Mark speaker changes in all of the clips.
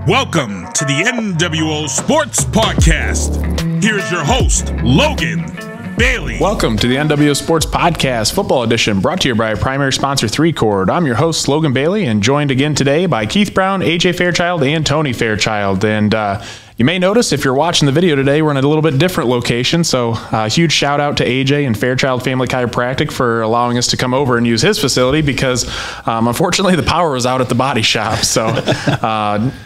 Speaker 1: Welcome to the NWO Sports Podcast. Here's your host, Logan Bailey.
Speaker 2: Welcome to the NWO Sports Podcast Football Edition, brought to you by primary sponsor 3Chord. I'm your host, Logan Bailey, and joined again today by Keith Brown, AJ Fairchild, and Tony Fairchild. And you may notice if you're watching the video today, we're in a little bit different location. So huge shout out to AJ and Fairchild Family Chiropractic for allowing us to come over and use his facility because unfortunately the power was out at the body shop. So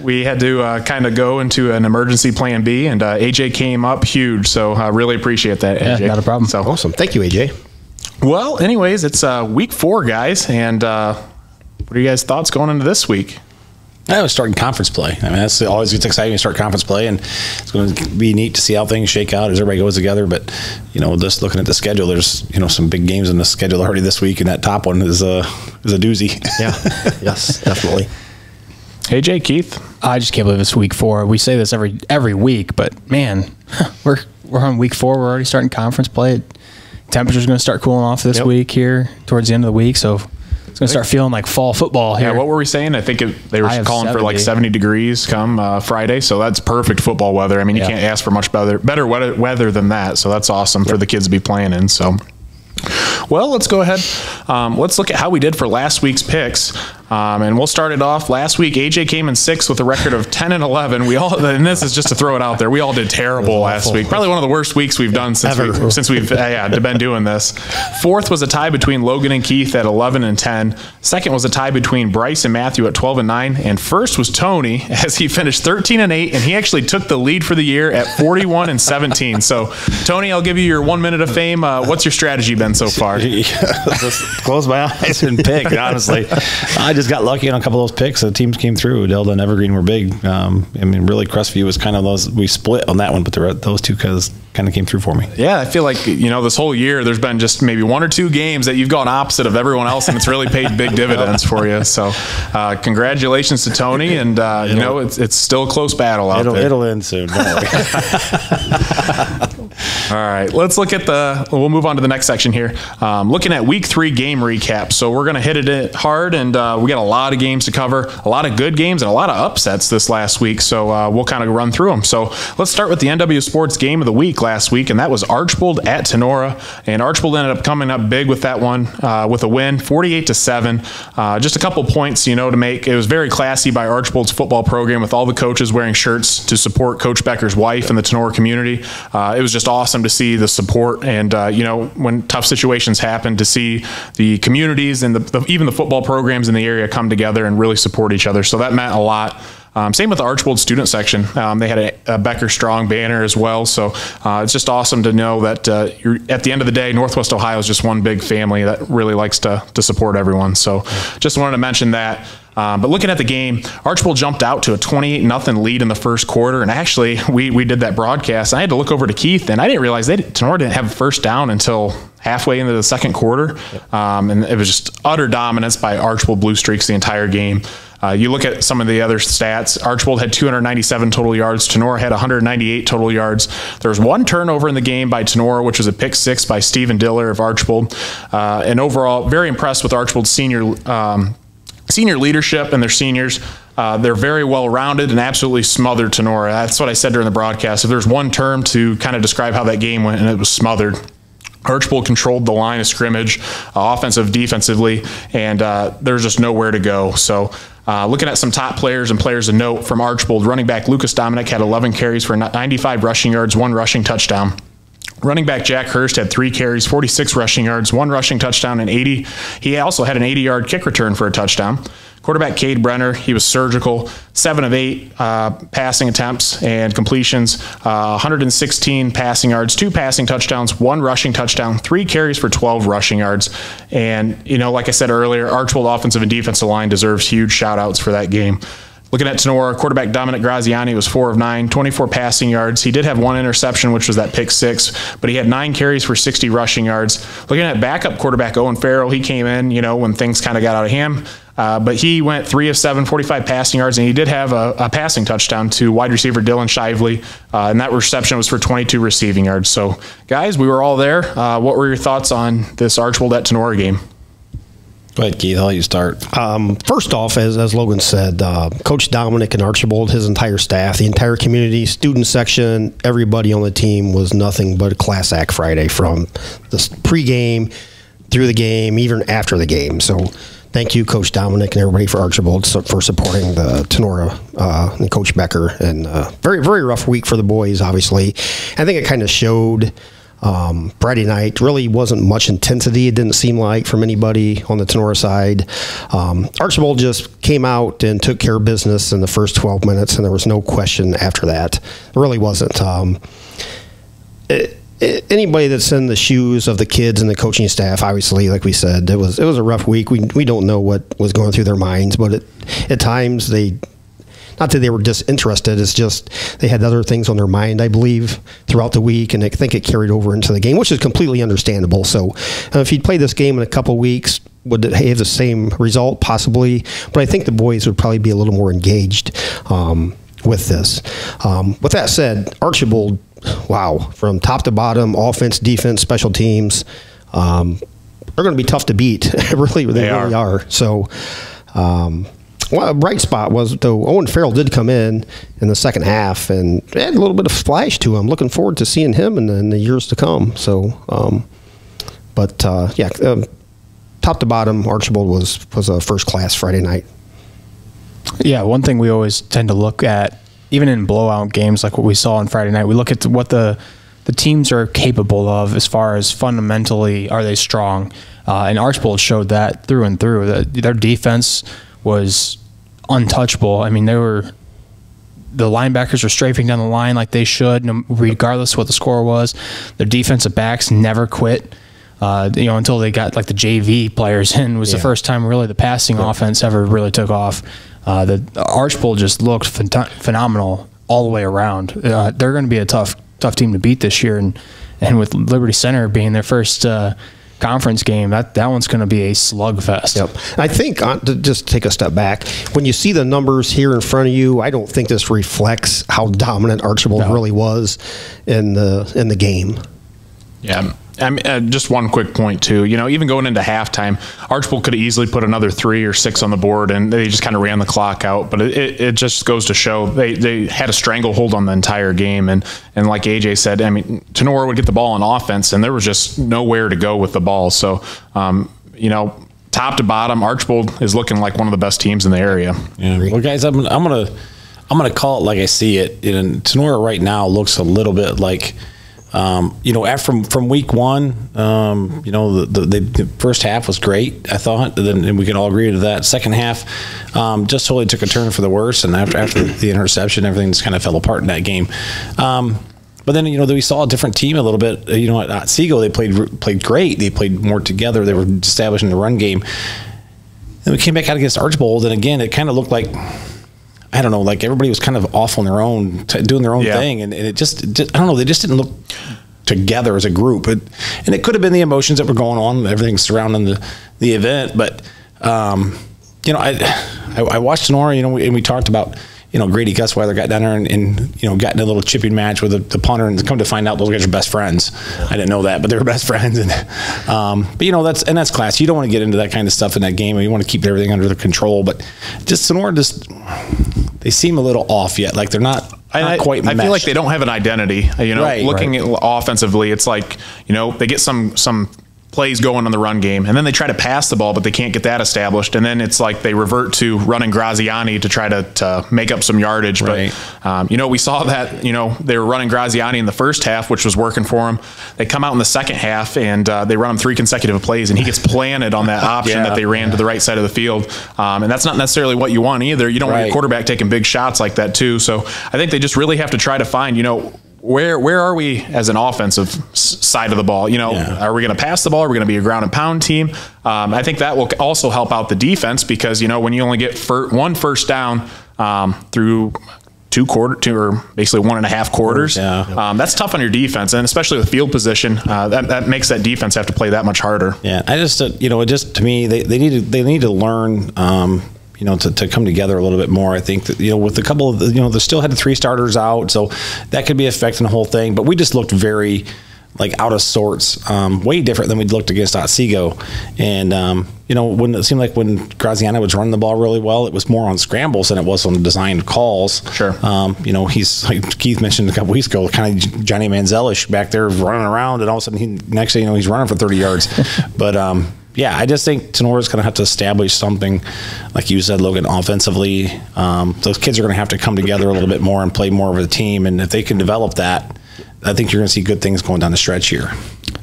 Speaker 2: we had to kind of go into an emergency plan B, and AJ came up huge. So I really appreciate that, AJ.
Speaker 3: Yeah, not a problem.
Speaker 2: So
Speaker 3: awesome. Thank you, AJ.
Speaker 2: Well, anyways, it's week 4, guys. And what are you guys' thoughts going into this week?
Speaker 4: I was starting conference play. I mean, that's always it's exciting to start conference play, and it's going to be neat to see how things shake out as everybody goes together. But just looking at the schedule, there's some big games in the schedule already this week, and that top one is a doozy.
Speaker 3: Yeah, yes, definitely.
Speaker 2: AJ, Keith,
Speaker 5: I just can't believe it's week 4. We say this every week, but man, we're on week 4. We're already starting conference play. Temperature's going to start cooling off this week here towards the end of the week, so it's going to start feeling like fall football here.
Speaker 2: Yeah, what were we saying? I think they were calling for like 70 degrees come Friday, so that's perfect football weather. I mean, you can't ask for much better weather than that, so that's awesome for the kids to be playing in. So, well, let's go ahead. Let's look at how we did for last week's picks. And we'll start it off. Last week, AJ came in 6th with a record of 10-11. We all, and this is just to throw it out there, we all did terrible last week. Probably one of the worst weeks we've done since we've been doing this. 4th was a tie between Logan and Keith at 11 and 10. 2nd was a tie between Bryce and Matthew at 12 and 9. And 1st was Tony, as he finished 13 and 8, and he actually took the lead for the year at 41 and 17. So, Tony, I'll give you your 1 minute of fame. What's your strategy been so far?
Speaker 4: Just close my eyes and pick, honestly. I just got lucky on a couple of those picks. The teams came through. Delta and Evergreen were big. Really, Crestview was kind of those. We split on that one, but those two kind of came through for me.
Speaker 2: Yeah, I feel like this whole year there's been just maybe 1 or 2 games that you've gone opposite of everyone else, and it's really paid big dividends for you. So, congratulations to Tony, and it's still a close battle out there.
Speaker 4: It'll end soon. Don't worry.
Speaker 2: All right, let's look at we'll move on to the next section here. Looking at week 3 game recap. So we're going to hit it hard, and we got a lot of games to cover, a lot of good games, and a lot of upsets this last week. So we'll kind of run through them. So let's start with the NWO Sports game of the week last week, and that was Archbold at Tenora. And Archbold ended up coming up big with that one with a win, 48-7. Just a couple points, to make. It was very classy by Archbold's football program with all the coaches wearing shirts to support Coach Becker's wife and the Tenora community. It was just awesome to see the support, and when tough situations happen, to see the communities and even the football programs in the area come together and really support each other. So that meant a lot. Same with the Archbold student section. They had a Becker Strong banner as well. So it's just awesome to know that at the end of the day, Northwest Ohio is just one big family that really likes to support everyone. So just wanted to mention that. But looking at the game, Archbold jumped out to a 28-0 lead in the first quarter. And actually, we did that broadcast. I had to look over to Keith, and I didn't realize Tenora didn't have a first down until halfway into the second quarter. And it was just utter dominance by Archbold Blue Streaks the entire game. You look at some of the other stats. Archbold had 297 total yards. Tenora had 198 total yards. There was 1 turnover in the game by Tenora, which was a pick 6 by Stephen Diller of Archbold. And overall, very impressed with Archbold's senior leadership and their seniors. They're very well-rounded and absolutely smothered Tenora. That's what I said during the broadcast. If there's one term to kind of describe how that game went, and it was smothered. Archbold controlled the line of scrimmage, offensive, defensively, and there's just nowhere to go. So looking at some top players and players of note from Archbold, running back Lucas Dominic had 11 carries for 95 rushing yards, 1 rushing touchdown. Running back Jack Hurst had 3 carries, 46 rushing yards, 1 rushing touchdown, and 80. He also had an 80-yard kick return for a touchdown. Quarterback Cade Brenner, he was surgical, 7 of 8 passing attempts and completions, 116 passing yards, 2 passing touchdowns, 1 rushing touchdown, 3 carries for 12 rushing yards. And, like I said earlier, Archbold offensive and defensive line deserves huge shout-outs for that game. Looking at Tenora, quarterback Dominic Graziani was 4 of 9, 24 passing yards. He did have 1 interception, which was that pick 6, but he had 9 carries for 60 rushing yards. Looking at backup quarterback Owen Farrell, he came in, when things kind of got out of hand. But he went 3 of 7, 45 passing yards, and he did have a passing touchdown to wide receiver Dylan Shively, and that reception was for 22 receiving yards. So, guys, we were all there. What were your thoughts on this Archbold at Tenora game?
Speaker 4: Go ahead, Keith. I'll let you start.
Speaker 3: First off, as Logan said, Coach Dominic and Archibald, his entire staff, the entire community, student section, everybody on the team was nothing but a class act Friday, from the pregame through the game, even after the game. So thank you, Coach Dominic, and everybody for Archibald for supporting the Tenora and Coach Becker. And very, very rough week for the boys, obviously. I think it kind of showed. Friday night really wasn't much intensity, it didn't seem like, from anybody on the Tenora side. Archibald just came out and took care of business in the first 12 minutes, and there was no question after that. There really wasn't. Anybody that's in the shoes of the kids and the coaching staff, obviously, like we said, it was a rough week. We don't know what was going through their minds, but at times not that they were disinterested, it's just they had other things on their mind, I believe, throughout the week, and I think it carried over into the game, which is completely understandable. So if you'd play this game in a couple weeks, would it have the same result? Possibly, but I think the boys would probably be a little more engaged with this. With that said, Archibald, wow, from top to bottom, offense, defense, special teams, they're going to be tough to beat. They really are. So well, a bright spot was, though, Owen Farrell did come in the second half and had a little bit of splash to him. Looking forward to seeing him in the years to come. So, top to bottom, Archibald was a first class Friday night.
Speaker 5: Yeah, one thing we always tend to look at, even in blowout games like what we saw on Friday night, we look at what the teams are capable of as far as fundamentally, are they strong? And Archibald showed that through and through. Their defense was untouchable. I mean, the linebackers were strafing down the line like they should, regardless of what the score was. Their defensive backs never quit, until they got like the JV players in. Was the first time really the passing offense ever really took off. The Archibald just looked phenomenal all the way around. They're going to be a tough team to beat this year, and with Liberty Center being their first conference game, that one's going to be a slugfest.
Speaker 3: Yep. I think, to just take a step back, when you see the numbers here in front of you, I don't think this reflects how dominant Archibald really was in the game.
Speaker 2: Yeah. Just one quick point, too. Even going into halftime, Archibald could have easily put another 3 or 6 on the board, and they just kind of ran the clock out. But it just goes to show they had a stranglehold on the entire game. And like AJ said, I mean, Tenora would get the ball on offense, and there was just nowhere to go with the ball. So, top to bottom, Archibald is looking like one of the best teams in the area.
Speaker 4: Yeah. Well, guys, I'm gonna call it like I see it. Tenora right now looks a little bit like. From week one, the first half was great, I thought, and we can all agree to that. Second half, just totally took a turn for the worse, and after the interception, everything just kind of fell apart in that game. But then, we saw a different team a little bit. At Otsego, they played great. They played more together. They were establishing the run game. Then we came back out against Archibald, and again, it kind of looked like, I don't know, like everybody was kind of off on their own, doing their own thing, and it just I don't know, they just didn't look together as a group. And it could have been the emotions that were going on, everything surrounding the event. But I watched Tenora, and we talked about Grady Gusweiler got down there and got in a little chipping match with the punter, and come to find out those guys are best friends. I didn't know that, but they were best friends. And that's class. You don't want to get into that kind of stuff in that game. You want to keep everything under the control. But just Tenora, they seem a little off yet. Like they're not quite meshed.
Speaker 2: I feel like they don't have an identity. Looking at offensively, it's like they get some plays going on the run game, and then they try to pass the ball, but they can't get that established, and then it's like they revert to running Graziani to try to make up some yardage. Right. But we saw that they were running Graziani in the first half, which was working for him. They come out in the second half and they run him 3 consecutive plays, and he gets planted on that option that they ran to the right side of the field, and that's not necessarily what you want either. You don't want your quarterback taking big shots like that too. So I think they just really have to try to find where are we as an offensive side of the ball? Are we going to pass the ball? Are we going to be a ground and pound team? I think that will also help out the defense because, when you only get one first down through two or basically 1.5 quarters, that's tough on your defense, and especially with field position, that makes that defense have to play that much harder. Yeah,
Speaker 4: I just, to me, they need to learn. To come together a little bit more. I think that, with a couple of, they still had the 3 starters out, so that could be affecting the whole thing. But we just looked very like out of sorts, way different than we'd looked against Otsego. And, when it seemed like when Graziano was running the ball really well, it was more on scrambles than it was on designed calls.
Speaker 2: Sure.
Speaker 4: He's, like Keith mentioned a couple weeks ago, kind of Johnny Manziel-ish back there running around, and all of a sudden next thing you know, he's running for 30 yards. But, I just think Sonora's going to have to establish something, like you said, Logan, offensively. Those kids are going to have to come together a little bit more and play more of a team. And if they can develop that, I think you're going to see good things going down the stretch here.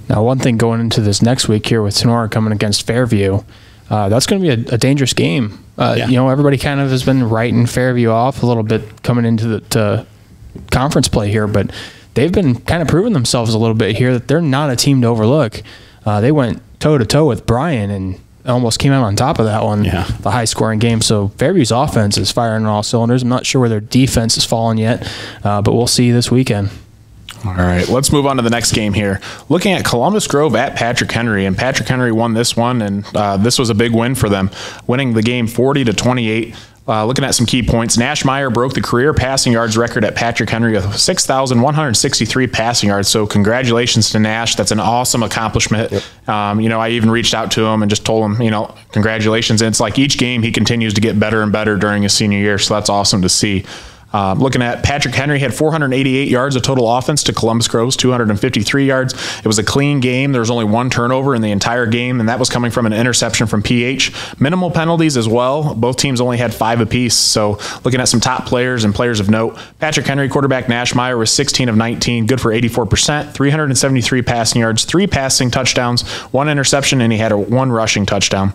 Speaker 5: Now, one thing going into this next week here with Sonora coming against Fairview, that's going to be a dangerous game. Everybody kind of has been writing Fairview off a little bit coming into the conference play here, but they've been kind of proving themselves a little bit here that they're not a team to overlook. They went toe-to-toe with Bryan and almost came out on top of that one, the high-scoring game. So Fairview's offense is firing on all cylinders. I'm not sure where their defense has fallen yet, but we'll see this weekend.
Speaker 2: All right, let's move on to the next game here. Looking at Columbus Grove at Patrick Henry, and Patrick Henry won this one, and this was a big win for them, winning the game 40-28. Looking at some key points, Nash Meyer broke the career passing yards record at Patrick Henry of 6,163 passing yards. So congratulations to Nash. That's an awesome accomplishment. Yep. I even reached out to him and just told him, congratulations. And it's like each game he continues to get better and better during his senior year. So that's awesome to see. Looking at Patrick Henry, had 488 yards of total offense to Columbus Grove's 253 yards. It was a clean game. There was only one turnover in the entire game, and that was coming from an interception from PH. Minimal penalties as well. Both teams only had 5 apiece. So looking at some top players and players of note, Patrick Henry, quarterback Nash Meyer, was 16 of 19, good for 84%, 373 passing yards, 3 passing touchdowns, 1 interception, and he had 1 rushing touchdown.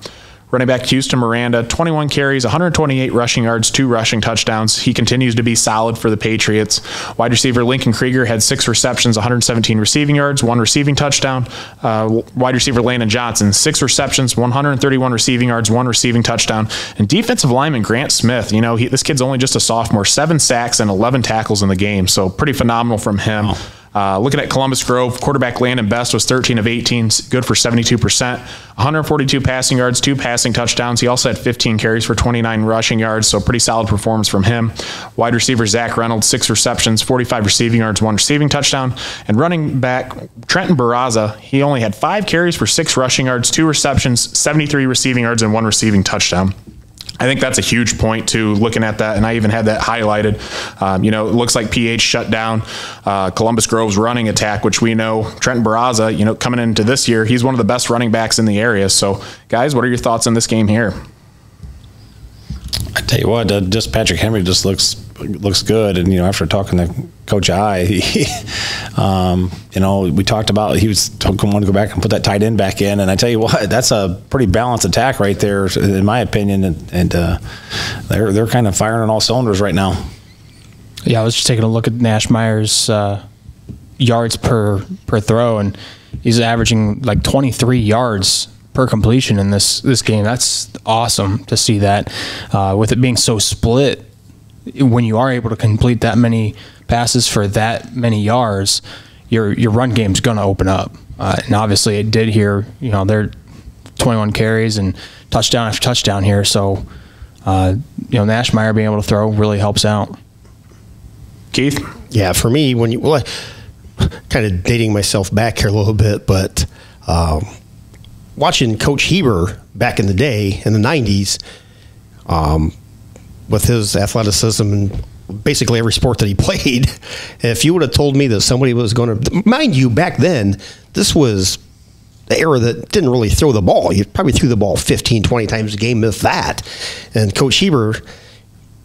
Speaker 2: Running back Houston Miranda, 21 carries, 128 rushing yards, 2 rushing touchdowns. He continues to be solid for the Patriots. Wide receiver Lincoln Krieger had 6 receptions, 117 receiving yards, 1 receiving touchdown. Wide receiver Landon Johnson, 6 receptions, 131 receiving yards, 1 receiving touchdown. And defensive lineman Grant Smith, this kid's only just a sophomore, 7 sacks and 11 tackles in the game. So pretty phenomenal from him. Looking at Columbus Grove, quarterback Landon Best was 13 of 18, good for 72%, 142 passing yards, 2 passing touchdowns. He also had 15 carries for 29 rushing yards, so pretty solid performance from him. Wide receiver Zach Reynolds, 6 receptions, 45 receiving yards, 1 receiving touchdown. And running back Trenton Barraza, he only had 5 carries for 6 rushing yards, 2 receptions, 73 receiving yards, and 1 receiving touchdown. I think that's a huge point, too, looking at that, and I even had that highlighted. It looks like PH shut down Columbus Grove's running attack, which we know Trenton Barraza, coming into this year, he's one of the best running backs in the area. So, guys, what are your thoughts on this game here?
Speaker 4: I tell you what, just Patrick Henry just looks good, and after talking to Coach I, we talked about he was wanting to go back and put that tight end back in, and I tell you what, that's a pretty balanced attack right there, in my opinion, and they're kind of firing on all cylinders right now.
Speaker 5: Yeah, I was just taking a look at Nash Meyer's yards per throw, and he's averaging like 23 yards per completion in this game. That's awesome to see that. With it being so split, when you are able to complete that many passes for that many yards, your run game's going to open up. And obviously it did here. They're 21 carries and touchdown after touchdown here. So, Nash Meyer being able to throw really helps out.
Speaker 2: Keith?
Speaker 3: Yeah, for me, kind of dating myself back here a little bit, but watching Coach Heber back in the day, in the 90s, with his athleticism and basically every sport that he played, if you would have told me that somebody was going to, mind you, back then, this was the era that didn't really throw the ball. You probably threw the ball 15, 20 times a game, if that. And Coach Heber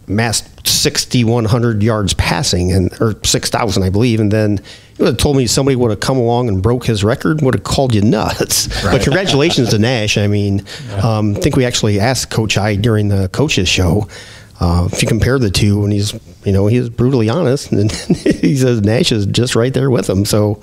Speaker 3: amassed 6,100 yards passing, or 6,000, I believe, and then you would have told me somebody would have come along and broke his record, would have called you nuts. Right. But congratulations to Nash. I mean, I think we actually asked Coach I during the coaches show if you compare the two, and he was brutally honest, and he says Nash is just right there with him. So,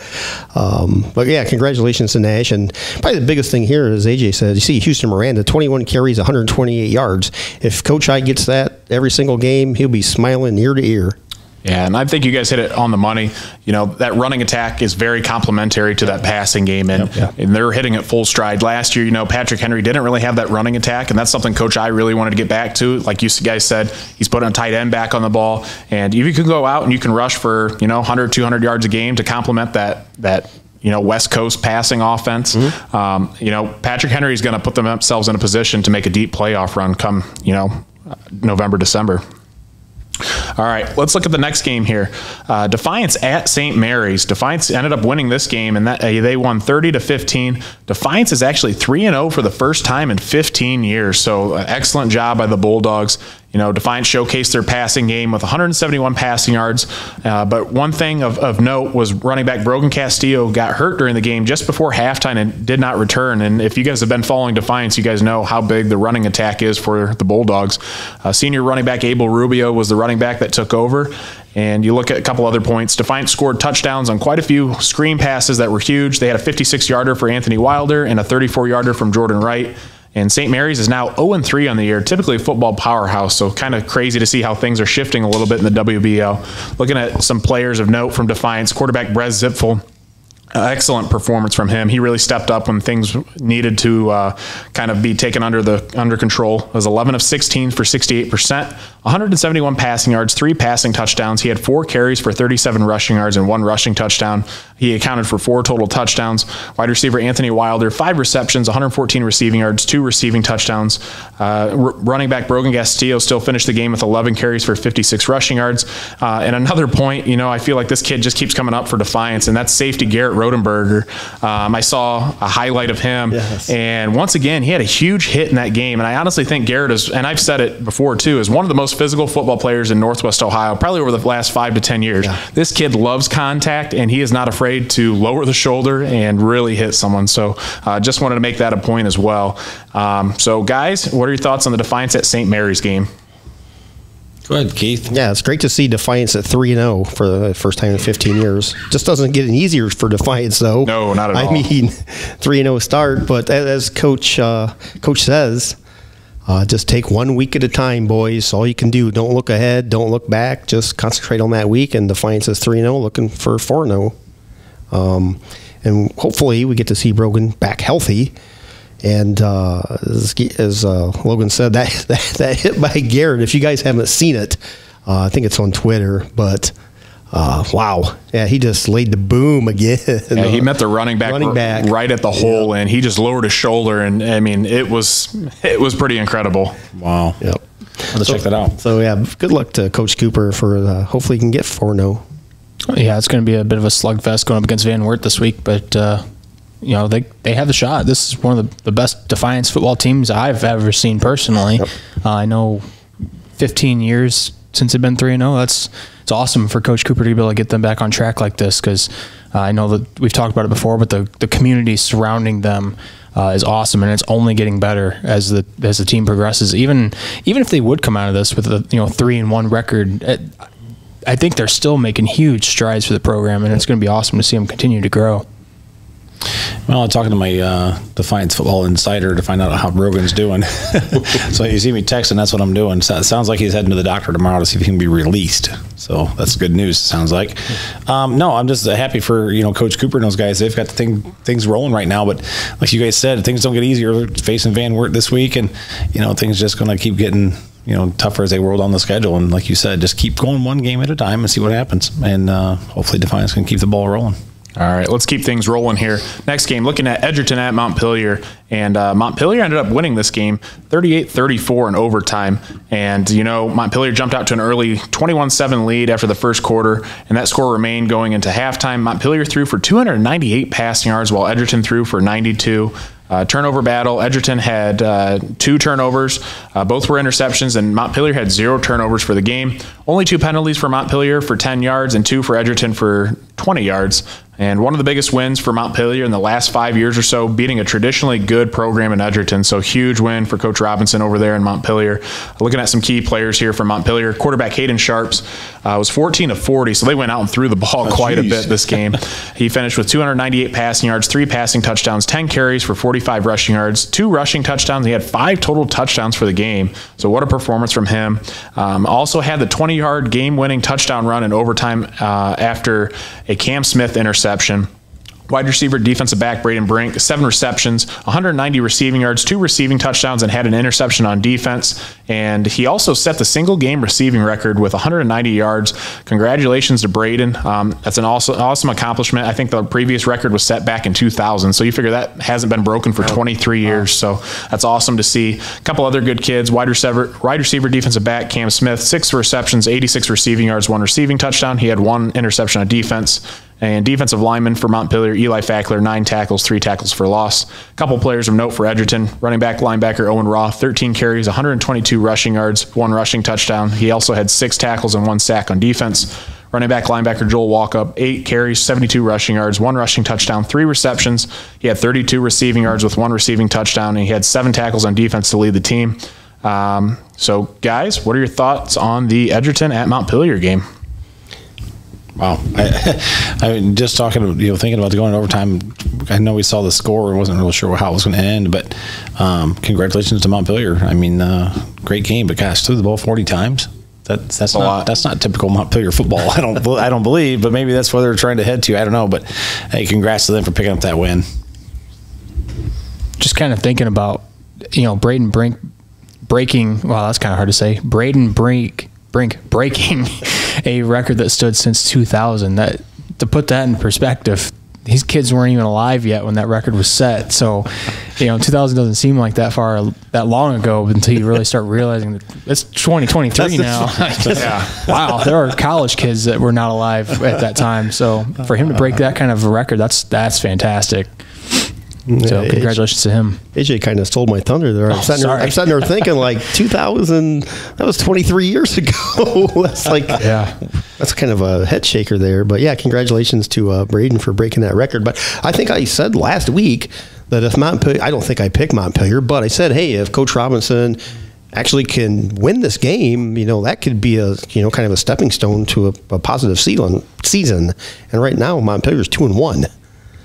Speaker 3: but yeah, congratulations to Nash. And probably the biggest thing here, as AJ said, you see Houston Miranda, 21 carries, 128 yards. If Coach I gets that every single game, he'll be smiling ear to ear.
Speaker 2: Yeah, and I think you guys hit it on the money. That running attack is very complementary to that passing game, and they're hitting it full stride. Last year, Patrick Henry didn't really have that running attack, and that's something Coach I really wanted to get back to. Like you guys said, he's putting a tight end back on the ball, and if you can go out and you can rush for 100, 200 yards a game to complement that West Coast passing offense. Patrick Henry's going to put themselves in a position to make a deep playoff run come, November, December. All right, let's look at the next game here. Defiance at St. Mary's. Defiance ended up winning this game, and they won 30-15. Defiance is actually 3-0 for the first time in 15 years. So excellent job by the Bulldogs. Defiance showcased their passing game with 171 passing yards. But one thing of note was running back Brogan Castillo got hurt during the game just before halftime and did not return. And if you guys have been following Defiance, you guys know how big the running attack is for the Bulldogs. Senior running back Abel Rubio was the running back that took over. And you look at a couple other points. Defiance scored touchdowns on quite a few screen passes that were huge. They had a 56-yarder for Anthony Wilder and a 34-yarder from Jordan Wright. And St. Mary's is now 0-3 on the year, typically a football powerhouse, so kind of crazy to see how things are shifting a little bit in the WBO. Looking at some players of note from Defiance, quarterback Brez Zipfel. Excellent performance from him. He really stepped up when things needed to kind of be taken under control. It was 11 of 16 for 68%, 171 passing yards, 3 passing touchdowns. He had 4 carries for 37 rushing yards and 1 rushing touchdown. He accounted for 4 total touchdowns. Wide receiver Anthony Wilder, 5 receptions, 114 receiving yards, 2 receiving touchdowns. Running back Brogan Castillo still finished the game with 11 carries for 56 rushing yards. And another point, I feel like this kid just keeps coming up for Defiance, and that's safety Garrett Rodenberger. I saw a highlight of him, yes. And once again, he had a huge hit in that game. And I honestly think Garrett is, and I've said it before too, is one of the most physical football players in Northwest Ohio, probably over the last 5 to 10 years. Yeah. This kid loves contact, and he is not afraid to lower the shoulder and really hit someone. So just wanted to make that a point as well. So guys, what are your thoughts on the Defiance at St. Mary's game?
Speaker 4: Go ahead, Keith.
Speaker 3: Yeah, it's great to see Defiance at 3-0 for the first time in 15 years. Just doesn't get any easier for Defiance, though.
Speaker 2: No, not at all.
Speaker 3: I mean, 3-0 start, but as Coach says, just take 1 week at a time, boys. All you can do. Don't look ahead. Don't look back. Just concentrate on that week. And Defiance is 3-0, looking for 4-0. And hopefully we get to see Brogan back healthy. And as Logan said, that hit by Garrett, if you guys haven't seen it, I think it's on Twitter, but wow. Yeah, he just laid the boom again.
Speaker 2: Yeah, he met the running back right at the hole, and he just lowered his shoulder, and I mean, it was pretty incredible.
Speaker 4: Wow.
Speaker 3: Yep.
Speaker 4: Let's check that out.
Speaker 3: So, yeah, good luck to Coach Cooper for hopefully he can get 4-0.
Speaker 5: Yeah, it's going to be a bit of a slugfest going up against Van Wert this week, but they have the shot. This is one of the best Defiance football teams I've ever seen personally. Yep. I know 15 years since they've been 3-0. It's awesome for Coach Cooper to be able to get them back on track like this, because I know that we've talked about it before, but the community surrounding them is awesome, and it's only getting better as the team progresses. Even if they would come out of this with a 3-1 record, I think they're still making huge strides for the program, and it's going to be awesome to see them continue to grow.
Speaker 4: Well, I'm talking to my Defiance Football Insider to find out how Brogan's doing. So you see me texting, that's what I'm doing. So it sounds like he's heading to the doctor tomorrow to see if he can be released. So that's good news, it sounds like. No, I'm just happy for Coach Cooper and those guys. They've got things rolling right now. But like you guys said, things don't get easier facing Van Wert this week. And, things just going to keep getting tougher as they roll down the schedule. And like you said, just keep going one game at a time and see what happens. And hopefully Defiance can keep the ball rolling.
Speaker 2: All right, let's keep things rolling here. Next game, looking at Edgerton at Montpelier. And Montpelier ended up winning this game 38-34 in overtime. And, Montpelier jumped out to an early 21-7 lead after the first quarter, and that score remained going into halftime. Montpelier threw for 298 passing yards, while Edgerton threw for 92. Turnover battle. Edgerton had 2 turnovers. Both were interceptions, and Montpelier had 0 turnovers for the game. Only 2 penalties for Montpelier for 10 yards and 2 for Edgerton for 20 yards. And one of the biggest wins for Montpelier in the last 5 years or so, beating a traditionally good program in Edgerton. So huge win for Coach Robinson over there in Montpelier. Looking at some key players here from Montpelier. Quarterback Hayden Sharps was 14 of 40, so they went out and threw the ball quite a bit this game. He finished with 298 passing yards, 3 passing touchdowns, 10 carries for 45 rushing yards, 2 rushing touchdowns. He had 5 total touchdowns for the game. So what a performance from him. Also had the 20-yard game-winning touchdown run in overtime after a Cam Smith interception. Wide receiver, defensive back, Braden Brink, 7 receptions, 190 receiving yards, 2 receiving touchdowns, and had an interception on defense. And he also set the single game receiving record with 190 yards. Congratulations to Braden. That's an awesome accomplishment. I think the previous record was set back in 2000. So you figure that hasn't been broken for 23 years. So that's awesome to see. A couple other good kids. Wide receiver, defensive back, Cam Smith, 6 receptions, 86 receiving yards, 1 receiving touchdown. He had 1 interception on defense. And defensive lineman for Montpelier, Eli Fackler, 9 tackles, 3 tackles for loss. A couple players of note for Edgerton. Running back, linebacker Owen Roth, 13 carries, 122 rushing yards, 1 rushing touchdown. He also had 6 tackles and 1 sack on defense. Running back, linebacker Joel Walkup, 8 carries, 72 rushing yards, 1 rushing touchdown, 3 receptions. He had 32 receiving yards with 1 receiving touchdown, and he had 7 tackles on defense to lead the team. So, guys, what are your thoughts on the Edgerton at Montpelier game?
Speaker 4: Wow. I mean, just talking, thinking about going to overtime, I know we saw the score and wasn't really sure how it was going to end, but congratulations to Montpelier. I mean, great game, but gosh, threw the ball 40 times. That's a lot. That's not typical Montpelier football. I don't believe, but maybe that's where they're trying to head to. I don't know, but hey, congrats to them for picking up that win.
Speaker 5: Just kind of thinking about, Braden Brink breaking, well, that's kind of hard to say. Braden Brink breaking a record that stood since 2000. That, to put that in perspective, these kids weren't even alive yet when that record was set. So, 2000 doesn't seem like that long ago until you really start realizing that it's 2023 now. Wow, there are college kids that were not alive at that time. So for him to break that kind of a record, that's fantastic. So congratulations to him.
Speaker 3: AJ kind of stole my thunder there. I'm sitting there thinking like 2000, that was 23 years ago. That's like, that's kind of a head shaker there. But yeah, congratulations to Braden for breaking that record. But I think I said last week that if Montpelier, I don't think I picked Montpelier, but I said, hey, if Coach Robinson actually can win this game, that could be a, kind of a stepping stone to a positive season. And right now, Montpelier's 2-1.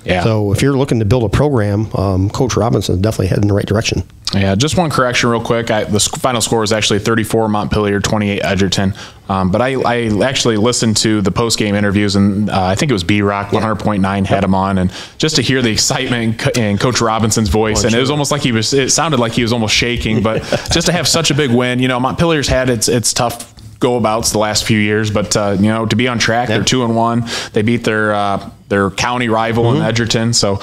Speaker 2: Yeah.
Speaker 3: So if you're looking to build a program, Coach Robinson is definitely heading in the right direction.
Speaker 2: Yeah, just one correction real quick. The final score was actually 34 Montpelier, 28 Edgerton. But I actually listened to the post-game interviews, and I think it was B-Rock, 100.9 had him on, and just to hear the excitement in Coach Robinson's voice, and it was almost like it sounded like he was almost shaking, but just to have such a big win, Montpelier's had its tough go-abouts the last few years, but to be on track, they're 2-1. They beat their county rival in Edgerton, so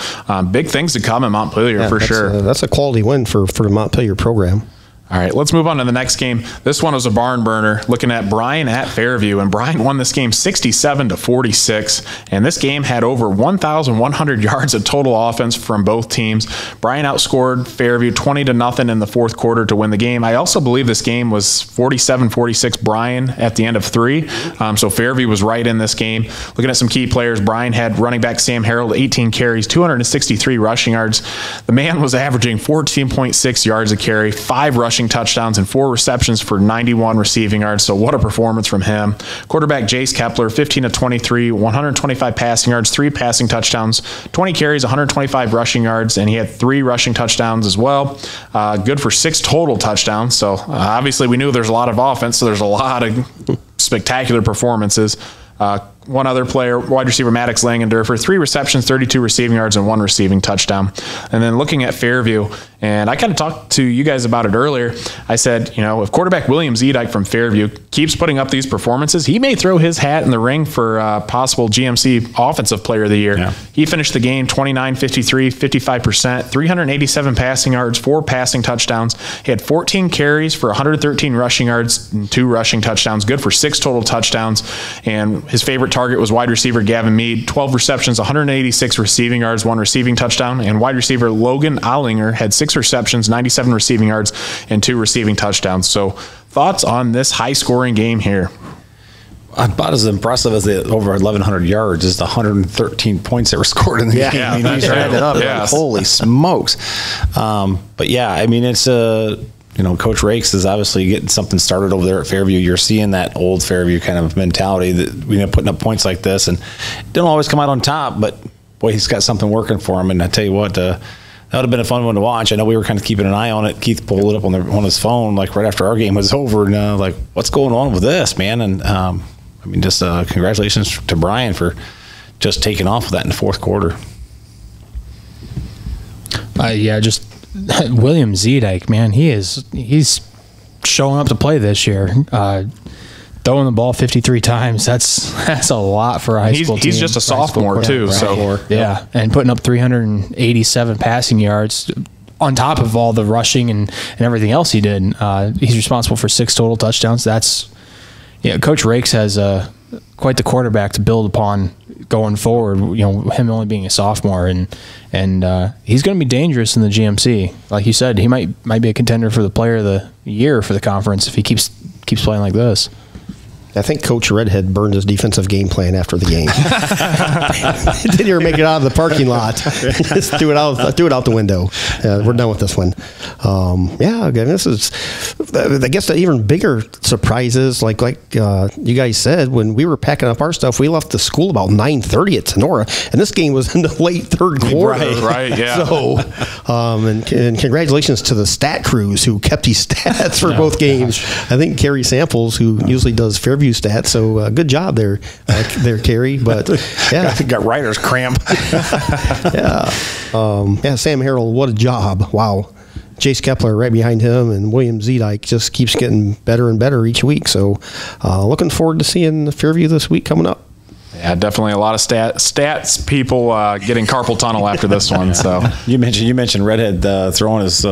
Speaker 2: big things to come in Montpelier for sure.
Speaker 3: That's a quality win for the Montpelier program.
Speaker 2: All right, let's move on to the next game. This one was a barn burner, looking at Bryan at Fairview, and Bryan won this game 67-46, and this game had over 1,100 yards of total offense from both teams. Bryan outscored Fairview 20-0 in the fourth quarter to win the game. I also believe this game was 47-46 Bryan at the end of 3, so Fairview was right in this game. Looking at some key players, Bryan had running back Sam Harold, 18 carries, 263 rushing yards. The man was averaging 14.6 yards a carry, 5 rushing touchdowns, and 4 receptions for 91 receiving yards. So what a performance from him. Quarterback Jace Kepler, 15-23, 125 passing yards, 3 passing touchdowns, 20 carries, 125 rushing yards, and he had 3 rushing touchdowns as well. Good for 6 total touchdowns. So obviously we knew there's a lot of offense, so there's a lot of spectacular performances. One other player, wide receiver Maddox Langendorfer, 3 receptions, 32 receiving yards, and 1 receiving touchdown. And then looking at Fairview, and I kind of talked to you guys about it earlier. I said, if quarterback William Zedike from Fairview keeps putting up these performances, he may throw his hat in the ring for possible GMC Offensive Player of the Year. Yeah. He finished the game 29-53, 55%, 387 passing yards, 4 passing touchdowns. He had 14 carries for 113 rushing yards and 2 rushing touchdowns. Good for 6 total touchdowns. And his favorite target was wide receiver Gavin Mead, 12 receptions, 186 receiving yards, 1 receiving touchdown, and wide receiver Logan Ollinger had 6 receptions, 97 receiving yards, and 2 receiving touchdowns. So thoughts on this high-scoring game here?
Speaker 4: About as impressive as the over 1,100 yards is the 113 points that were scored in the game.
Speaker 2: Yeah,
Speaker 4: I mean, you add it up. Yes. Holy smokes. But yeah, I mean, it's Coach Rakes is obviously getting something started over there at Fairview. You're seeing that old Fairview kind of mentality that putting up points like this, and it don't always come out on top, but boy, he's got something working for him. And I tell you what, that would have been a fun one to watch. I know we were kind of keeping an eye on it. Keith pulled it up on his phone like right after our game was over, and like, what's going on with this, man? And just congratulations to Bryan for just taking off with that in the fourth quarter.
Speaker 5: Just William Zedek, man, he's showing up to play this year. Throwing the ball 53 times, that's a lot for a high school team.
Speaker 2: He's just a sophomore too, so
Speaker 5: yeah, and putting up 387 passing yards on top of all the rushing and everything else he did. He's responsible for 6 total touchdowns. Coach Rakes has quite the quarterback to build upon going forward. Him only being a sophomore, and he's going to be dangerous in the GMC. Like you said, he might be a contender for the Player of the Year for the conference if he keeps playing like this.
Speaker 3: I think Coach Redhead burned his defensive game plan after the game. Didn't even make it out of the parking lot. Just threw it out the window. We're done with this one. Again, this is, I guess, the even bigger surprise is like you guys said, when we were packing up our stuff, we left the school about 9:30 at Sonora, and this game was in the late third quarter.
Speaker 2: Right, yeah.
Speaker 3: So, and congratulations to the stat crews who kept these stats for both games. I think Carrie Samples, who usually does Fairview stats, so good job there, Carrie. But
Speaker 4: I think got writer's cramp.
Speaker 3: Sam Harrell, what a job! Wow, Jace Kepler right behind him, and William Zedek just keeps getting better and better each week. So, looking forward to seeing Fairview this week coming up.
Speaker 2: Yeah, definitely a lot of stats people getting carpal tunnel after this one. So
Speaker 4: you mentioned Redhead throwing his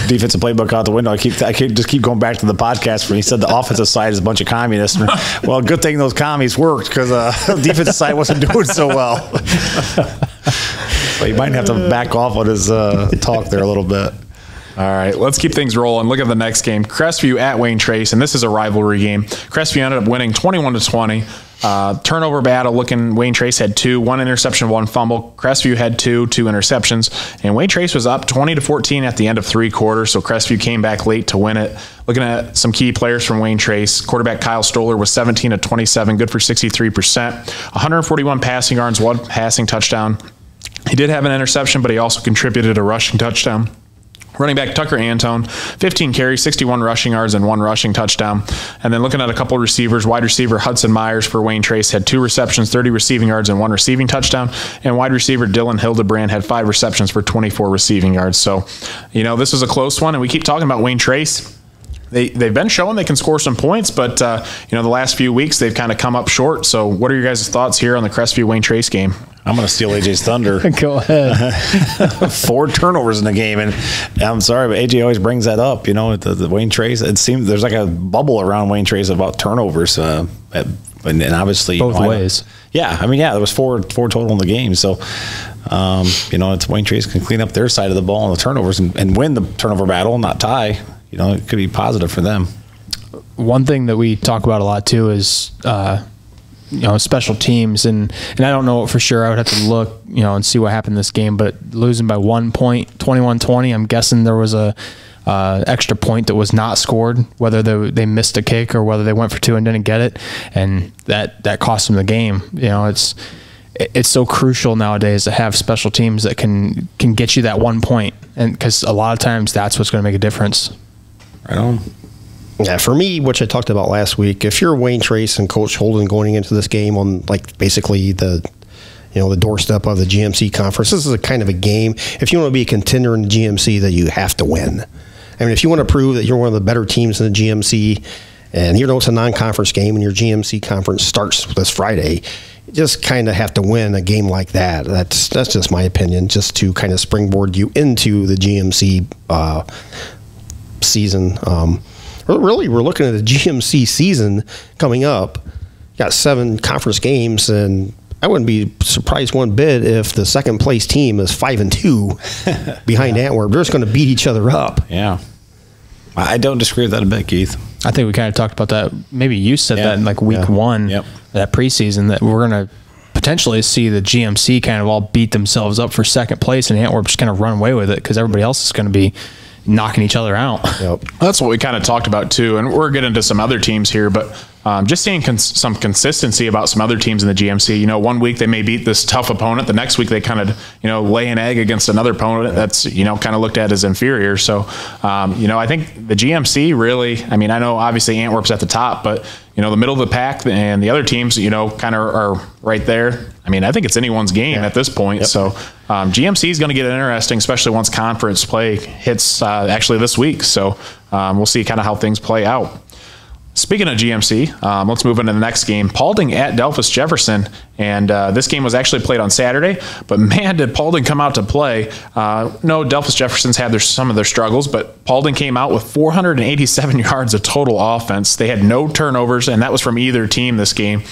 Speaker 4: defensive playbook out the window. I keep going back to the podcast where he said the offensive side is a bunch of communists. Well, good thing those commies worked, because the defensive side wasn't doing so well. So he might have to back off on his talk there a little bit.
Speaker 2: All right, let's keep things rolling. Look at the next game. Crestview at Wayne Trace, and this is a rivalry game. Crestview ended up winning 21-20. Turnover battle looking. Wayne Trace had 2, 1 interception, 1 fumble. Crestview had 2 interceptions, and Wayne Trace was up 20-14 at the end of 3 quarters, so Crestview came back late to win it. Looking at some key players from Wayne Trace, quarterback Kyle Stoller was 17-27, good for 63%, 141 passing yards, 1 passing touchdown. He did have an interception, but he also contributed a rushing touchdown. Running back Tucker Antone, 15 carries, 61 rushing yards, and 1 rushing touchdown. And then looking at a couple of receivers, wide receiver Hudson Myers for Wayne Trace had 2 receptions, 30 receiving yards, and 1 receiving touchdown. And wide receiver Dylan Hildebrand had 5 receptions for 24 receiving yards. So, this is a close one, and we keep talking about Wayne Trace. They've been showing they can score some points, but the last few weeks they've kind of come up short. So what are your guys' thoughts here on the Crestview Wayne Trace game?
Speaker 4: I'm going to steal AJ's thunder.
Speaker 5: Go ahead.
Speaker 4: 4 turnovers in the game, and I'm sorry, but AJ always brings that up. The Wayne Trace. It seems there's like a bubble around Wayne Trace about turnovers, and obviously
Speaker 5: both ways.
Speaker 4: There was 4 total in the game. So, it's Wayne Trace can clean up their side of the ball on the turnovers and win the turnover battle, not tie. It could be positive for them.
Speaker 5: One thing that we talk about a lot too is special teams, and I don't know for sure. I would have to look and see what happened in this game, but losing by 1 point, 21-20, I'm guessing there was a extra point that was not scored, whether they missed a kick or whether they went for 2 and didn't get it, and that cost them the game. It's so crucial nowadays to have special teams that can get you that 1 point, and because a lot of times that's what's going to make a difference.
Speaker 4: Right on.
Speaker 3: Yeah, for me, which I talked about last week, if you're Wayne Trace and Coach Holden going into this game on basically the doorstep of the GMC conference, this is a kind of a game. If you want to be a contender in the GMC, that you have to win. I mean, if you want to prove that you're one of the better teams in the GMC, and it's a non-conference game and your GMC conference starts this Friday, you just kind of have to win a game like that. That's just my opinion, just to kind of springboard you into the GMC season. Really, we're looking at the GMC season coming up. Got 7 conference games, and I wouldn't be surprised one bit if the second place team is 5-2 behind Antwerp. They're just going to beat each other up.
Speaker 4: Yeah, I don't disagree with that a bit, Keith.
Speaker 5: I think we kind of talked about that. Maybe you said that in week 1, that preseason, that we're going to potentially see the GMC kind of all beat themselves up for second place, and Antwerp just kind of run away with it because everybody else is going to be knocking each other out.
Speaker 3: Yep.
Speaker 2: That's what we kind of talked about too, and we're getting to some other teams here, but just seeing some consistency about some other teams in the GMC. One week they may beat this tough opponent, the next week they kind of lay an egg against another opponent that's kind of looked at as inferior. So I think the GMC really, I know obviously Antwerp's at the top, but the middle of the pack and the other teams kind of are right there. I mean, I think it's anyone's game at this point. Yep. So GMC is going to get interesting, especially once conference play hits actually this week. So we'll see kind of how things play out. Speaking of GMC, let's move into the next game. Paulding at Delphus Jefferson, and this game was actually played on Saturday, but man, did Paulding come out to play. No, Delphus Jefferson's had some of their struggles, but Paulding came out with 487 yards of total offense. They had no turnovers, and that was from either team this game.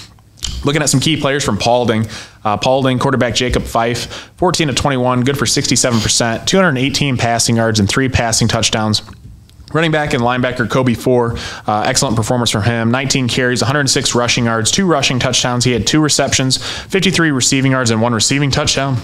Speaker 2: Looking at some key players from Paulding. Paulding quarterback Jacob Fife, 14 of 21, good for 67%, 218 passing yards and 3 passing touchdowns. Running back and linebacker Kobe Four, excellent performance from him. 19 carries, 106 rushing yards, 2 rushing touchdowns. He had 2 receptions, 53 receiving yards, and 1 receiving touchdown.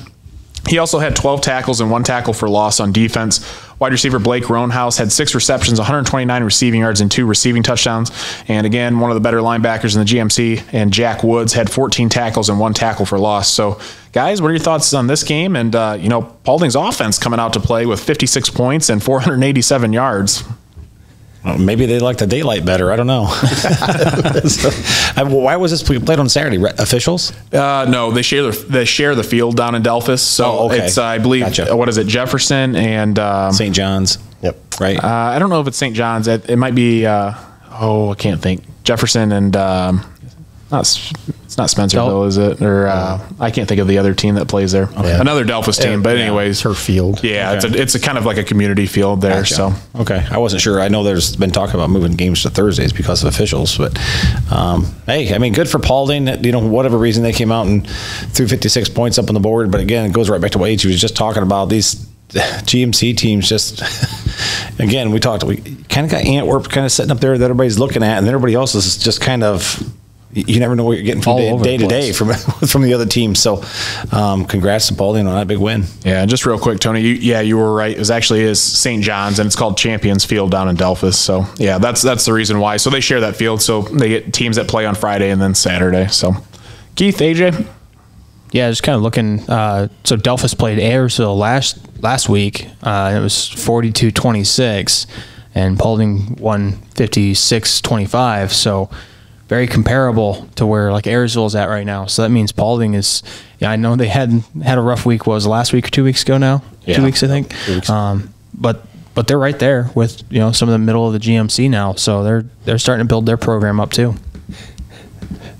Speaker 2: He also had 12 tackles and 1 tackle for loss on defense. Wide receiver Blake Roanhouse had 6 receptions, 129 receiving yards, and 2 receiving touchdowns. And again, one of the better linebackers in the GMC, and Jack Woods had 14 tackles and 1 tackle for loss. So, guys, what are your thoughts on this game? And, Paulding's offense coming out to play with 56 points and 487 yards.
Speaker 4: Well, maybe they like the daylight better. I don't know. Why was this played on Saturday? Officials?
Speaker 2: No, they share the field down in Delphus. So it's I believe what is it? Jefferson and
Speaker 4: St. John's.
Speaker 3: Yep.
Speaker 4: Right.
Speaker 2: I don't know if it's St. John's. It might be. I can't think. Jefferson and it's not Spencerville, is it? Or I can't think of the other team that plays there. Okay. Another Delphus team, but anyways,
Speaker 3: her field.
Speaker 2: Yeah, okay. it's a kind of like a community field there. Gotcha. So
Speaker 4: okay, I wasn't sure. I know there's been talk about moving games to Thursdays because of officials, but hey, I mean, good for Paulding. Whatever reason they came out and threw 56 points up on the board. But again, it goes right back to what H was just talking about. These GMC teams just. Again, we kind of got Antwerp kind of sitting up there that everybody's looking at, and everybody else is just kind of. You never know what you're getting from day to day from the other team. So, congrats to Paulding on that big win.
Speaker 2: Yeah, and just real quick, Tony. You were right. It was actually St. John's, and it's called Champions Field down in Delphus. So, yeah, that's the reason why. So they share that field. So they get teams that play on Friday and then Saturday. So, Keith, AJ.
Speaker 5: Yeah, just kind of looking. So Delphus played Ayersville last week. And it was 42-26, and Paulding won 56-25. So. Very comparable to where like Ayersville is at right now. So that means Paulding is. Yeah, I know they had a rough week. Was last week or 2 weeks ago now? Yeah. 2 weeks, I think. 2 weeks. But they're right there with some of the middle of the GMC now. So they're starting to build their program up too.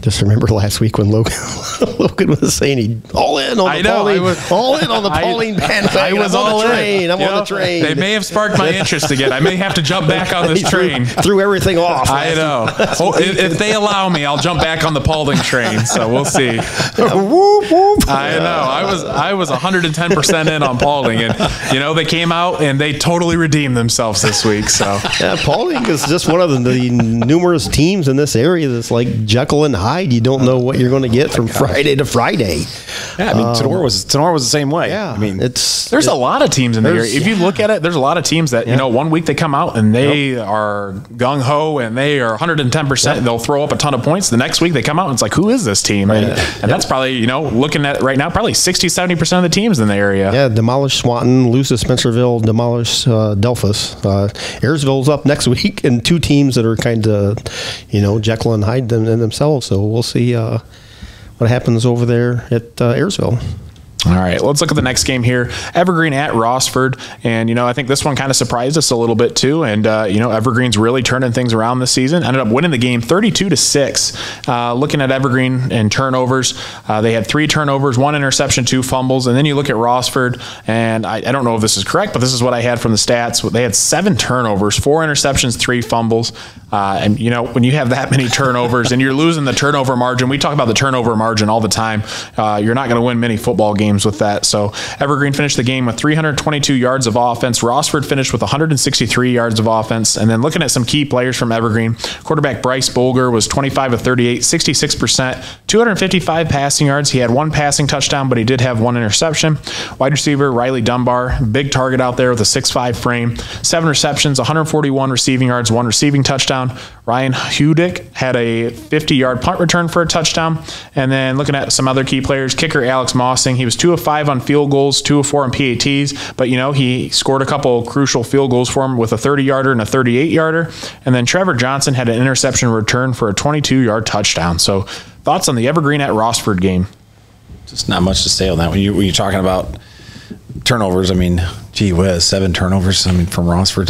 Speaker 3: Just remember last week when Logan was saying he all in on the Paulding bandwagon.
Speaker 2: I was
Speaker 3: on
Speaker 2: the
Speaker 3: train. I'm on the train.
Speaker 2: They may have sparked my interest again. I may have to jump back on this train.
Speaker 3: Threw everything off.
Speaker 2: I know. If they allow me, I'll jump back on the Paulding train. So we'll see.
Speaker 3: Whoop, whoop.
Speaker 2: I know. I was 110% in on Paulding, and they came out and they totally redeemed themselves this week. So
Speaker 3: yeah, Paulding is just one of the numerous teams in this area that's like Jekyll and Hyde. You don't know what you're going to get from Friday to Friday.
Speaker 4: Yeah, I mean, Tenor was the same way.
Speaker 3: Yeah,
Speaker 4: I mean,
Speaker 2: there's a lot of teams in the area. If you look at it, there's a lot of teams that 1 week they come out and they are gung ho and they are 110%. They'll throw up a ton of points. The next week they come out and it's like, who is this team? Right. And that's probably looking at right now, probably 60-70% of the teams in the area.
Speaker 3: Yeah, demolish Swanton, lose to Spencerville, demolish Delphus. Ayersville's up next week, and 2 teams that are kind of Jekyll and Hyde themselves. So we'll see what happens over there at Ayersville.
Speaker 2: All right, let's look at the next game here. Evergreen at Rossford. And, I think this one kind of surprised us a little bit too. And, Evergreen's really turning things around this season. Ended up winning the game 32-6. Looking at Evergreen and turnovers, they had 3 turnovers, 1 interception, 2 fumbles. And then you look at Rossford, and I don't know if this is correct, but this is what I had from the stats. They had 7 turnovers, 4 interceptions, 3 fumbles. And, when you have that many turnovers and you're losing the turnover margin, we talk about the turnover margin all the time. You're not going to win many football games with that. So Evergreen finished the game with 322 yards of offense. Rossford finished with 163 yards of offense. And then looking at some key players from Evergreen, quarterback Bryce Bolger was 25 of 38, 66%, 255 passing yards. He had 1 passing touchdown, but he did have 1 interception. Wide receiver Riley Dunbar, big target out there with a 6'5 frame, 7 receptions, 141 receiving yards, 1 receiving touchdown. Ryan Hudick had a 50-yard punt return for a touchdown. And then looking at some other key players, kicker Alex Mossing, he was 2 of 5 on field goals, 2 of 4 on PATs, but he scored a couple crucial field goals for him with a 30-yarder and a 38-yarder. And then Trevor Johnson had an interception return for a 22-yard touchdown. So thoughts on the Evergreen at Rossford game?
Speaker 4: Just not much to say on that. When you're talking about turnovers, I mean, gee whiz, 7 turnovers. I mean, from Rossford,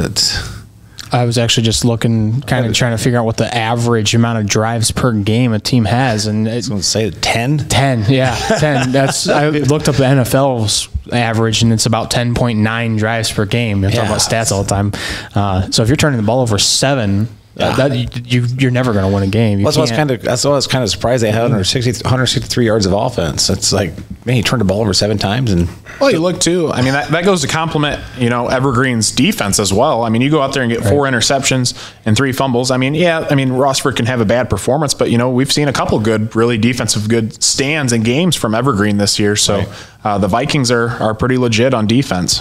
Speaker 5: I was actually just looking, kind of trying to figure out what the average amount of drives per game a team has, and
Speaker 4: I was going to say 10.
Speaker 5: 10, yeah, 10. I looked up the NFL's average, and it's about 10.9 drives per game. I'm talking about stats all the time. So if you're turning the ball over 7. You're never going to win a game.
Speaker 4: That's why I was kind of surprised they had 163 yards of offense. It's like, man, he turned the ball over 7 times. And
Speaker 2: well, you look too. I mean, that goes to complement, Evergreen's defense as well. I mean, you go out there and get 4 interceptions and 3 fumbles. I mean, Rossford can have a bad performance, but we've seen a couple good, really defensive good stands and games from Evergreen this year. So the Vikings are pretty legit on defense.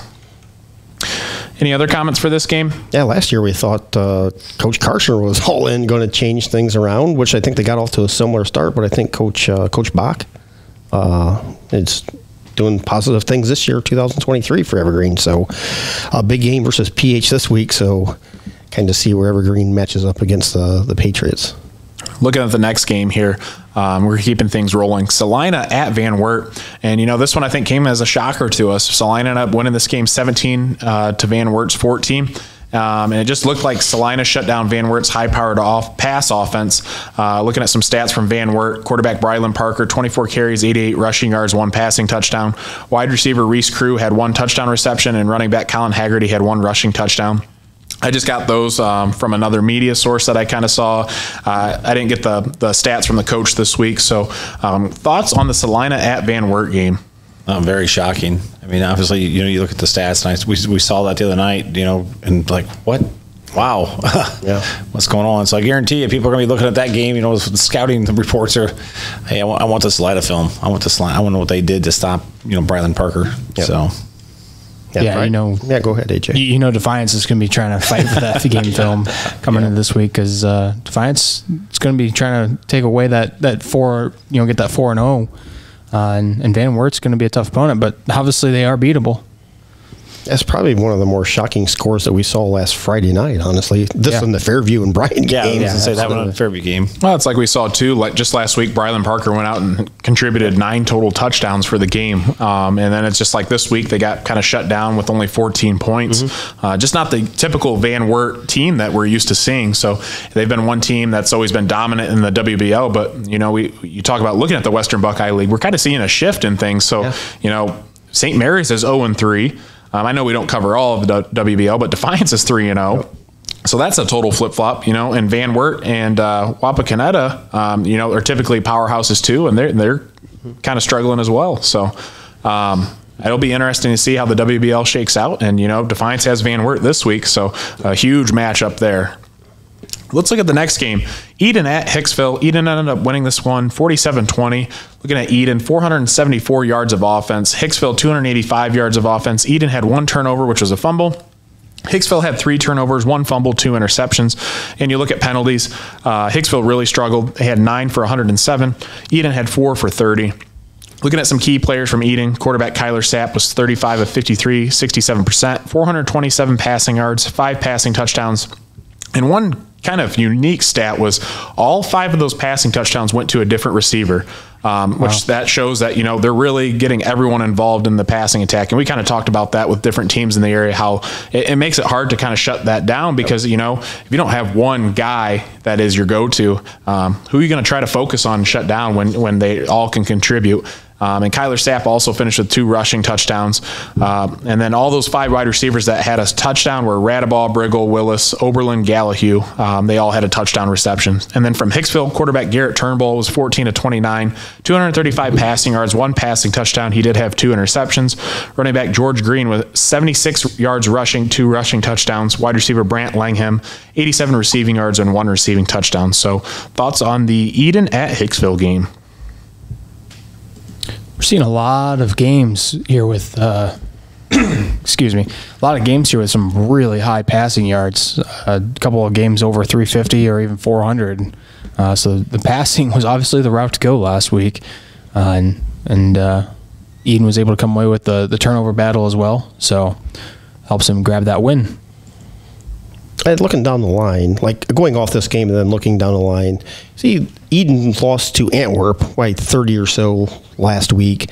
Speaker 2: Any other comments for this game?
Speaker 3: Yeah, last year we thought Coach Karshner was all in, going to change things around, which I think they got off to a similar start. But I think Coach Bach is doing positive things this year, 2023 for Evergreen. So a big game versus PH this week. So kind of see where Evergreen matches up against the Patriots.
Speaker 2: Looking at the next game here, we're keeping things rolling. Salina at Van Wert. And, this one I think came as a shocker to us. Salina ended up winning this game 17 to Van Wert's 14. And it just looked like Salina shut down Van Wert's high-powered pass offense. Looking at some stats from Van Wert, quarterback Brylan Parker, 24 carries, 88 rushing yards, 1 passing touchdown. Wide receiver Reese Crew had 1 touchdown reception, and running back Colin Haggerty had 1 rushing touchdown. I just got those from another media source that I kind of saw. I didn't get the stats from the coach this week. So thoughts on the Salina at Van Wert game?
Speaker 4: Very shocking. I mean, obviously, you look at the stats, and we saw that the other night, and like, what? Wow. Yeah. What's going on? So I guarantee you people are going to be looking at that game, the scouting reports are, hey, I want the Salina film. I want to know what they did to stop, Brylan Parker.
Speaker 3: Yep.
Speaker 4: So.
Speaker 3: Yeah, right. Yeah, go ahead, AJ.
Speaker 5: Defiance is going to be trying to fight for that game film coming in this week, because Defiance is going to be trying to take away that 4, get that 4-0, and Van Wert's going to be a tough opponent, but obviously they are beatable.
Speaker 3: That's probably one of the more shocking scores that we saw last Friday night, honestly. This in the Fairview and Bryan game.
Speaker 4: Yeah, I was going to say that one on the Fairview game.
Speaker 2: Well, it's like we saw, too. Like just last week, Brylan Parker went out and contributed 9 total touchdowns for the game. And then it's just like this week, they got kind of shut down with only 14 points. Mm-hmm. Just not the typical Van Wert team that we're used to seeing. So they've been one team that's always been dominant in the WBL. But, you talk about looking at the Western Buckeye League, we're kind of seeing a shift in things. So, St. Mary's is 0-3. I know we don't cover all of the WBL, but Defiance is 3-0. So that's a total flip-flop, and Van Wert and Wapakoneta, are typically powerhouses too, and they're kind of struggling as well. So it'll be interesting to see how the WBL shakes out. And, Defiance has Van Wert this week, so a huge matchup there. Let's look at the next game. Eden at Hicksville. Eden ended up winning this one 47-20. Looking at Eden, 474 yards of offense. Hicksville, 285 yards of offense. Eden had 1 turnover, which was a fumble. Hicksville had 3 turnovers, 1 fumble, 2 interceptions. And you look at penalties, Hicksville really struggled. They had 9 for 107. Eden had 4 for 30. Looking at some key players from Eden, quarterback Kyler Sapp was 35 of 53, 67%, 427 passing yards, 5 passing touchdowns. And one kind of unique stat was all 5 of those passing touchdowns went to a different receiver, which that shows that, they're really getting everyone involved in the passing attack. And we kind of talked about that with different teams in the area, how it makes it hard to kind of shut that down because, if you don't have one guy that is your go-to, who are you going to try to focus on and shut down when they all can contribute? And Kyler Sapp also finished with 2 rushing touchdowns. And then all those 5 wide receivers that had a touchdown were Radaball, Briggle, Willis, Oberlin, Gallahue. They all had a touchdown reception. And then from Hicksville, quarterback Garrett Turnbull was 14 of 29, 235 passing yards, 1 passing touchdown. He did have 2 interceptions. Running back George Green with 76 yards rushing, 2 rushing touchdowns. Wide receiver Brant Langham, 87 receiving yards and 1 receiving touchdown. So thoughts on the Eden at Hicksville game?
Speaker 5: We're seeing a lot of games here with, excuse me, a lot of games here with some really high passing yards. A couple of games over 350 or even 400. So the passing was obviously the route to go last week, and Eden was able to come away with the turnover battle as well. So helps him grab that win.
Speaker 3: looking down the line, like going off this game and then looking down the line, see Eden lost to Antwerp by 30 or so last week.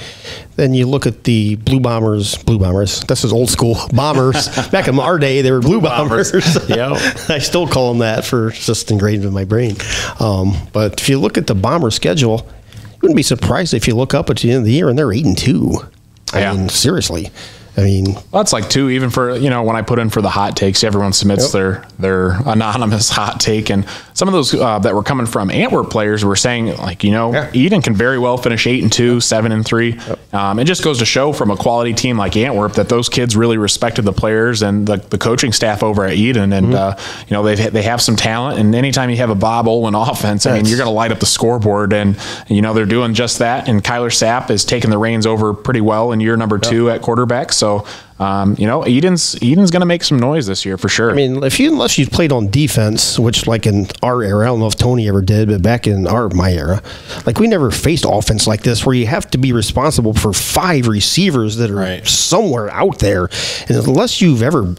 Speaker 3: Then you look at the Blue Bombers. This is old school Bombers. Back in our day, they were Blue Bombers.
Speaker 4: Yeah,
Speaker 3: I still call them that for just engraved in my brain. But if you look at the Bomber schedule, you wouldn't be surprised if you look up at the end of the year and they're 8-2. I mean, seriously. I mean,
Speaker 2: well, that's like two, even for, when I put in for the hot takes, everyone submits their anonymous hot take. And some of those that were coming from Antwerp players were saying, like, Eden can very well finish 8-2, 7-3. It just goes to show from a quality team like Antwerp that those kids really respected the players and the coaching staff over at Eden. And, they have some talent. And anytime you have a Bob Olin offense, I mean, you're going to light up the scoreboard. And, they're doing just that. And Kyler Sapp is taking the reins over pretty well in year number 2 at quarterback. So, Eden's going to make some noise this year for sure.
Speaker 3: I mean, unless you played on defense, which like in our era, I don't know if Tony ever did, but back in my era, like we never faced offense like this where you have to be responsible for 5 receivers that are somewhere out there. And unless you've ever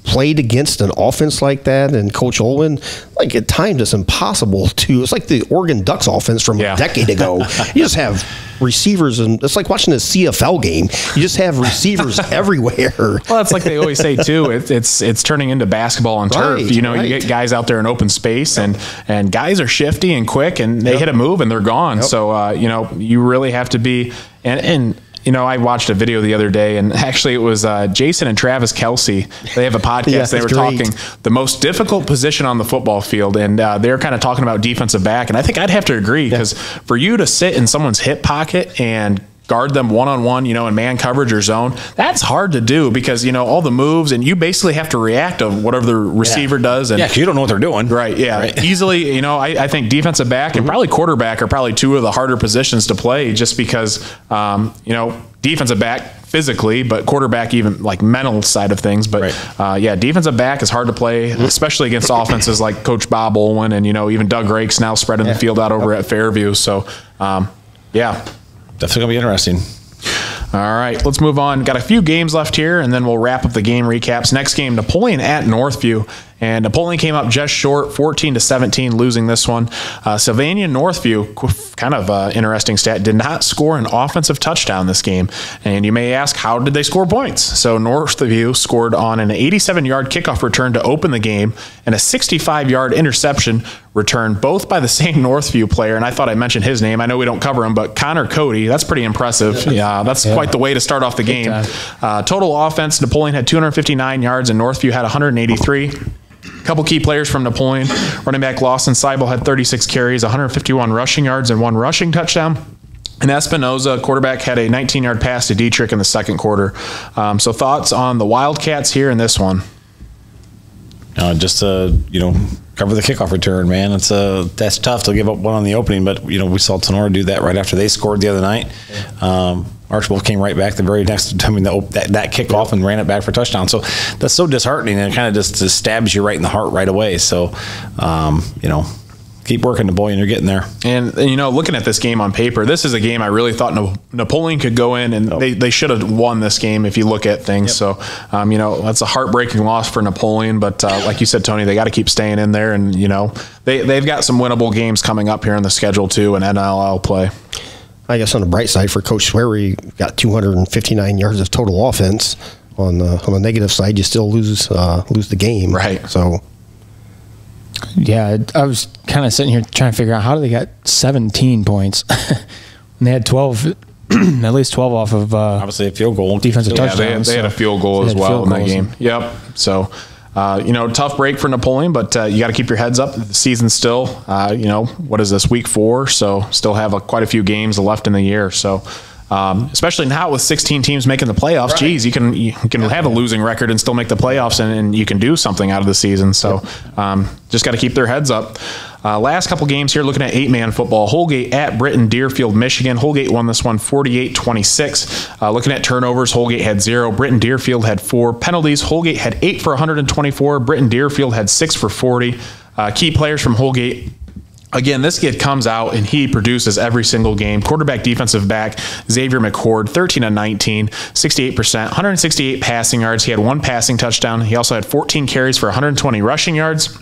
Speaker 3: played against an offense like that, and Coach Olin, like at times it's impossible to. It's like the Oregon Ducks offense from a decade ago. You just have receivers, and it's like watching a CFL game. You just have receivers everywhere.
Speaker 2: Well, it's like they always say too. It's turning into basketball on turf. You get guys out there in open space, and guys are shifty and quick, and they hit a move and they're gone. So you really have to be and. I watched a video the other day, and actually it was Jason and Travis Kelsey. They have a podcast. They were talking the most difficult position on the football field, and they're kind of talking about defensive back. And I think I'd have to agree, because for you to sit in someone's hip pocket and guard them one-on-one, in man coverage or zone, that's hard to do because, all the moves, and you basically have to react to whatever the receiver does. And
Speaker 4: because you don't know what they're doing.
Speaker 2: Right, easily, I think defensive back and probably quarterback are probably 2 of the harder positions to play just because, defensive back physically, but quarterback even like mental side of things. But defensive back is hard to play, especially against offenses like Coach Bob Olin and, even Doug Rake's now spreading the field out over at Fairview. So,
Speaker 4: definitely gonna be interesting.
Speaker 2: All right, let's move on. Got a few games left here, and then we'll wrap up the game recaps. Next game, Napoleon at Northview. And Napoleon came up just short, 14-17, losing this one. Sylvania Northview, kind of interesting stat, did not score an offensive touchdown this game. And you may ask, how did they score points? So Northview scored on an 87-yard kickoff return to open the game and a 65-yard interception return, both by the same Northview player. And I thought I mentioned his name. I know we don't cover him, but Connor Cody, that's pretty impressive. That's quite the way to start off the game. Total offense, Napoleon had 259 yards and Northview had 183. A couple key players from Napoleon. Running back Lawson Seibel had 36 carries, 151 rushing yards, and 1 rushing touchdown. And Espinoza, quarterback, had a 19-yard pass to Dietrich in the second quarter. So thoughts on the Wildcats here in this one?
Speaker 4: Just to, cover the kickoff return, man. That's tough to give up one on the opening, but, we saw Sonora do that right after they scored the other night. Archibald came right back the very next time that kickoff and ran it back for a touchdown. So that's so disheartening, and it kind of just stabs you right in the heart right away. So, keep working, Napoleon. You're getting there.
Speaker 2: And looking at this game on paper, this is a game I really thought Napoleon could go in, and they should have won this game if you look at things. So, that's a heartbreaking loss for Napoleon. But like you said, Tony, they got to keep staying in there. And, they've got some winnable games coming up here in the schedule, too, in NLL play.
Speaker 3: I guess on the bright side for Coach Swery, got 259 yards of total offense. On the negative side, you still lose the game.
Speaker 2: Right.
Speaker 3: So,
Speaker 5: yeah, I was kind of sitting here trying to figure out how they got 17 points. And they had 12, at least 12 off of
Speaker 4: obviously a field goal,
Speaker 5: defensive touchdowns.
Speaker 2: They had a field goal as well in that game. Yep. So. Tough break for Napoleon, but you got to keep your heads up. The season's still, what is this, week 4? So still have quite a few games left in the year. So especially now with 16 teams making the playoffs, geez, you can have a losing record and still make the playoffs, and you can do something out of the season. So just got to keep their heads up. Last couple games here, looking at 8-man football. Holgate at Britton Deerfield, Michigan. Holgate won this one 48-26. Looking at turnovers, Holgate had 0. Britton Deerfield had 4. Penalties, Holgate had 8 for 124. Britton Deerfield had 6 for 40. Key players from Holgate. Again, this kid comes out and he produces every single game. Quarterback, defensive back, Xavier McCord, 13 of 19, 68%, 168 passing yards. He had 1 passing touchdown. He also had 14 carries for 120 rushing yards.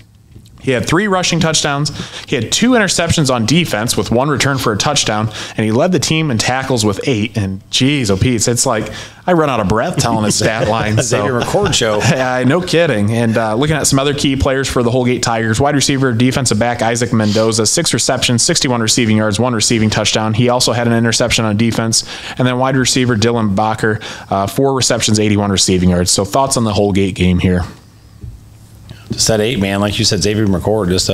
Speaker 2: He had 3 rushing touchdowns. He had 2 interceptions on defense with 1 return for a touchdown, and he led the team in tackles with 8. And geez, oh Pete, it's like I run out of breath telling his stat line.
Speaker 4: Xavier McCord show.
Speaker 2: Yeah, no kidding. And looking at some other key players for the Holgate Tigers, wide receiver, defensive back Isaac Mendoza, 6 receptions, 61 receiving yards, 1 receiving touchdown. He also had an interception on defense. And then wide receiver Dylan Bacher, 4 receptions, 81 receiving yards. So thoughts on the Holgate game here?
Speaker 4: Just that 8-man, like you said, Xavier McCord, just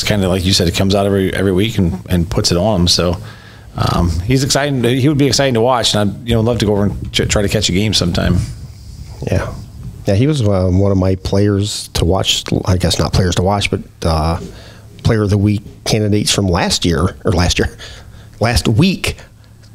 Speaker 4: kind of like you said, it comes out every week and puts it on him. So he's exciting. He would be exciting to watch, and I'd love to go over and try to catch a game sometime.
Speaker 3: Yeah, he was one of my players to watch. I guess not players to watch, but player of the week candidates from last week.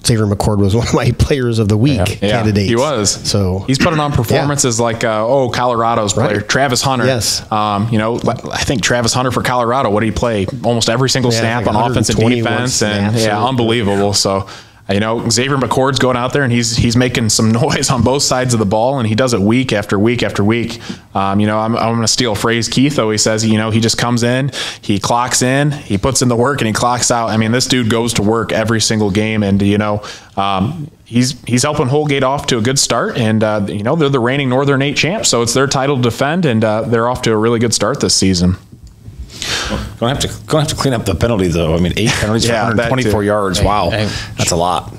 Speaker 3: Xavier McCord was one of my players of the week candidates.
Speaker 2: He was.
Speaker 3: So
Speaker 2: he's putting on performances like Colorado's player, Travis Hunter.
Speaker 3: Yes.
Speaker 2: I think Travis Hunter for Colorado, what did he play? Almost every single snap on offense and defense, and unbelievable. So Xavier McCord's going out there and he's making some noise on both sides of the ball, and he does it week after week after week. I'm going to steal a phrase Keith always says. He just comes in, he clocks in, he puts in the work, and he clocks out. I mean, this dude goes to work every single game, and he's helping Holgate off to a good start. And they're the reigning Northern 8 champs, so it's their title to defend, and they're off to a really good start this season.
Speaker 4: Going to have to clean up the penalty, though. I mean, 8 penalties for 124 yards. Wow, that's a lot.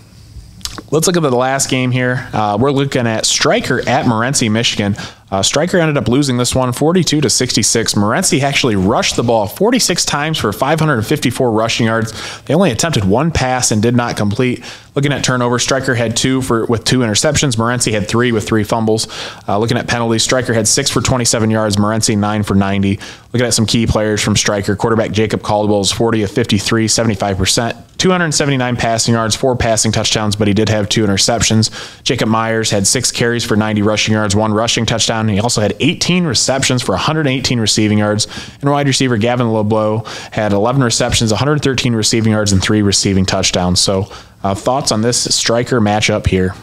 Speaker 2: Let's look at the last game here. We're looking at Stryker at Morenci, Michigan. Stryker ended up losing this one 42-66. Morenci actually rushed the ball 46 times for 554 rushing yards. They only attempted 1 pass and did not complete. Looking at turnovers, Stryker had 2 with 2 interceptions. Morenci had 3 with 3 fumbles. Looking at penalties, Stryker had 6 for 27 yards. Morenci 9 for 90. Looking at some key players from Stryker, quarterback Jacob Caldwell was 40 of 53, 75%. 279 passing yards, 4 passing touchdowns, but he did have 2 interceptions. Jacob Myers had 6 carries for 90 rushing yards, 1 rushing touchdown. He also had 18 receptions for 118 receiving yards. And wide receiver Gavin LeBeau had 11 receptions, 113 receiving yards, and 3 receiving touchdowns. So thoughts on this Stryker matchup here?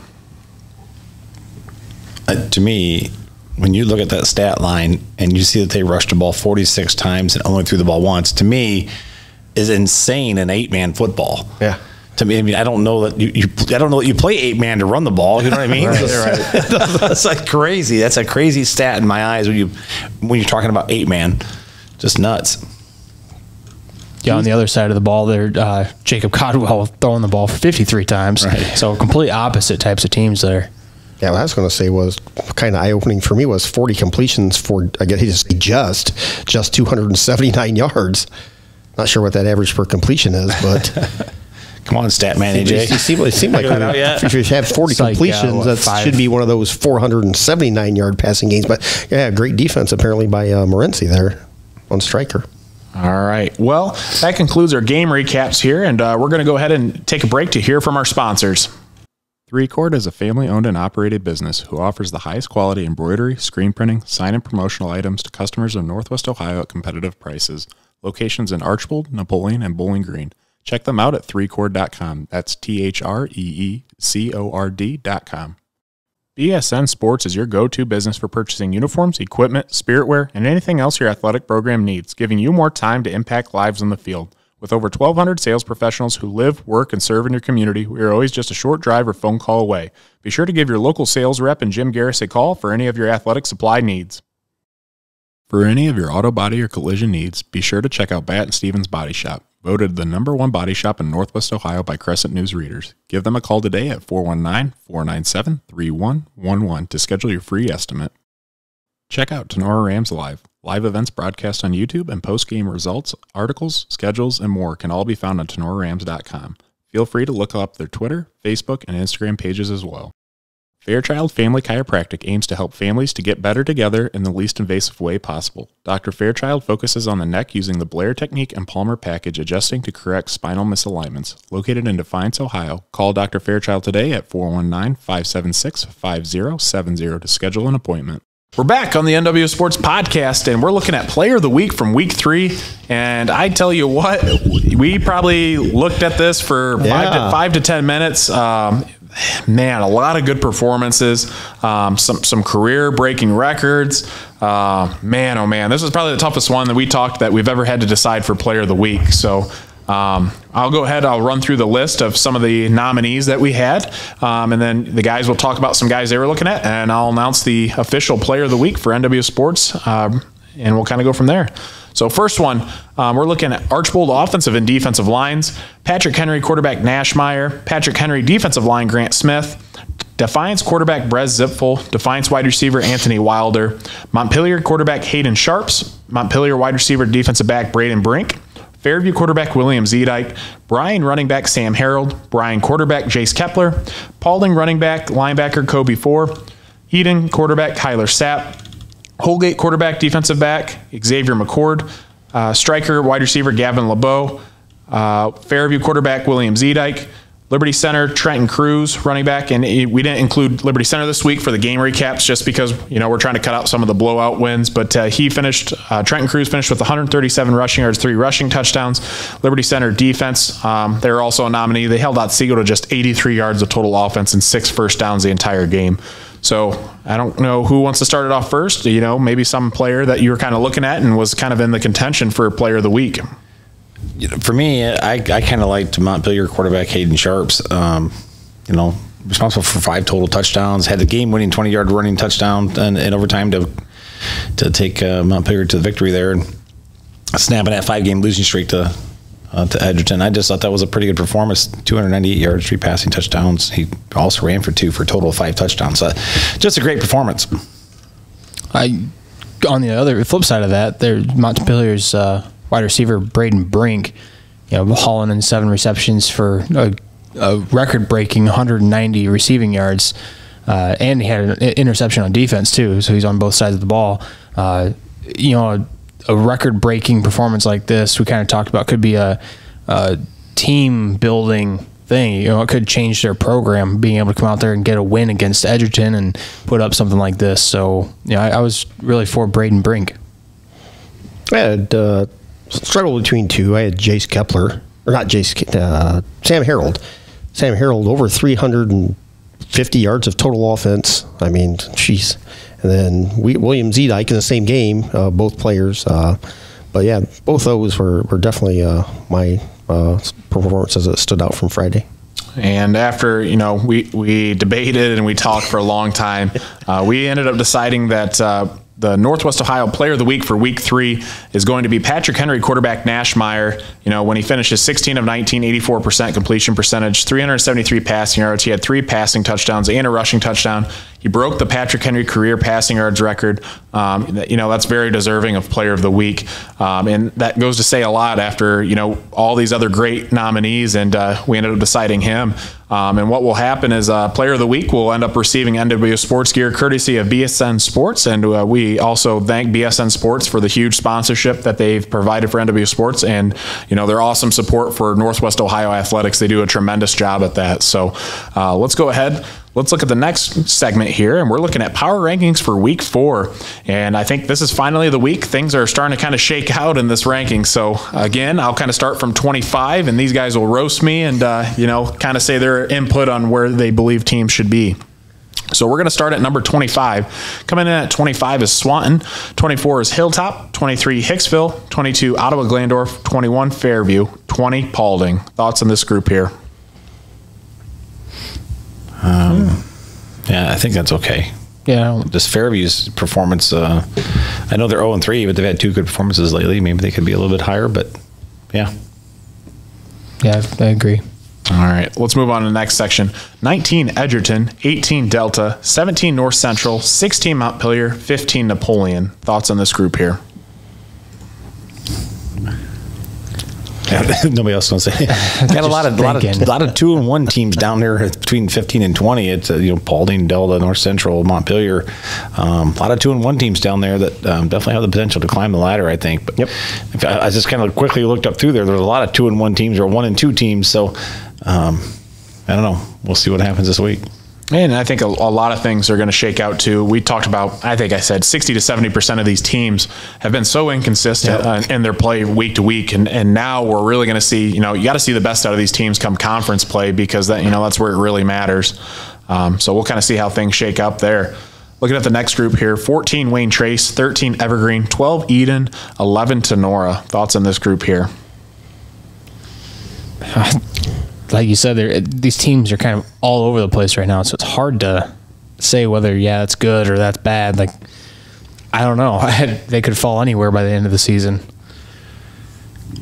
Speaker 4: To me, when you look at that stat line and you see that they rushed the ball 46 times and only threw the ball once, to me, is insane in 8-man football.
Speaker 3: Yeah.
Speaker 4: To me, I mean, I don't know that you play 8-man to run the ball. You know what I mean? Right. That's like crazy. That's a crazy stat in my eyes when you're talking about 8-man. Just nuts.
Speaker 5: Yeah, on the other side of the ball there, Jacob Caldwell throwing the ball 53 times.
Speaker 4: Right.
Speaker 5: So complete opposite types of teams there.
Speaker 3: Yeah, what I was going to say was kind of eye-opening for me was 40 completions for, I guess he just 279 yards. Not sure what that average per completion is, but
Speaker 4: come on, stat man, AJ.
Speaker 3: It seemed like if you have 40 completions, that should be one of those 479-yard passing games. But yeah, great defense apparently by Morenci there on Stryker.
Speaker 2: All right. Well, that concludes our game recaps here, and we're going to go ahead and take a break to hear from our sponsors.
Speaker 6: 3Chord is a family-owned and operated business who offers the highest quality embroidery, screen printing, sign and promotional items to customers of Northwest Ohio at competitive prices. Locations in Archbold, Napoleon, and Bowling Green. Check them out at 3chord.com. That's THREECORD.com. BSN Sports is your go-to business for purchasing uniforms, equipment, spiritwear, and anything else your athletic program needs, giving you more time to impact lives on the field. With over 1,200 sales professionals who live, work, and serve in your community, we are always just a short drive or phone call away. Be sure to give your local sales rep and Jim Garris a call for any of your athletic supply needs. For any of your auto body or collision needs, be sure to check out Bat & Stevens Body Shop, voted the #1 body shop in Northwest Ohio by Crescent News readers. Give them a call today at 419-497-3111 to schedule your free estimate. Check out Tenora Rams Live. Live events broadcast on YouTube and post-game results, articles, schedules, and more can all be found on tenorarams.com. Feel free to look up their Twitter, Facebook, and Instagram pages as well. Fairchild Family Chiropractic aims to help families to get better together in the least invasive way possible. Dr. Fairchild focuses on the neck using the Blair technique and Palmer package, adjusting to correct spinal misalignments. Located in Defiance, Ohio, call Dr. Fairchild today at 419-576-5070 to schedule an appointment.
Speaker 2: We're back on the NWO Sports Podcast, and we're looking at Player of the Week from Week 3. And I tell you what, we probably looked at this for 5 to 10 minutes. Man, a lot of good performances, some career-breaking records. Man, oh man, this is probably the toughest one that we've ever had to decide for Player of the Week. So I'll go ahead. I'll run through the list of some of the nominees that we had, and then the guys will talk about some guys they were looking at, and I'll announce the official Player of the Week for NWO Sports, and we'll kind of go from there. So first one, we're looking at Archbold offensive and defensive lines, Patrick Henry quarterback Nashmeyer, Patrick Henry defensive line Grant Smith, Defiance quarterback Brez Zipfel, Defiance wide receiver Anthony Wilder, Montpelier quarterback Hayden Sharps, Montpelier wide receiver defensive back Braden Brink, Fairview quarterback William Zedike, Bryan running back Sam Harold, Bryan quarterback Jace Kepler, Paulding running back linebacker Kobe Four, Eden quarterback Kyler Sapp, Holgate quarterback defensive back Xavier McCord, striker wide receiver Gavin LeBeau, Fairview quarterback William Zedike, Liberty Center Trenton Cruz running back, and we didn't include Liberty Center this week for the game recaps just because we're trying to cut out some of the blowout wins, but Trenton Cruz finished with 137 rushing yards, 3 rushing touchdowns. Liberty Center defense, they were also a nominee. They held out Siegel to just 83 yards of total offense and 6 first downs the entire game. So I don't know who wants to start it off first. Maybe some player that you were kind of looking at and was kind of in the contention for Player of the Week.
Speaker 4: For me, I kind of liked Montpelier quarterback Hayden Sharps. Responsible for 5 total touchdowns, had the game-winning 20-yard running touchdown in overtime to take Montpelier to the victory there, and snapping that 5-game losing streak to Edgerton. I just thought that was a pretty good performance. 298 yards, 3 passing touchdowns. He also ran for 2 for a total of 5 touchdowns. So just a great performance.
Speaker 5: On the other flip side of that, Montpelier's wide receiver Braden Brink, hauling in 7 receptions for a record-breaking 190 receiving yards, and he had an interception on defense too. So he's on both sides of the ball. A record-breaking performance like this, we kind of talked about, could be a team-building thing. It could change their program, being able to come out there and get a win against Edgerton and put up something like this. So, I was really for Braden Brink.
Speaker 3: I had struggled between 2. I had Jace Kepler, or not Jace, Sam Harold. Sam Harold, over 350 yards of total offense. I mean, jeez. And then William Zedike in the same game, both players. But yeah, both those were definitely my performances that stood out from Friday.
Speaker 2: And after, we debated and we talked for a long time, we ended up deciding that the Northwest Ohio Player of the Week for Week 3 is going to be Patrick Henry quarterback Nashmeyer. When he finishes 16 of 19, 84% completion percentage, 373 passing yards. He had 3 passing touchdowns and a rushing touchdown. He broke the Patrick Henry career passing yards record. That's very deserving of Player of the Week. And that goes to say a lot after, all these other great nominees, and we ended up deciding him. And what will happen is Player of the Week will end up receiving NWO Sports gear courtesy of BSN Sports. And we also thank BSN Sports for the huge sponsorship that they've provided for NWO Sports and, their awesome support for Northwest Ohio athletics. They do a tremendous job at that. So let's go ahead. Let's look at the next segment here, and we're looking at power rankings for Week 4. And I think this is finally the week. Things are starting to kind of shake out in this ranking. So, again, I'll kind of start from 25, and these guys will roast me and, kind of say their input on where they believe teams should be. So we're going to start at number 25. Coming in at 25 is Swanton. 24 is Hilltop. 23, Hicksville. 22, Ottawa Glandorf. 21, Fairview. 20, Paulding. Thoughts on this group here?
Speaker 4: Yeah, I think that's okay.
Speaker 5: Yeah.
Speaker 4: Just Fairview's performance, I know they're 0-3, but they've had 2 good performances lately. Maybe they could be a little bit higher, but yeah.
Speaker 5: Yeah, I agree.
Speaker 2: All right, let's move on to the next section. 19, Edgerton. 18, Delta. 17, North Central. 16, Montpelier. 15, Napoleon. Thoughts on this group here?
Speaker 4: Nobody else wants to say. Got a lot of 2-1 teams down there between 15 and 20. It's Paulding, Delta, North Central, Montpelier. A lot of 2-1 teams down there that definitely have the potential to climb the ladder, I think. But I just kind of quickly looked up through there. There's a lot of 2-1 teams or 1-2 teams. So I don't know. We'll see what happens this week.
Speaker 2: And I think a lot of things are going to shake out too. We talked about, I think I said 60 to 70% of these teams have been so inconsistent in their play week to week. And now we're really going to see, you got to see the best out of these teams come conference play, because that's where it really matters. So we'll kind of see how things shake up there. Looking at the next group here, 14 Wayne Trace, 13 Evergreen, 12 Eden, 11 Tenora. Thoughts on this group here?
Speaker 5: Like you said, these teams are kind of all over the place right now, so it's hard to say whether, that's good or that's bad. Like, I don't know. They could fall anywhere by the end of the season.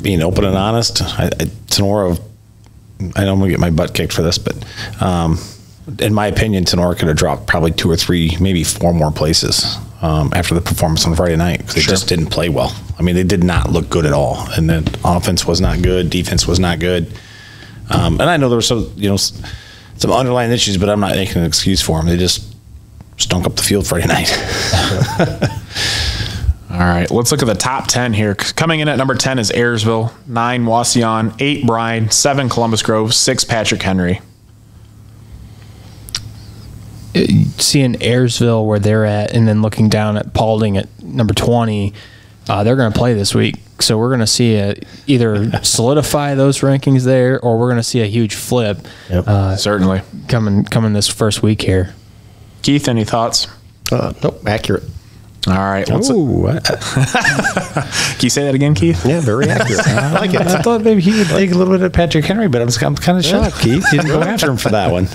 Speaker 4: Being open and honest, Tenora, I know I'm going to get my butt kicked for this, but in my opinion, Tenora could have dropped probably 2 or 3, maybe 4 more places after the performance on Friday night, because they just didn't play well. I mean, they did not look good at all. And then offense was not good. Defense was not good. And I know there was some underlying issues, but I'm not making an excuse for them. They just stunk up the field Friday night.
Speaker 2: All right, let's look at the top 10 here. Coming in at number 10 is Ayersville, 9 Wauseon, 8 Bryan, 7 Columbus Grove, 6 Patrick Henry.
Speaker 5: Seeing Ayersville where they're at, and then looking down at Paulding at number 20, they're going to play this week. So we're going to see either solidify those rankings there, or we're going to see a huge flip.
Speaker 2: Certainly.
Speaker 5: Coming this first week here.
Speaker 2: Keith, any thoughts?
Speaker 3: Nope, accurate.
Speaker 2: All right. Can you say that again, Keith?
Speaker 3: Yeah, very accurate. I like it.
Speaker 4: I thought maybe he would take a little bit of Patrick Henry, but I'm kind of shocked, Keith. You didn't go after him for that one.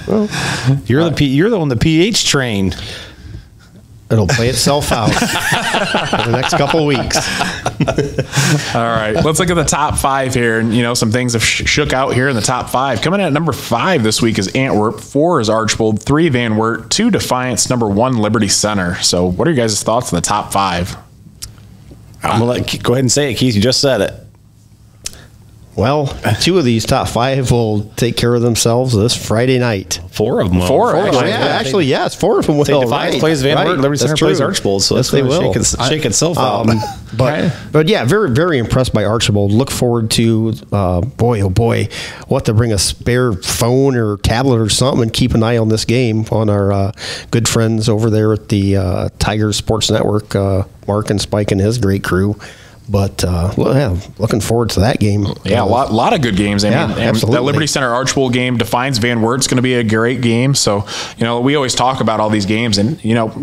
Speaker 4: You're the one, the PH train.
Speaker 3: It'll play itself out for the next couple of weeks.
Speaker 2: All right, let's look at the top 5 here. And, some things have shook out here in the top 5. Coming in at number 5 this week is Antwerp, 4 is Archbold, 3 Van Wert, 2 Defiance, number 1 Liberty Center. So what are your guys' thoughts on the top 5?
Speaker 4: I'm going to go ahead and say it, Keith. You just said it.
Speaker 3: Well, 2 of these top 5 will take care of themselves this Friday night.
Speaker 4: 4 of them will.
Speaker 2: 4 actually.
Speaker 3: Yeah, actually, yes, 4 of them will.
Speaker 4: Defiance plays Van Wert, Liberty Center plays Archbold, so
Speaker 3: yes, they will
Speaker 4: shake itself out.
Speaker 3: But yeah, very, very impressed by Archbold. Look forward to, boy, oh boy, we'll have to bring a spare phone or tablet or something and keep an eye on this game on our good friends over there at the Tiger Sports Network, Mark and Spike and his great crew. But looking forward to that game.
Speaker 2: Yeah, a lot of good games. I mean,
Speaker 3: absolutely.
Speaker 2: That Liberty Center Archbold game defines Van Wert's going to be a great game. So, we always talk about all these games, and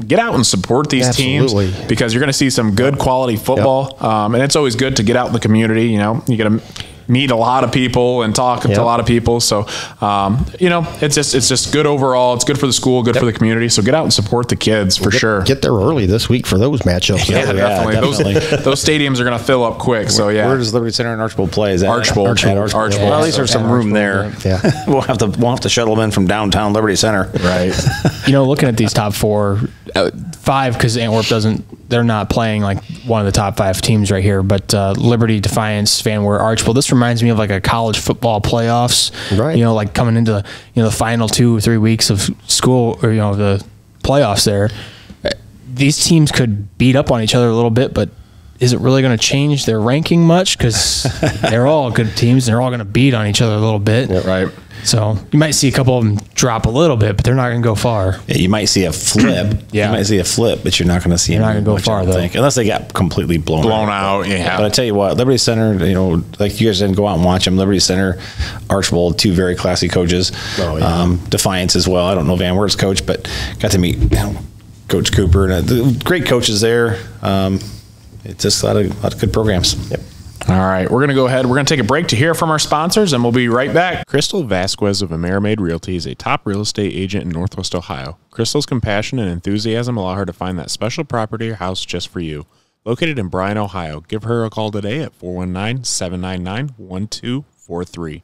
Speaker 2: get out and support these teams, because you're going to see some good quality football. And it's always good to get out in the community. You get to meet a lot of people and talk to a lot of people. So, it's just good overall. It's good for the school, good for the community. So get out and support the kids for sure.
Speaker 3: Get there early this week for those matchups.
Speaker 2: Yeah, definitely. Those stadiums are going to fill up quick. So yeah.
Speaker 4: Where does Liberty Center and Archbold play? Is that
Speaker 2: Archbold?
Speaker 4: Well, at least there's some room there.
Speaker 3: Yeah.
Speaker 4: We'll have to shuttle them in from downtown Liberty Center.
Speaker 2: Right.
Speaker 5: Looking at these top 4, 5, because Antwerp they're not playing like one of the top 5 teams right here, but Liberty, Defiance, Van Wert, Archbold. This reminds me of like a college football playoffs,
Speaker 3: right?
Speaker 5: Like coming into the final 2 or 3 weeks of school, or the playoffs there. These teams could beat up on each other a little bit, but is it really going to change their ranking much? Because they're all good teams, and they're all going to beat on each other a little bit.
Speaker 2: Yeah, right.
Speaker 5: So you might see a couple of them drop a little bit, but they're not going to go far.
Speaker 4: Yeah, you might see a flip.
Speaker 5: Yeah.
Speaker 4: You might see a flip, but you're not going to see them.
Speaker 5: They're not going to go far, though.
Speaker 4: Unless they got completely blown
Speaker 2: out. Yeah.
Speaker 4: But I tell you what, Liberty Center, like you guys didn't go out and watch them. Liberty Center, Archbold, 2 very classy coaches. Oh, yeah. Defiance as well. I don't know Van Wert's coach, but got to meet Coach Cooper, and great coaches there. It's just a lot of good programs.
Speaker 3: Yep.
Speaker 2: All right, we're going to go ahead. We're going to take a break to hear from our sponsors, and we'll be right back.
Speaker 6: Crystal Vasquez of Amerimaid Realty is a top real estate agent in Northwest Ohio. Crystal's compassion and enthusiasm allow her to find that special property or house just for you. Located in Bryan, Ohio, give her a call today at 419-799-1243.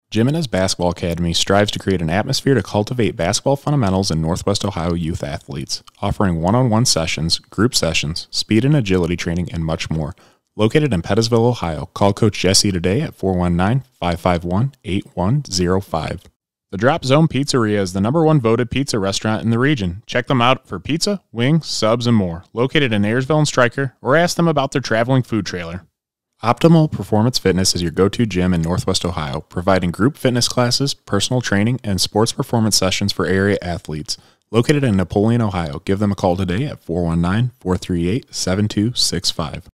Speaker 6: Jimenez Basketball Academy strives to create an atmosphere to cultivate basketball fundamentals in Northwest Ohio youth athletes, offering one-on-one sessions, group sessions, speed and agility training, and much more. Located in Pettisville, Ohio, call Coach Jesse today at 419-551-8105. The Drop Zone Pizzeria is the #1 voted pizza restaurant in the region. Check them out for pizza, wings, subs, and more. Located in Ayersville and Stryker, or ask them about their traveling food trailer. Optimal Performance Fitness is your go-to gym in Northwest Ohio, providing group fitness classes, personal training, and sports performance sessions for area athletes. Located in Napoleon, Ohio. Give them a call today at 419-438-7265.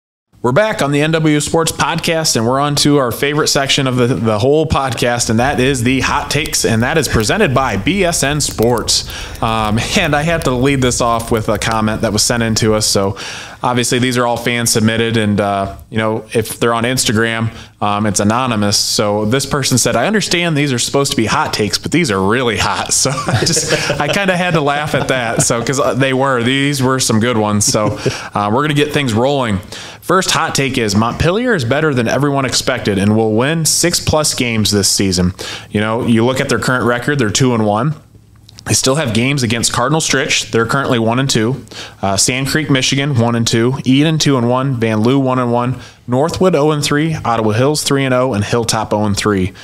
Speaker 6: We're back on the NWO Sports Podcast, and we're on to our favorite section of the whole podcast, and that is the hot takes, and that is presented by BSN Sports. And I had to lead this off with a comment that was sent in to us. So obviously these are all fan submitted, and if they're on Instagram, it's anonymous. So this person said, I understand these are supposed to be hot takes, but these are really hot. So I kind of had to laugh at that. So because these were some good ones. So we're going to get things rolling. First hot take is Montpelier is better than everyone expected and will win 6+ games this season. You look at their current record, they're 2-1. They still have games against Cardinal Stritch. They're currently 1-2. Sand Creek, Michigan, 1-2. Eden, 2-1. Van Loo, 1-1. Northwood, 0-3. Ottawa Hills, 3-0. And Hilltop, 0-3.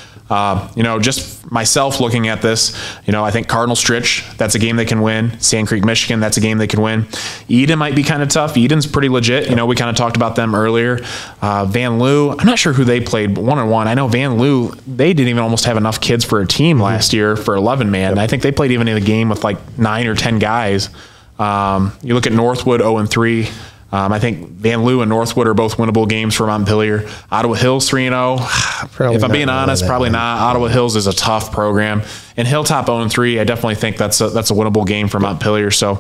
Speaker 6: Just myself looking at this, I think Cardinal Stritch, that's a game they can win. Sand Creek, Michigan, that's a game they can win. Eden might be kind of tough. Eden's pretty legit. We kind of talked about them earlier. Van Loo, I'm not sure who they played, but 1-1. I know Van Loo, they didn't even almost have enough kids for a team last year for 11-man. I think they played even in a game with like 9 or 10 guys. You look at Northwood, 0-3. I think Van Loo and Northwood are both winnable games for Montpelier. Ottawa Hills 3-0. If I'm being honest, probably not. Ottawa Hills is a tough program. And Hilltop 0-3, I definitely think that's a winnable game for Montpelier. So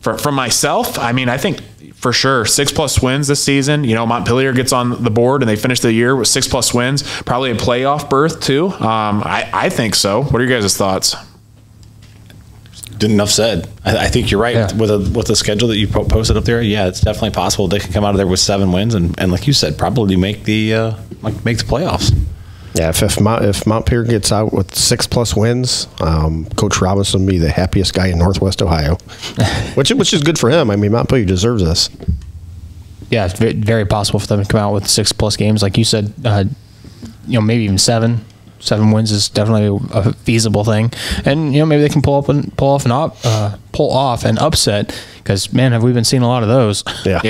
Speaker 6: from myself, I think for sure 6+ wins this season. Montpelier gets on the board and they finish the year with 6+ wins, probably a playoff berth too. I think so. What are your guys' thoughts?
Speaker 4: Enough said. I think you're right. Yeah. With the schedule that you posted up there. Yeah, it's definitely possible they can come out of there with 7 wins and like you said, probably make the playoffs.
Speaker 3: Yeah, if Montpelier gets out with 6+ wins, Coach Robinson will be the happiest guy in Northwest Ohio, which is good for him. Montpelier deserves this.
Speaker 5: Yeah, it's very possible for them to come out with 6+ games, like you said. Maybe even 7. 7 wins is definitely a feasible thing, and maybe they can pull off an upset. Because, man, have we been seeing a lot of those.
Speaker 2: Yeah.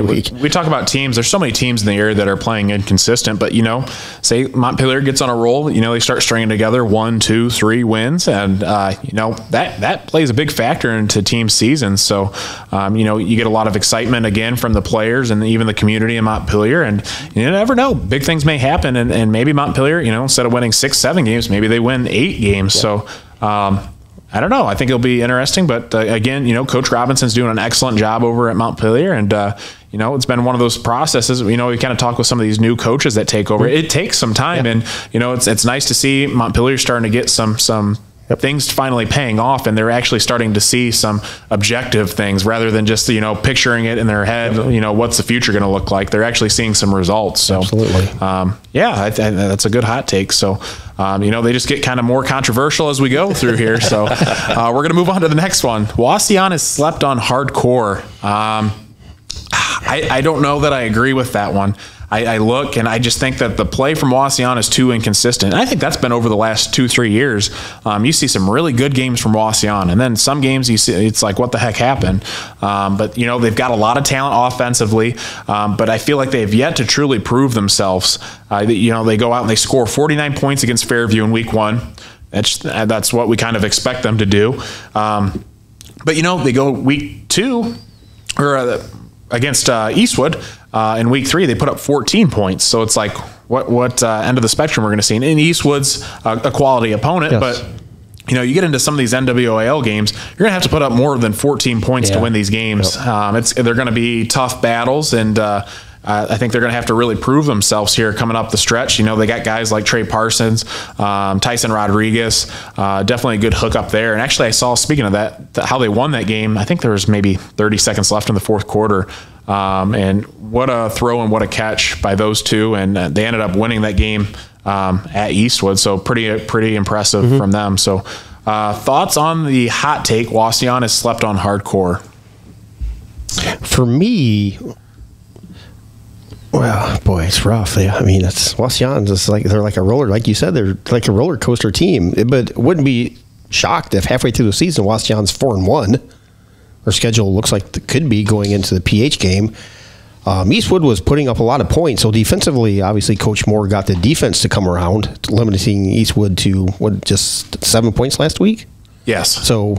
Speaker 2: We talk about teams. There's so many teams in the area that are playing inconsistent. But, say Montpelier gets on a roll, they start stringing together 1, 2, 3 wins. And, that plays a big factor into team seasons. So, you get a lot of excitement, again, from the players and even the community in Montpelier. And you never know. Big things may happen. And maybe Montpelier, instead of winning 6, 7 games, maybe they win 8 games. Yeah. So, I don't know. I think it'll be interesting, but again, Coach Robinson's doing an excellent job over at Montpelier, and it's been one of those processes. We kind of talk with some of these new coaches that take over. It takes some time, and it's nice to see Montpelier starting to get some things finally paying off, and they're actually starting to see some objective things rather than just picturing it in their head. What's the future going to look like? They're actually seeing some results. So
Speaker 3: absolutely,
Speaker 2: that's a good hot take. So they just get kind of more controversial as we go through here. So we're going to move on to the next one. Wasion is slept on hardcore. I don't know that I agree with that one. I look and I just think that the play from Wasion is too inconsistent. And I think that's been over the last 2-3 years. You see some really good games from Wasion, and then some games you see it's like, what the heck happened? But they've got a lot of talent offensively, but I feel like they have yet to truly prove themselves. They go out and they score 49 points against Fairview in week 1. That's what we kind of expect them to do. But they go week 2 against Eastwood. In week 3, they put up 14 points. So it's like, what end of the spectrum we're going to see? And Eastwood's a quality opponent, yes. But you get into some of these NWOAL games, you're going to have to put up more than 14 points to win these games. Yep. They're going to be tough battles, and I think they're going to have to really prove themselves here coming up the stretch. They got guys like Trey Parsons, Tyson Rodriguez, definitely a good hook up there. And actually, I saw, speaking of that, how they won that game. I think there was maybe 30 seconds left in the 4th quarter. And what a throw and what a catch by those two. And they ended up winning that game at Eastwood. So pretty impressive from them. So thoughts on the hot take, Wasion is slept on hardcore?
Speaker 3: For me, well, boy, it's rough. It's Wasion. Just like they're like a roller, like you said, they're like a roller coaster team. But wouldn't be shocked if halfway through the season, Wasion's 4-1. Their schedule looks like it could be going into the PH game. Eastwood was putting up a lot of points. So defensively, obviously, Coach Moore got the defense to come around, limiting Eastwood to just 7 points last week.
Speaker 2: Yes.
Speaker 3: So,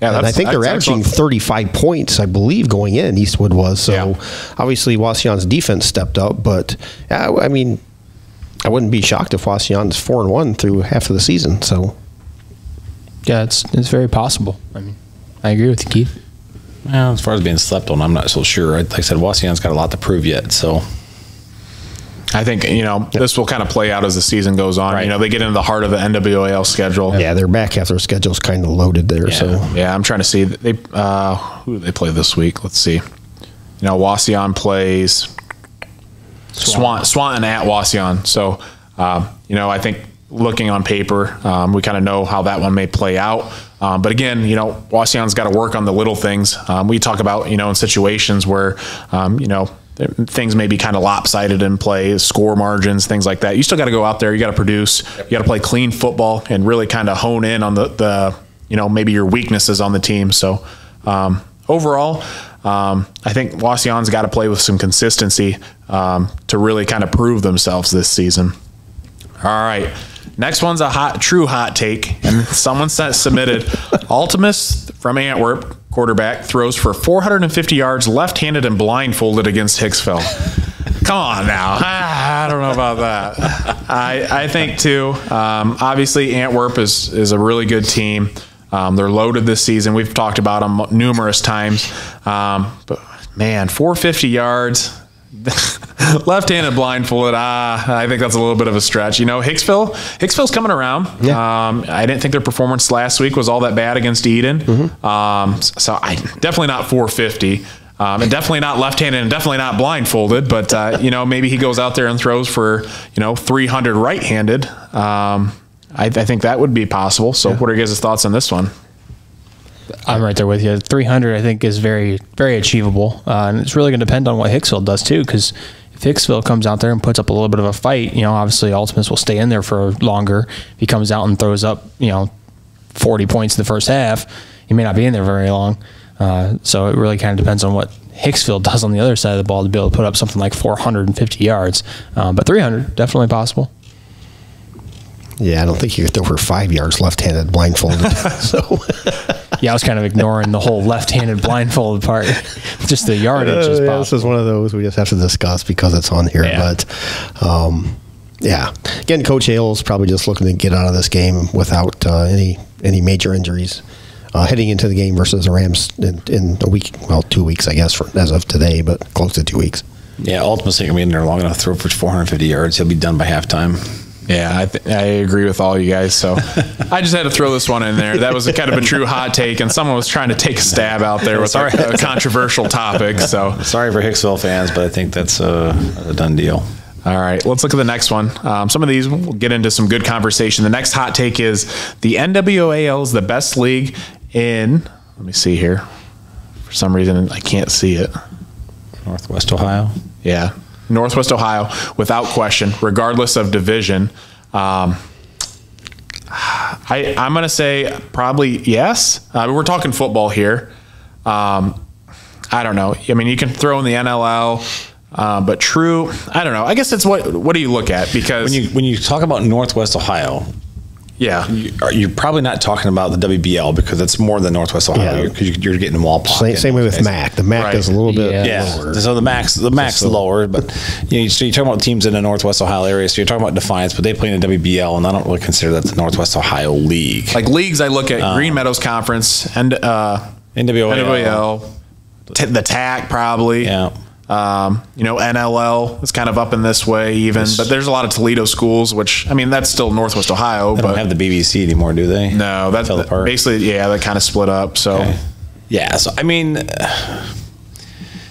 Speaker 3: and I think they're averaging 35 points, I believe, going in. Eastwood was. So, obviously, Wasion's defense stepped up. But I mean, I wouldn't be shocked if Wasion's 4-1 through half of the season. So,
Speaker 5: yeah, it's very possible. I mean, I agree with you, Keith.
Speaker 4: Well, as far as being slept on, I'm not so sure. Like I said, Wasion's got a lot to prove yet. So,
Speaker 2: I think, this will kind of play out as the season goes on.
Speaker 4: Right.
Speaker 2: They get into the heart of the NWAL schedule.
Speaker 3: yeah, their back half of their schedule's kind of loaded there.
Speaker 4: Yeah.
Speaker 3: So,
Speaker 2: Yeah, I'm trying to see. Who do they play this week? Let's see. Wasion plays Swanton at Wasion. So, I think looking on paper, we kind of know how that one may play out. But again, Wasion's got to work on the little things. We talk about, in situations where, things may be kind of lopsided in play, score margins, things like that. You still got to go out there. You got to produce. You got to play clean football and really kind of hone in on the maybe your weaknesses on the team. So overall, I think Wasion's got to play with some consistency to really kind of prove themselves this season. All right. Next one's a true hot take, and someone submitted Ultimus from Antwerp, quarterback, throws for 450 yards left-handed and blindfolded against Hicksville. Come on now. I don't know about that. I think, too, obviously Antwerp is a really good team. They're loaded this season. We've talked about them numerous times. But, man, 450 yards, left-handed blindfolded. I think that's a little bit of a stretch. Hicksville's coming around. Yeah. I didn't think their performance last week was all that bad against Eden. So I definitely not 450. And definitely not left-handed and definitely not blindfolded. But, maybe he goes out there and throws for, 300 right-handed. I think that would be possible. So what are your guys' thoughts on this one?
Speaker 5: I'm right there with you. 300, I think, is very, very achievable. And it's really going to depend on what Hicksville does, too, because if Hicksville comes out there and puts up a little bit of a fight, obviously Ultimus will stay in there for longer. If he comes out and throws up, 40 points in the first half, he may not be in there very long. So it really kind of depends on what Hicksville does on the other side of the ball to be able to put up something like 450 yards. But 300, definitely possible.
Speaker 3: yeah, I don't think you could throw for 5 yards left-handed blindfolded. So,
Speaker 5: yeah, I was kind of ignoring the whole left-handed blindfolded part. Just the yardage is possible.
Speaker 3: This is one of those we just have to discuss because it's on here.
Speaker 5: Yeah.
Speaker 3: But, again, Coach Hale's probably just looking to get out of this game without any major injuries. Heading into the game versus the Rams in a week, 2 weeks, I guess, as of today, but close to 2 weeks.
Speaker 4: Yeah, ultimately, going to be in there long enough to throw for 450 yards. He'll be done by halftime.
Speaker 2: Yeah, I agree with all you guys. So I just had to throw this one in there. That was kind of a true hot take, and someone was trying to take a stab out there with a controversial topic. So
Speaker 4: sorry for Hicksville fans, but I think that's a done deal.
Speaker 2: All right, let's look at the next one. Some of these we'll get into some good conversation. The next hot take is the NWAL is the best league in. Let me see here. For some reason, I can't see it.
Speaker 4: Northwest Ohio.
Speaker 2: Yeah. Northwest Ohio, without question, regardless of division. I'm going to say probably yes. We're talking football here. I don't know. I mean, you can throw in the NLL, but true. I don't know. I guess it's what do you look at? Because
Speaker 4: when you talk about Northwest Ohio,
Speaker 2: yeah,
Speaker 4: you're probably not talking about the WBL because it's more than Northwest Ohio because you're getting Walpock.
Speaker 3: Same way with MAC. The MAC is a little bit lower.
Speaker 4: So the MAC's lower, but so you're talking about teams in the Northwest Ohio area. So you're talking about Defiance, but they play in the WBL, and I don't really consider that the Northwest Ohio League.
Speaker 2: Like leagues, I look at Green Meadows Conference and NWAL, the TAC probably.
Speaker 4: Yeah.
Speaker 2: NLL is kind of up in this way even, but there's a lot of Toledo schools, which, I mean, that's still Northwest Ohio.
Speaker 4: They don't have the BBC anymore, do they?
Speaker 2: No, that's basically, they kind of split up. So,
Speaker 4: okay. Yeah. So, I mean,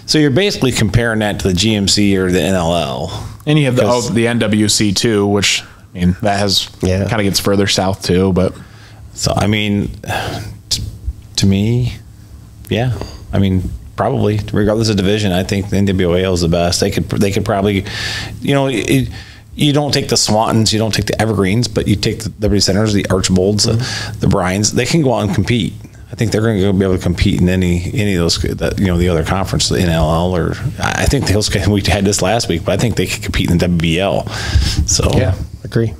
Speaker 4: so you're basically comparing that to the GMC or the NLL.
Speaker 2: And you have the NWC too, which, I mean, that has kind of gets further south too, but.
Speaker 4: So, I mean, to me, yeah. I mean, probably, regardless of division, I think the NWAL is the best. They could probably, you don't take the Swantons, you don't take the Evergreens, but you take the Liberty Centers, the Archbolds, the Bryans. They can go out and compete. I think they're going to be able to compete in any of those, the other conference, the NLL, or I think we had this last week, but I think they could compete in the WBL. So
Speaker 3: yeah, agree.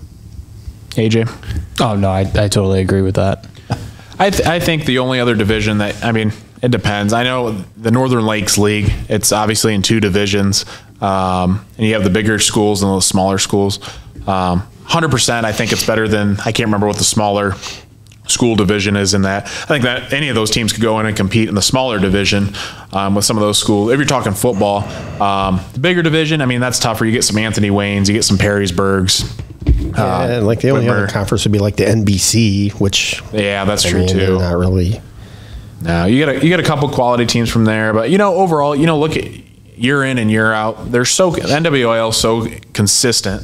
Speaker 2: AJ?
Speaker 5: Oh no, I totally agree with that.
Speaker 2: I think the only other division that, I mean, it depends. I know the Northern Lakes League, it's obviously in 2 divisions, and you have the bigger schools and the smaller schools. 100%, I think it's better than, I can't remember what the smaller school division is in that. I think that any of those teams could go in and compete in the smaller division with some of those schools. If you're talking football, the bigger division, I mean, that's tougher. You get some Anthony Waynes, you get some Perrysburgs.
Speaker 3: And like the only other conference would be like the NBC, which
Speaker 2: that's true too.
Speaker 3: Not really.
Speaker 2: No, you get a couple quality teams from there, but overall, look at year in and year out. They're NWOL so consistent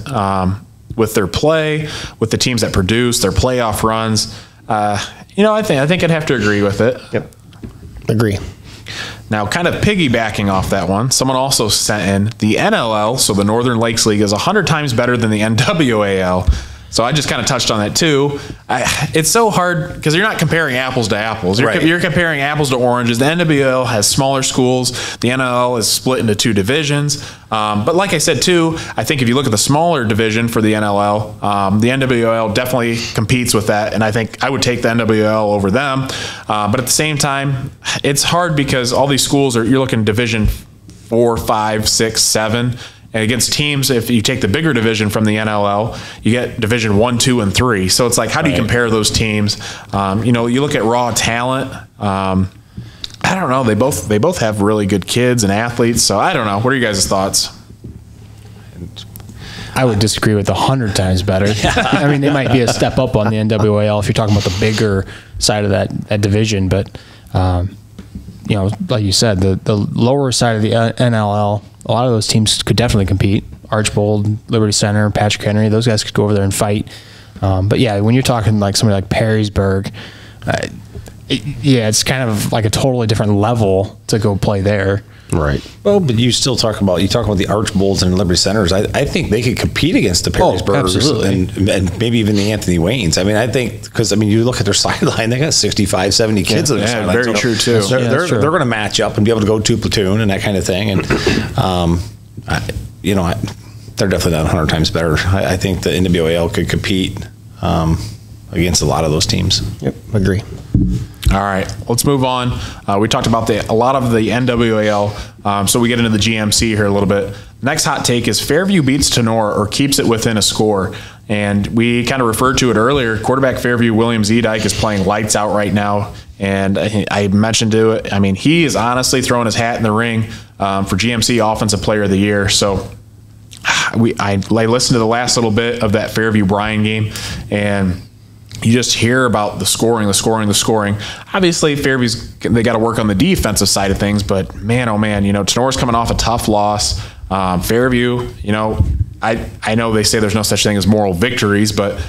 Speaker 2: with their play, with the teams that produce their playoff runs. I think I'd have to agree with it.
Speaker 3: Yep, agree.
Speaker 2: Now, kind of piggybacking off that one, someone also sent in the NLL, so the Northern Lakes League, is 100 times better than the NWAL. So I just kind of touched on that too. It's so hard because you're not comparing apples to apples. You're comparing apples to oranges. The NWL has smaller schools. The NLL is split into 2 divisions. But like I said too, I think if you look at the smaller division for the NLL, the NWL definitely competes with that. And I think I would take the NWL over them. But at the same time, it's hard because all these schools you're looking Division 4, 5, 6, 7. And against teams, if you take the bigger division from the NLL, you get Division 1, 2, and 3. So it's like, how do you compare those teams? You look at raw talent. I don't know. They both have really good kids and athletes. So I don't know. What are you guys' thoughts?
Speaker 5: I would disagree with 100 times better. I mean, they might be a step up on the NWAL if you're talking about the bigger side of that division. But, like you said, the lower side of the NLL, a lot of those teams could definitely compete. Archbold, Liberty Center, Patrick Henry, those guys could go over there and fight. But yeah, when you're talking like somebody like Perrysburg, it's kind of like a totally different level to go play there.
Speaker 4: Right. Well, but you talk about the Archbolds and Liberty Centers. I think they could compete against the Perrysburgs and maybe even the Anthony Waynes. I mean, I think because you look at their sideline, they got 65, 70 kids on their sideline.
Speaker 2: Very true too.
Speaker 4: They're going to match up and be able to go 2 platoon and that kind of thing. And they're definitely not 100 times better. I think the NWAL could compete against a lot of those teams.
Speaker 3: Yep, agree.
Speaker 2: All right, let's move on. We talked about a lot of the NWAL, so we get into the GMC here a little bit. Next hot take is Fairview beats Tenora or keeps it within a score. And we kind of referred to it earlier. Quarterback Fairview, William Zedike, is playing lights out right now. And I mentioned to it, I mean, he is honestly throwing his hat in the ring for GMC Offensive Player of the Year. So I listened to the last little bit of that Fairview-Bryan game, and you just hear about the scoring. Obviously, they got to work on the defensive side of things, but man, oh man, Tenora's coming off a tough loss. Fairview, I know they say there's no such thing as moral victories, but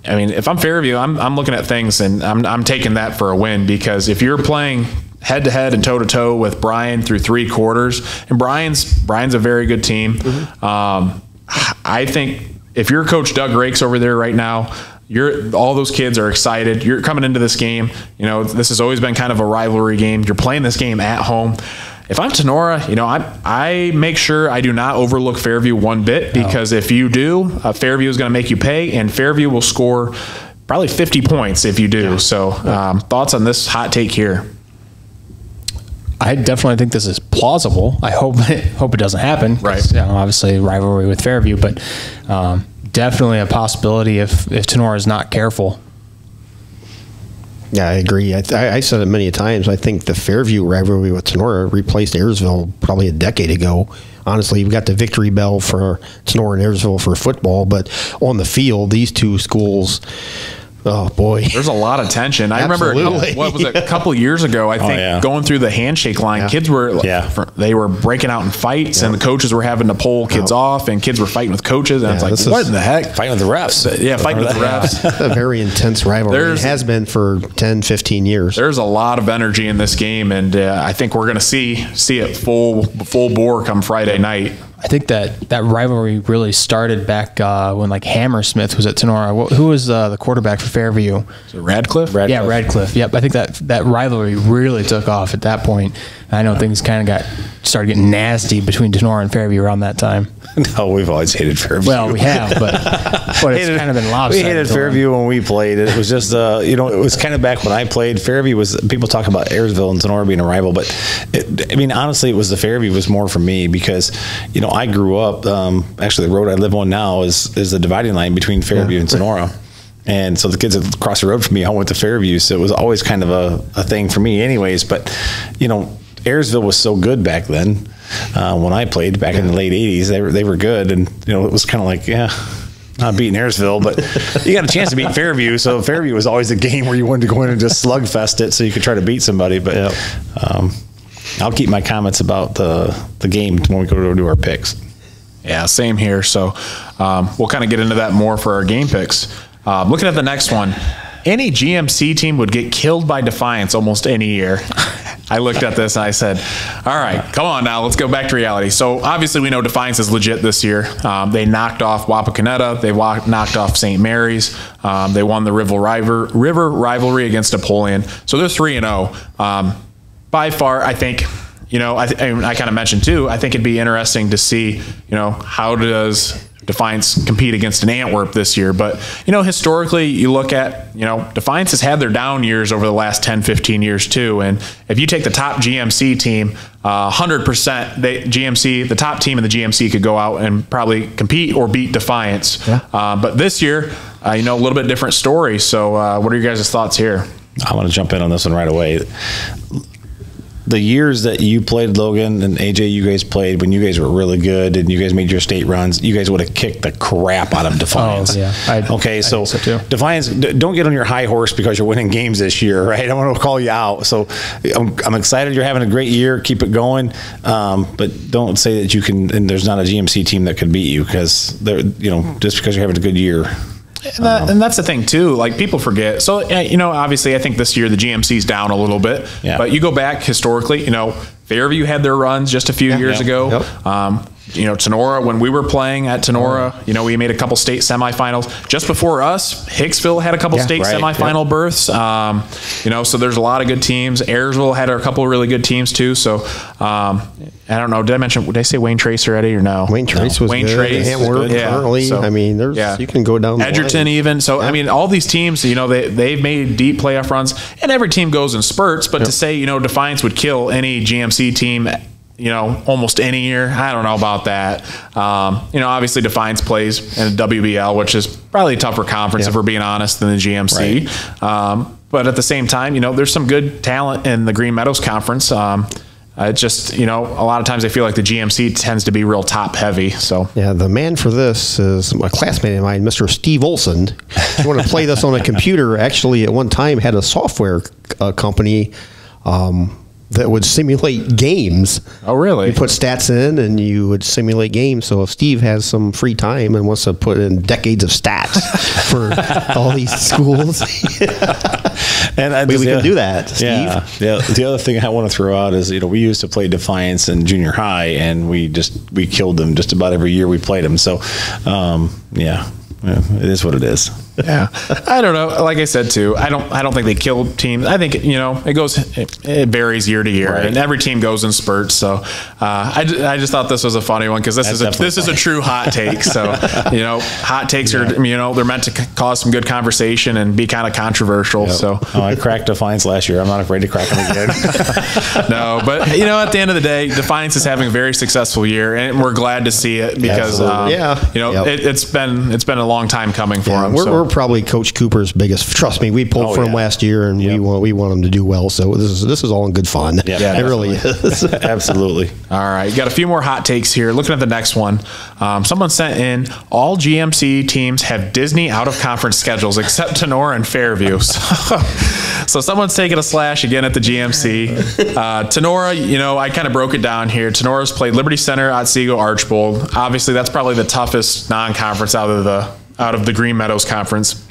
Speaker 2: I mean, if I'm Fairview, I'm looking at things and I'm taking that for a win, because if you're playing head to head and toe to toe with Bryan through 3 quarters, and Bryan's a very good team. I think if you're Coach Doug Rakes over there right now, all those kids are excited. You're coming into this game. This has always been kind of a rivalry game. You're playing this game at home. If I'm Tenora, I make sure I do not overlook Fairview one bit, because if you do, Fairview is going to make you pay, and Fairview will score probably 50 points if you do. So thoughts on this hot take here?
Speaker 5: I definitely think this is plausible. I hope it doesn't happen.
Speaker 2: Right.
Speaker 5: Obviously, rivalry with Fairview, but definitely a possibility if Tenora is not careful.
Speaker 3: Yeah, I agree. I said it many times. I think the Fairview rivalry with Tenora replaced Ayersville probably a decade ago. Honestly, you've got the victory bell for Tenora and Ayersville for football, but on the field, these two schools, oh boy,
Speaker 2: there's a lot of tension. I remember a couple years ago, I think, going through the handshake line, kids were they were breaking out in fights, and the coaches were having to pull kids off, and kids were fighting with coaches, and it's like, what in the heck?
Speaker 4: Fighting with the refs.
Speaker 2: Fighting with the refs.
Speaker 3: A very intense rivalry. It has been for 10, 15 years.
Speaker 2: There's a lot of energy in this game, and I think we're going to see it full bore come Friday night.
Speaker 5: I think that rivalry really started back when like Hammersmith was at Tenora. Who was the quarterback for Fairview?
Speaker 2: Is it Radcliffe?
Speaker 5: Yeah, Radcliffe. Yep. I think that rivalry really took off at that point. I know things kind of started getting nasty between Tenora and Fairview around that time.
Speaker 4: No, we've always hated Fairview.
Speaker 5: Well, we have, but it's kind of been lopsided.
Speaker 4: We hated Fairview when we played. It was just, it was kind of back when I played. Fairview was, people talk about Ayersville and Tenora being a rival, but honestly, it was the Fairview was more for me because, I grew up, actually the road I live on now is the dividing line between Fairview and Tenora. And so the kids that across the road from me all went to Fairview, so it was always kind of a thing for me anyways. But, Ayersville was so good back then. When I played back in the late 80s, they were good. And, it was kind of like, not beating Ayersville, but you got a chance to beat Fairview. So Fairview was always a game where you wanted to go in and just slugfest it so you could try to beat somebody. But I'll keep my comments about the game when we go to do our picks.
Speaker 2: Yeah, same here. So we'll kind of get into that more for our game picks. Looking at the next one, any GMC team would get killed by Defiance almost any year. I looked at this and I said, all right, come on now, let's go back to reality. So obviously we know Defiance is legit this year. They knocked off Wapakoneta. They knocked off St. Mary's. They won the River rivalry against Napoleon. So they're 3-0. By far, I think, I kind of mentioned too, I think it'd be interesting to see, how does Defiance compete against an Antwerp this year. But, historically, you look at, Defiance has had their down years over the last 10, 15 years too. And if you take the top GMC team, 100%, the top team in the GMC could go out and probably compete or beat Defiance. Yeah. But this year, a little bit different story. So what are your guys' thoughts here?
Speaker 4: I want to jump in on this one right away. The years that you played, Logan, and AJ, you guys played when you guys were really good and you guys made your state runs, you guys would have kicked the crap out of Defiance.
Speaker 5: Oh, yeah.
Speaker 4: I so Defiance, don't get on your high horse because you're winning games this year, right? I want to call you out. So I'm excited you're having a great year. Keep it going. But don't say that you can, and there's not a GMC team that could beat you because just because you're having a good year.
Speaker 2: And that's the thing too, like people forget. So, obviously I think this year the GMC's down a little bit, but you go back historically, Fairview had their runs just a few years ago. Yep. Tenora, when we were playing at Tenora, we made a couple state semifinals. Just before us, Hicksville had a couple state semifinal berths. So there's a lot of good teams. Ayersville had a couple of really good teams too. So I don't know. Did I say Wayne Trace already or no?
Speaker 3: Wayne Trace was
Speaker 2: Wayne
Speaker 3: good.
Speaker 2: Trace,
Speaker 3: Antwerp, currently. So, you can go down the
Speaker 2: Edgerton
Speaker 3: line.
Speaker 2: even. So, all these teams, they've made deep playoff runs, and every team goes in spurts. But to say, Defiance would kill any GMC team, almost any year, I don't know about that. Obviously Defiance plays in a WBL, which is probably a tougher conference, if we're being honest, than the GMC. Right. But at the same time, there's some good talent in the Green Meadows Conference. It's just, a lot of times I feel like the GMC tends to be real top heavy. So
Speaker 3: yeah, the man for this is a classmate of mine, Mr. Steve Olson. If you want to play this on a computer, actually at one time had a software company that would simulate games.
Speaker 2: Oh, really?
Speaker 3: You put stats in and you would simulate games. So if Steve has some free time and wants to put in decades of stats for all these schools,
Speaker 4: and
Speaker 3: we can do that, Steve.
Speaker 4: Yeah. The other thing I want to throw out is, we used to play Defiance in junior high, and we killed them just about every year we played them. So, it is what it is.
Speaker 2: Yeah, I don't know. Like I said too, I don't think they kill teams. I think it varies year to year, and every team goes in spurts. So I just thought this was a funny one because this is a true hot take. So hot takes are they're meant to cause some good conversation and be kind of controversial. Yep. So
Speaker 4: I cracked Defiance last year. I'm not afraid to crack them again.
Speaker 2: No, but at the end of the day, Defiance is having a very successful year, and we're glad to see it because it's been a long time coming for them.
Speaker 3: We're probably Coach Cooper's biggest. Trust me, we pulled for him last year, and we want him to do well. So this is all in good fun. Yeah, it really is.
Speaker 4: Absolutely.
Speaker 2: All right, you got a few more hot takes here. Looking at the next one, someone sent in all GMC teams have Disney out of conference schedules except Tenora and Fairview. So someone's taking a slash again at the GMC. Tenora, I kind of broke it down here. Tenora's played Liberty Center, Otsego, Archbold. Obviously, that's probably the toughest non-conference out of the Green Meadows Conference,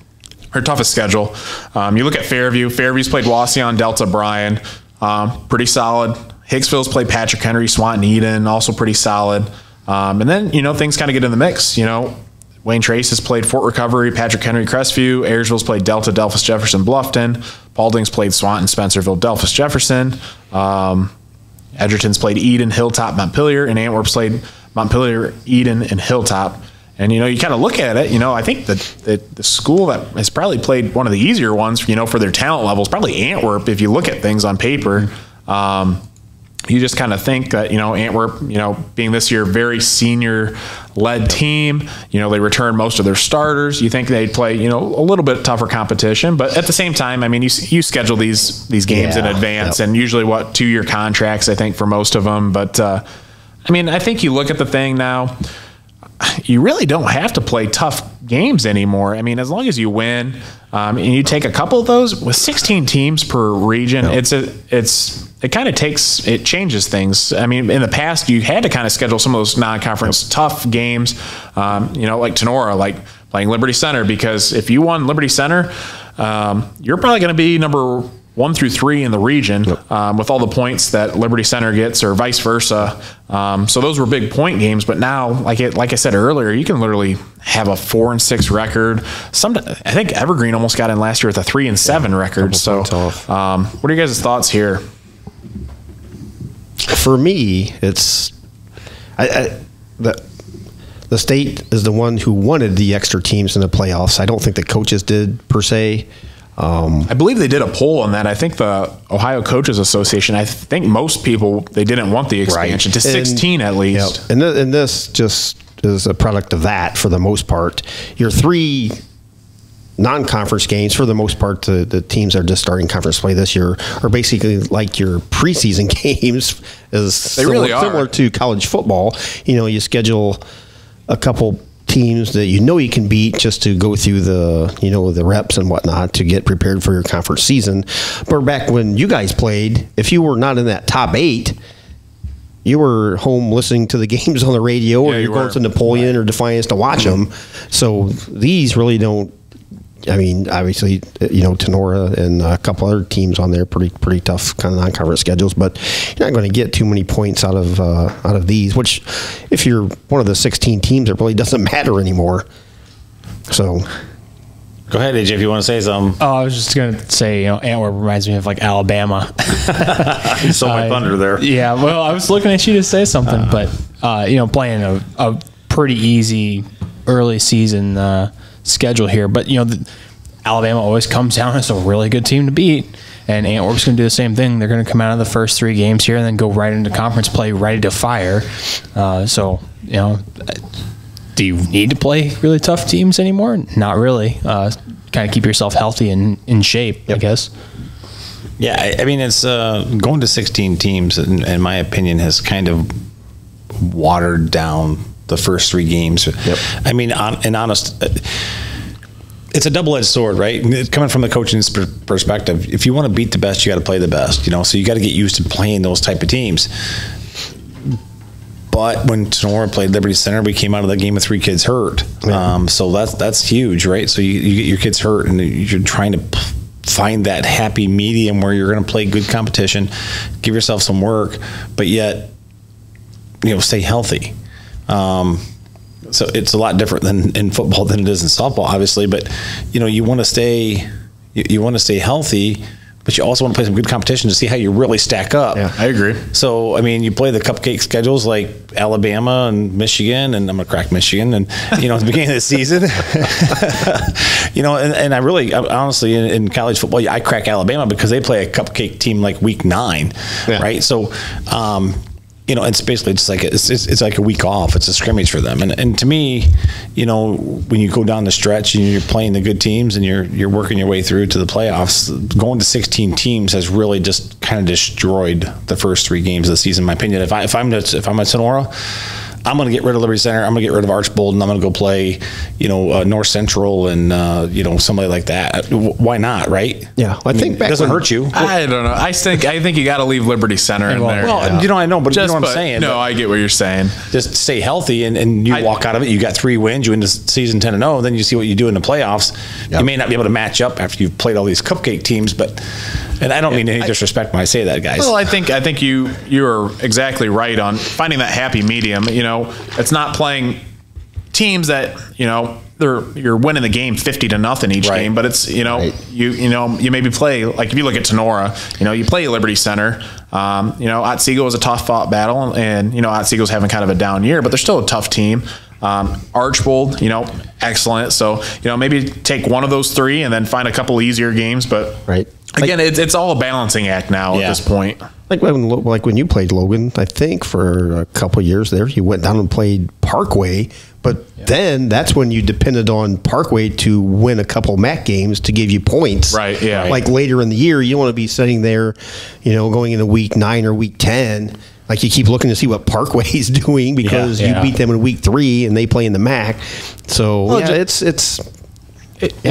Speaker 2: her toughest schedule. You look at Fairview. Fairview's played Wauseon, Delta, Bryan, pretty solid. Hicksville's played Patrick Henry, Swanton, Eden, also pretty solid. And then, things kind of get in the mix. Wayne Trace has played Fort Recovery, Patrick Henry, Crestview. Ayersville's played Delta, Delphus, Jefferson, Bluffton. Paulding's played Swanton, Spencerville, Delphus, Jefferson. Edgerton's played Eden, Hilltop, Montpelier. And Antwerp's played Montpelier, Eden, and Hilltop. And, you kind of look at it, I think that the school that has probably played one of the easier ones, for their talent levels, probably Antwerp, if you look at things on paper. You just kind of think that, Antwerp, being this year very senior-led team, they return most of their starters. You think they'd play, a little bit tougher competition. But at the same time, you schedule these games in advance. And usually, 2-year contracts, I think, for most of them. But, I think you look at the thing now, you really don't have to play tough games anymore. As long as you win and you take a couple of those with 16 teams per region, it changes things. In the past, you had to kind of schedule some of those non-conference tough games, like Tenora, like playing Liberty Center, because if you won Liberty Center, you're probably going to be number 1 through 3 in the region with all the points that Liberty Center gets, or vice versa. So those were big point games. But now, like I said earlier, you can literally have a 4-6 record. I think Evergreen almost got in last year with a 3-7 record. So, what are you guys' thoughts here?
Speaker 3: For me, it's the state is the one who wanted the extra teams in the playoffs. I don't think the coaches did per se.
Speaker 2: I believe they did a poll on that. I think the Ohio Coaches Association, I think most people, they didn't want the expansion to 16 at least.
Speaker 3: Yep. And this just is a product of that for the most part. Your 3 non-conference games, for the most part, the teams that are just starting conference play this year are basically like your preseason games. Similar to college football. You schedule a couple teams that you can beat just to go through the reps and whatnot to get prepared for your conference season. But back when you guys played, if you were not in that top 8, you were home listening to the games on the radio, or you're going to Napoleon or Defiance to watch them. So these really don't. Obviously, Tenora and a couple other teams on there, pretty tough kind of non-conference schedules. But you're not going to get too many points out of these. Which, if you're one of the 16 teams, it really doesn't matter anymore. So,
Speaker 4: go ahead, AJ, if you want to say something.
Speaker 5: Oh, I was just going to say, Antwerp reminds me of like Alabama.
Speaker 4: You stole my thunder there.
Speaker 5: Yeah, well, I was looking at you to say something, but playing a pretty easy early season schedule here, but Alabama always comes down as a really good team to beat, and Antwerp's going to do the same thing. They're going to come out of the first 3 games here and then go right into conference play, ready to fire. Do you need to play really tough teams anymore? Not really. Kind of keep yourself healthy and in shape, I guess.
Speaker 4: Yeah, it's going to 16 teams, in my opinion, has kind of watered down the first 3 games. Yep. It's a double-edged sword, right? Coming from the coaching perspective, if you want to beat the best, you got to play the best, so you got to get used to playing those type of teams. But when Sonora played Liberty Center, we came out of that game with 3 kids hurt. Yeah. So that's huge, right? So you get your kids hurt, and you're trying to find that happy medium where you're going to play good competition, give yourself some work, but yet, stay healthy. So it's a lot different than in football than it is in softball, obviously. But you want to stay healthy, but you also want to play some good competition to see how you really stack up.
Speaker 2: Yeah, I agree.
Speaker 4: So you play the cupcake schedules like Alabama and Michigan, and I'm gonna crack Michigan, and at the beginning of the season, and I honestly in college football, I crack Alabama because they play a cupcake team like week 9, right? So. It's basically just like it's like a week off. It's a scrimmage for them, and to me, when you go down the stretch and you're playing the good teams and you're working your way through to the playoffs, going to 16 teams has really just kind of destroyed the first 3 games of the season. In my opinion, if I'm at Sonora, I'm going to get rid of Liberty Center. I'm going to get rid of Archbold, and I'm going to go play, North Central and somebody like that. Why not, right?
Speaker 3: Yeah, I think
Speaker 4: it doesn't hurt you.
Speaker 2: I don't know. I think you got to leave Liberty Center in there.
Speaker 4: Well, I know, but you know what I'm saying.
Speaker 2: No, I get what you're saying.
Speaker 4: Just stay healthy, and you walk out of it. You got 3 wins. You end the season 10-0. Then you see what you do in the playoffs. Yep. You may not be able to match up after you've played all these cupcake teams, but And I don't mean any disrespect when I say that, guys.
Speaker 2: Well, I think you're exactly right on finding that happy medium. It's not playing teams that you're winning the game 50-0 each game, but it's you maybe play, like if you look at Tenora, you play Liberty Center. Otsego was a tough fought battle, and Otsego's having kind of a down year, but they're still a tough team. Archbold, excellent. So maybe take one of those three and then find a couple easier games. But again, it's all a balancing act now at this point.
Speaker 3: Like when you played, Logan, I think for a couple of years there, you went down and played Parkway, but then that's when you depended on Parkway to win a couple MAC games to give you points.
Speaker 2: Right, yeah.
Speaker 3: Like later in the year, you don't want to be sitting there, going into week 9 or week 10. Like you keep looking to see what Parkway's doing because you beat them in week 3 and they play in the MAC. So
Speaker 2: it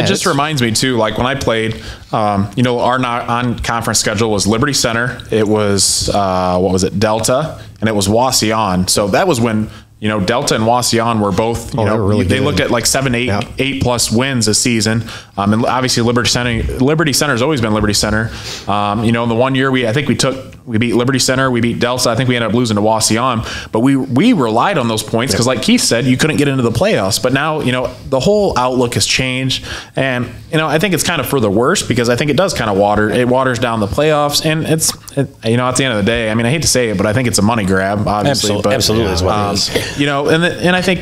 Speaker 2: just reminds me too, like when I played, our on-conference schedule was Liberty Center. It was, Delta, and it was Wauseon. So that was when, Delta and Wauseon were both, they looked at like 7, 8 plus wins a season. And obviously Liberty Center has always been Liberty Center. In the one year we beat Liberty Center, we beat Delta. I think we ended up losing to Wauseon, but we relied on those points because, like Keith said, you couldn't get into the playoffs. But now, the whole outlook has changed, and I think it's kind of for the worse because I think it does kind of waters down the playoffs, and it's at the end of the day, I mean, I hate to say it, but I think it's a money grab, obviously.
Speaker 4: Absolutely is what it is.
Speaker 2: And I think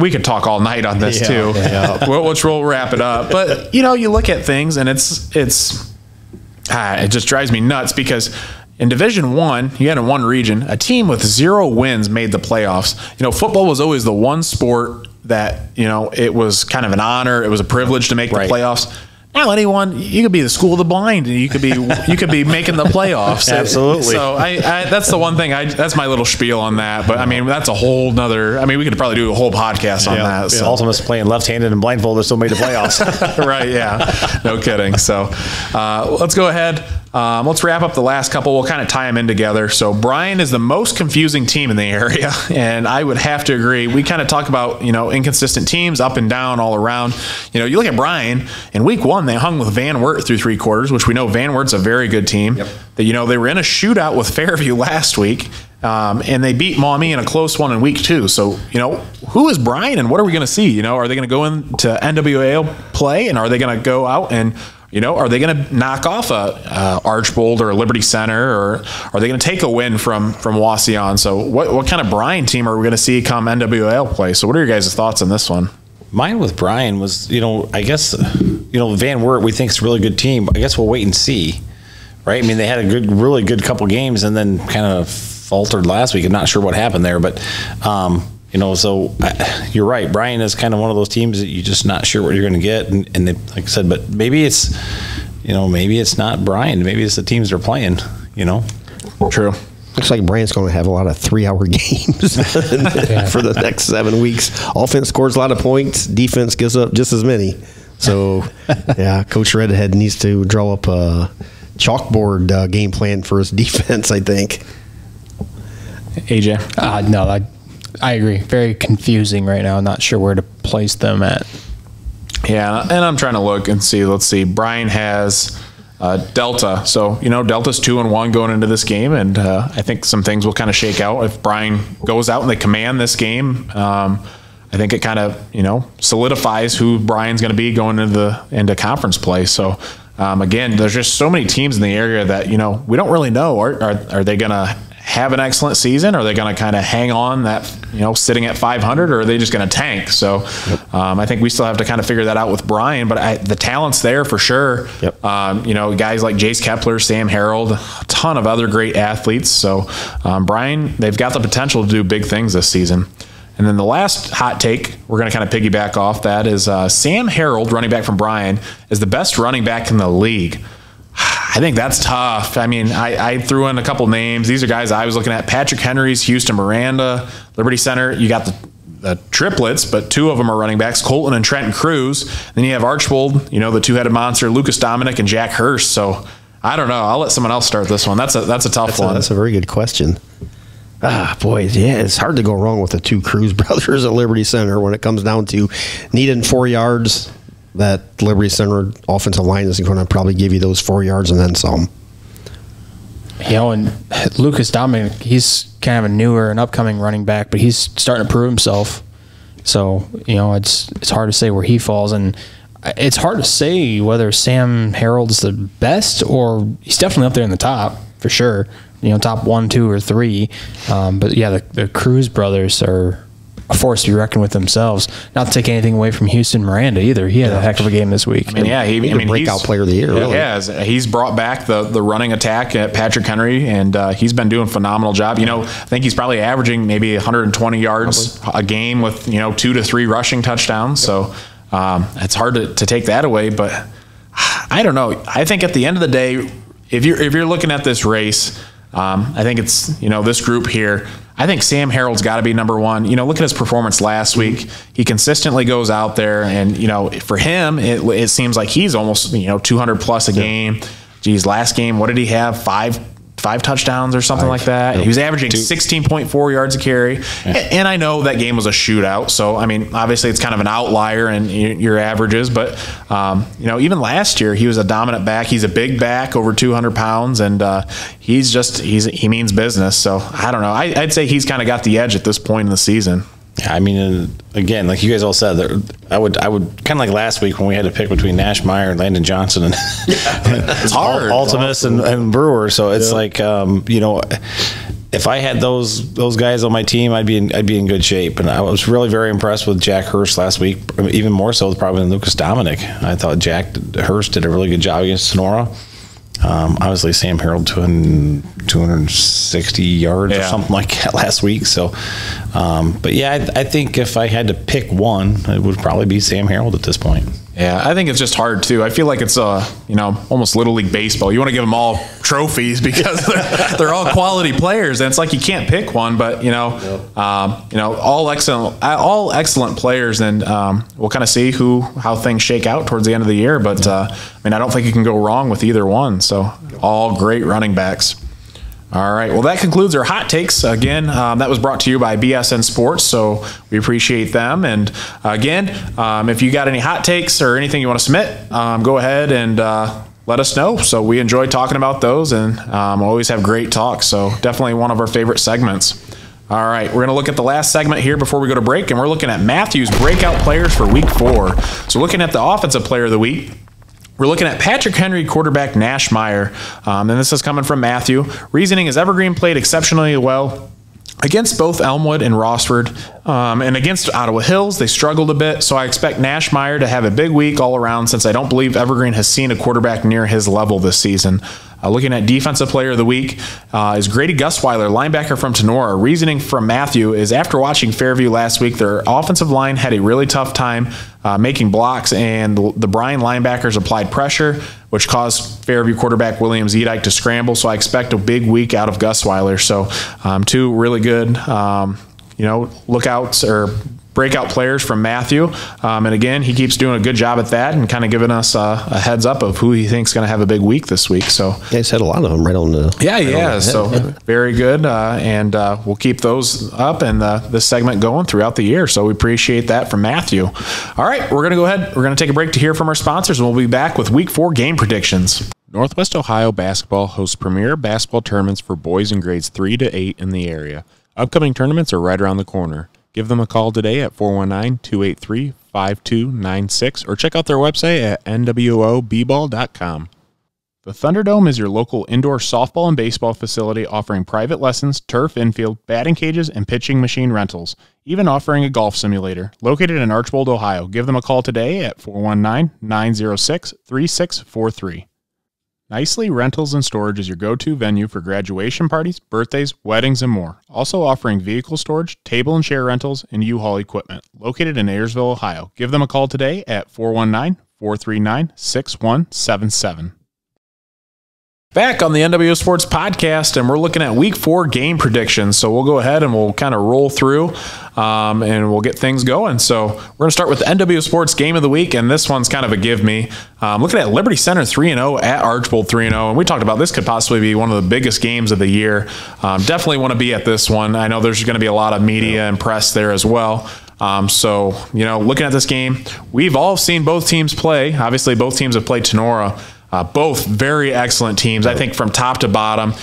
Speaker 2: we could talk all night on this too, which we'll wrap it up. But you look at things, and it just drives me nuts because in Division I, you had in one region, a team with 0 wins made the playoffs. Football was always the one sport that, it was kind of an honor. It was a privilege to make the playoffs. Now you could be the school of the blind, and you could be making the playoffs.
Speaker 4: Absolutely.
Speaker 2: So that's the one thing. That's my little spiel on that. But I mean, that's a whole nother. I mean, we could probably do a whole podcast on that. So.
Speaker 4: Ultimate's playing left-handed and blindfolded still made the playoffs.
Speaker 2: Right? Yeah. No kidding. So let's go ahead. Let's wrap up the last couple. We'll kind of tie them in together. So Bryan is the most confusing team in the area, and I would have to agree. We kind of talk about inconsistent teams, up and down, all around. You look at Bryan in week 1. They hung with Van Wert through 3 quarters, which we know Van Wert's a very good team. Yep. They were in a shootout with Fairview last week, and they beat Maumee in a close one in week 2. So, who is Bryan, and what are we going to see? Are they going to go into NWO play, and are they going to go out and are they going to knock off a Archbold or a Liberty Center, or are they going to take a win from Wauseon? So what kind of Bryan team are we going to see come NWL play? So what are your guys' thoughts on this one?
Speaker 4: Mine with Bryan was, I guess, Van Wert, we think is a really good team. I guess we'll wait and see, right? I mean, they had a really good couple games and then kind of faltered last week. I'm not sure what happened there, but, so you're right. Bryan is kind of one of those teams that you're just not sure what you're going to get. And they, like I said, but maybe it's, maybe it's not Bryan. Maybe it's the teams they're playing,
Speaker 2: True.
Speaker 3: Looks like Bryan's going to have a lot of 3-hour games for the next 7 weeks. Offense scores a lot of points. Defense gives up just as many. So, Coach Redhead needs to draw up a chalkboard game plan for his defense, I think.
Speaker 2: AJ?
Speaker 5: No, I agree. Very confusing right now. Not sure where to place them at.
Speaker 2: Yeah, and I'm trying to look and see. Let's see. Bryan has Delta. So, Delta's 2-1 going into this game, and I think some things will kind of shake out. If Bryan goes out and they command this game, I think it kind of, solidifies who Bryan's going to be going into conference play. So, again, there's just so many teams in the area that, we don't really know. Are they going to have an excellent season? Are they going to kind of hang on that, sitting at 500, or are they just going to tank? So I think we still have to kind of figure that out with Bryan, but the talent's there for sure. Yep. Guys like Jace Kepler, Sam Harold, a ton of other great athletes. So Bryan, they've got the potential to do big things this season. And then the last hot take, we're going to kind of piggyback off that, is Sam Harold, running back from Bryan, is the best running back in the league. I think that's tough. I mean, I threw in a couple names. These are guys I was looking at. Patrick Henry's, Houston Miranda, Liberty Center. You got the triplets, but 2 of them are running backs, Colton and Trenton Cruz. Then you have Archbold, the 2-headed monster, Lucas Dominic and Jack Hurst. So I don't know. I'll let someone else start this one. That's a tough one.
Speaker 3: That's a very good question. Boys, it's hard to go wrong with the 2 Cruz brothers at Liberty Center when it comes down to needing 4 yards. That Liberty Center offensive line is going to probably give you those 4 yards and then some.
Speaker 5: And Lucas Dominic, he's kind of a newer and upcoming running back, but he's starting to prove himself. So, it's hard to say where he falls, and it's hard to say whether Sam Harrell's the best, or he's definitely up there in the top for sure. Top 1, 2, or 3. But yeah, the Cruz brothers are a force to be reckoned with themselves. Not to take anything away from Houston Miranda either. He had a heck of a game this week.
Speaker 3: He's breakout player of the year. Really.
Speaker 2: Yeah, he's brought back the running attack at Patrick Henry, and he's been doing a phenomenal job. I think he's probably averaging maybe 120 yards a game with 2 to 3 rushing touchdowns. So it's hard to take that away, but I don't know. I think at the end of the day, if you're looking at this race, I think it's this group here. I think Sam Harrell's got to be number one. Look at his performance last week. He consistently goes out there, and for him, it seems like he's almost 200 plus a game. Geez, last game, what did he have? Five touchdowns or something like that. He was averaging 16.4 yards a carry. And I know that game was a shootout. So, obviously it's kind of an outlier in your averages. But, even last year, he was a dominant back. He's a big back, over 200 pounds. And he means business. So, I don't know. I'd say he's kind of got the edge at this point in the season.
Speaker 4: Yeah, again, like you guys all said, I would kind of like last week when we had to pick between Nash Meyer and Landon Johnson and
Speaker 2: it's hard.
Speaker 4: Ultimus and Brewer. So it's like, if I had those guys on my team, I'd be in good shape. And I was really very impressed with Jack Hurst last week, even more so probably than Lucas Dominic. I thought Jack Hurst did a really good job against Sonora. Obviously, Sam Harrell 260 yards or something like that last week. So, but yeah, I think if I had to pick one, it would probably be Sam Harrell at this point.
Speaker 2: Yeah, I think it's just hard too. I feel like it's almost Little League Baseball. You want to give them all trophies because they're all quality players, and it's like you can't pick one. But all excellent players, and we'll kind of see how things shake out towards the end of the year. But I don't think you can go wrong with either one. So all great running backs. All right. Well, that concludes our hot takes. Again, that was brought to you by BSN Sports, so we appreciate them. And again, if you got any hot takes or anything you want to submit, go ahead and let us know. So we enjoy talking about those, and always have great talks. So definitely one of our favorite segments. All right, we're going to look at the last segment here before we go to break, and we're looking at Matthew's breakout players for Week 4. So looking at the offensive player of the week, we're looking at Patrick Henry quarterback Nash Meyer, and this is coming from Matthew. Reasoning is Evergreen played exceptionally well against both Elmwood and Rossford, and against Ottawa Hills, they struggled a bit, so I expect Nash Meyer to have a big week all around since I don't believe Evergreen has seen a quarterback near his level this season. Looking at defensive player of the week is Grady Gusweiler, linebacker from Tenora. Reasoning from Matthew is after watching Fairview last week, their offensive line had a really tough time making blocks, and the Bryan linebackers applied pressure, which caused Fairview quarterback William Zedike to scramble. So I expect a big week out of Gusweiler. So two really good, lookouts or breakout players from Matthew. And again, he keeps doing a good job at that and kind of giving us a heads up of who he thinks is going to have a big week this week. So
Speaker 3: he's had a lot of them right on the
Speaker 2: head. So very good. And we'll keep those up and this segment going throughout the year. So we appreciate that from Matthew. All right, we're going to go ahead. We're going to take a break to hear from our sponsors, and we'll be back with Week 4 game predictions.
Speaker 6: Northwest Ohio Basketball hosts premier basketball tournaments for boys in grades 3 to 8 in the area. Upcoming tournaments are right around the corner. Give them a call today at 419-283-5296 or check out their website at nwoball.com. The Thunderdome is your local indoor softball and baseball facility offering private lessons, turf infield, batting cages, and pitching machine rentals, even offering a golf simulator. Located in Archbold, Ohio. Give them a call today at 419-906-3643. Nicely Rentals and Storage is your go-to venue for graduation parties, birthdays, weddings, and more. Also offering vehicle storage, table and chair rentals, and U-Haul equipment. Located in Ayersville, Ohio. Give them a call today at 419-439-6177. Back on the NWO Sports Podcast, and we're looking at Week 4 game predictions. So we'll go ahead and we'll kind of roll through and we'll get things going. So we're going to start with the NWO Sports Game of the Week, and this one's kind of a give me. Looking at Liberty Center 3-0 at Archbold 3-0, and we talked about this could possibly be one of the biggest games of the year. Definitely want to be at this one. I know there's going to be a lot of media and press there as well. Looking at this game, we've all seen both teams play. Obviously, both teams have played Tenora.
Speaker 2: Both very excellent teams. I think from top to bottom,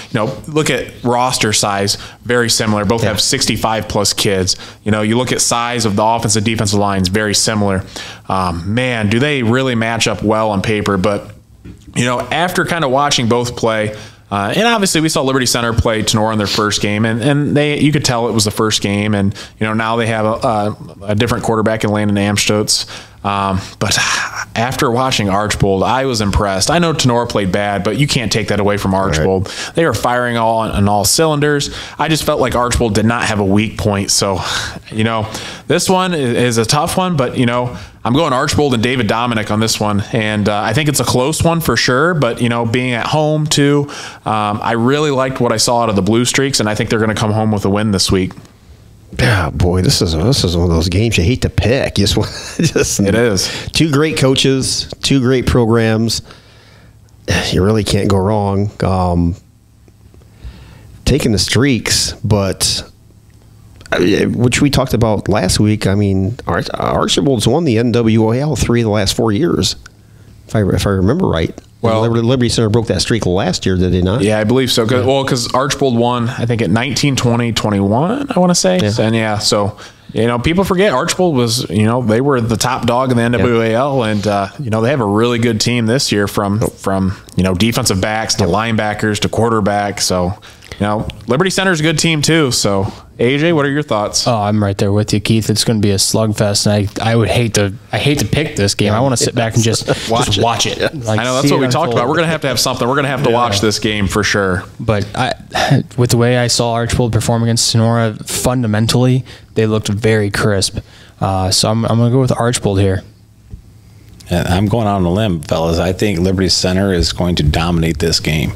Speaker 2: look at roster size, very similar. Both have 65 plus kids. You look at size of the offensive defensive lines, very similar. Man, do they really match up well on paper. But, after kind of watching both play, and obviously we saw Liberty Center play Tenora in their first game, and you could tell it was the first game. And, now they have a different quarterback in Landon Amstutz. But after watching Archbold, I was impressed. I know Tenora played bad, but you can't take that away from Archbold. Right. They were firing on all cylinders. I just felt like Archbold did not have a weak point. So, this one is a tough one, but, I'm going Archbold and David Dominic on this one. And I think it's a close one for sure. But, being at home too, I really liked what I saw out of the Blue Streaks, and I think they're going to come home with a win this week.
Speaker 3: Yeah, boy, this is one of those games you hate to pick. It is. Two great coaches, two great programs. You really can't go wrong. Taking the streaks, but which we talked about last week. I mean, Archibald's won the NWO 3 of the last 4 years, if I remember right. Well, Liberty Center broke that streak last year, did they not?
Speaker 2: Yeah, I believe so. Because Archbold won, I think, at 19, 20, 21, I want to say. Yeah. And people forget Archbold was, they were the top dog in the NWAL, and they have a really good team this year from defensive backs to linebackers to quarterback. So, Liberty Center's a good team too. So, AJ, what are your thoughts?
Speaker 5: Oh, I'm right there with you, Keith. It's going to be a slugfest, and I hate to pick this game. I want to sit back and just watch it.
Speaker 2: I know that's what we talked about. We're going to have something. We're going to have to watch this game for sure.
Speaker 5: But with the way I saw Archbold perform against Sonora, fundamentally they looked very crisp. So I'm going to go with Archbold here.
Speaker 4: And I'm going out on a limb, fellas. I think Liberty Center is going to dominate this game.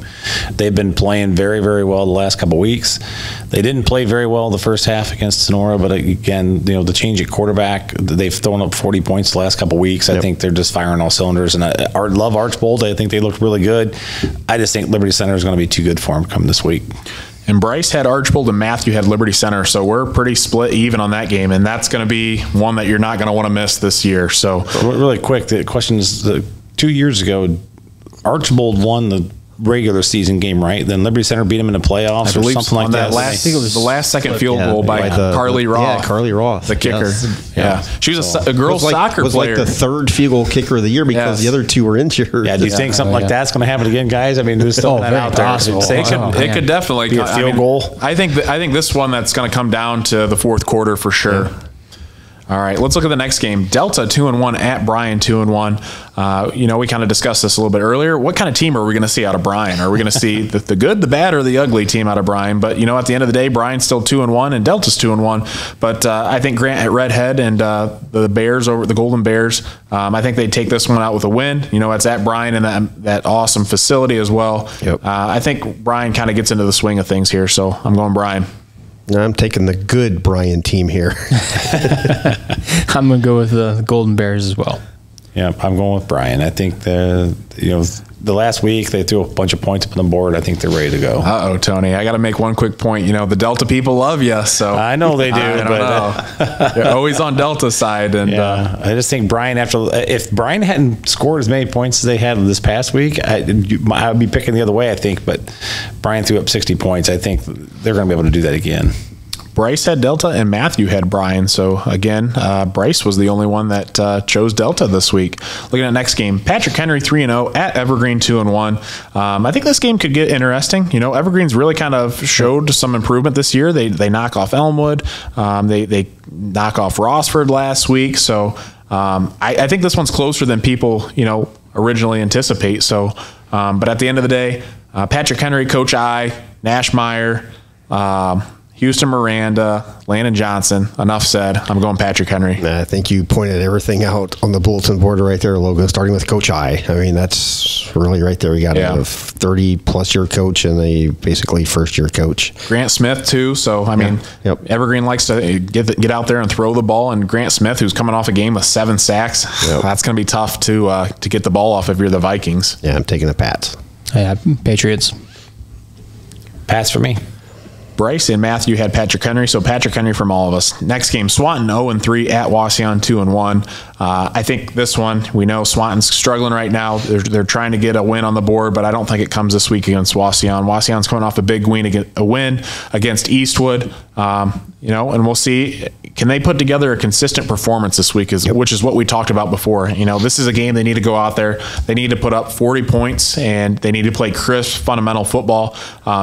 Speaker 4: They've been playing very, very well the last couple of weeks. They didn't play very well the first half against Sonora, but again, the change at quarterback, they've thrown up 40 points the last couple of weeks. I think they're just firing all cylinders. And I love Archbold. I think they look really good. I just think Liberty Center is going to be too good for them come this week.
Speaker 2: And Bryce had Archbold and Matthew had Liberty Center, so we're pretty split even on that game, and that's going to be one that you're not going to want to miss this year. So
Speaker 4: really quick, the question is, 2 years ago, Archbold won the regular season game, right? Then Liberty Center beat them in the playoffs or something like that.
Speaker 2: I think it was the last second field goal by Carly Roth.
Speaker 3: Yeah, Carly Roth,
Speaker 2: the kicker. Yes. She was a girls soccer player.
Speaker 3: It was like the third field goal kicker of the year because the other two were injured.
Speaker 4: Yeah, do you think something like that's going to happen again, guys? I mean, there's still that out there.
Speaker 2: It could definitely
Speaker 4: be a field goal.
Speaker 2: I think this one that's going to come down to the fourth quarter for sure. Yeah. All right, let's look at the next game. Delta 2-1 at Bryan 2-1. We kind of discussed this a little bit earlier. What kind of team are we going to see out of Bryan? Are we going to see the good, the bad, or the ugly team out of Bryan? But at the end of the day, Bryan's still 2-1 and Delta's 2-1. But I think Grant at Redhead and the Bears over the Golden Bears, I think they take this one out with a win. It's at Bryan and that awesome facility as well.
Speaker 3: Yep.
Speaker 2: I think Bryan kind of gets into the swing of things here, so I'm going Bryan.
Speaker 3: I'm taking the good Bryan team here.
Speaker 5: I'm going to go with the Golden Bears as well.
Speaker 4: Yeah, I'm going with Bryan. I think the last week they threw a bunch of points up on the board. I think they're ready to go.
Speaker 2: Uh-oh, Tony. I got to make one quick point. The Delta people love you, so
Speaker 4: I know they do. But
Speaker 2: you're always on Delta's side. And
Speaker 4: I just think Bryan, if Bryan hadn't scored as many points as they had this past week, I would be picking the other way, I think. But Bryan threw up 60 points. I think they're going to be able to do that again.
Speaker 2: Bryce had Delta and Matthew had Bryan. So, again, Bryce was the only one that chose Delta this week. Looking at next game, Patrick Henry 3-0 at Evergreen 2-1. I think this game could get interesting. Evergreen's really kind of showed some improvement this year. They knock off Elmwood. They knock off Rossford last week. So, I think this one's closer than people, originally anticipate. So, but at the end of the day, Patrick Henry, Coach I, Nash Meyer, Houston Miranda, Landon Johnson. Enough said. I'm going Patrick Henry.
Speaker 3: I think you pointed everything out on the bulletin board right there, Logan, starting with Coach I. I mean, that's really right there. We got a 30-plus year coach and a basically first-year coach.
Speaker 2: Grant Smith, too. So, I mean, Evergreen likes to get out there and throw the ball. And Grant Smith, who's coming off a game with 7 sacks, that's going to be tough to get the ball off if you're the Vikings.
Speaker 3: Yeah, I'm taking the Pats.
Speaker 5: Yeah, Patriots.
Speaker 4: Pats for me.
Speaker 2: Bryce and Matthew had Patrick Henry, so Patrick Henry from all of us. Next game, Swanton 0-3 at Wauseon 2-1. I think this one, we know Swanton's struggling right now. They're trying to get a win on the board, but I don't think it comes this week against Wauseon. Wauseon's coming off a big win against Eastwood. And we'll see, can they put together a consistent performance this week, which is what we talked about before. This is a game they need to go out there. They need to put up 40 points, and they need to play crisp, fundamental football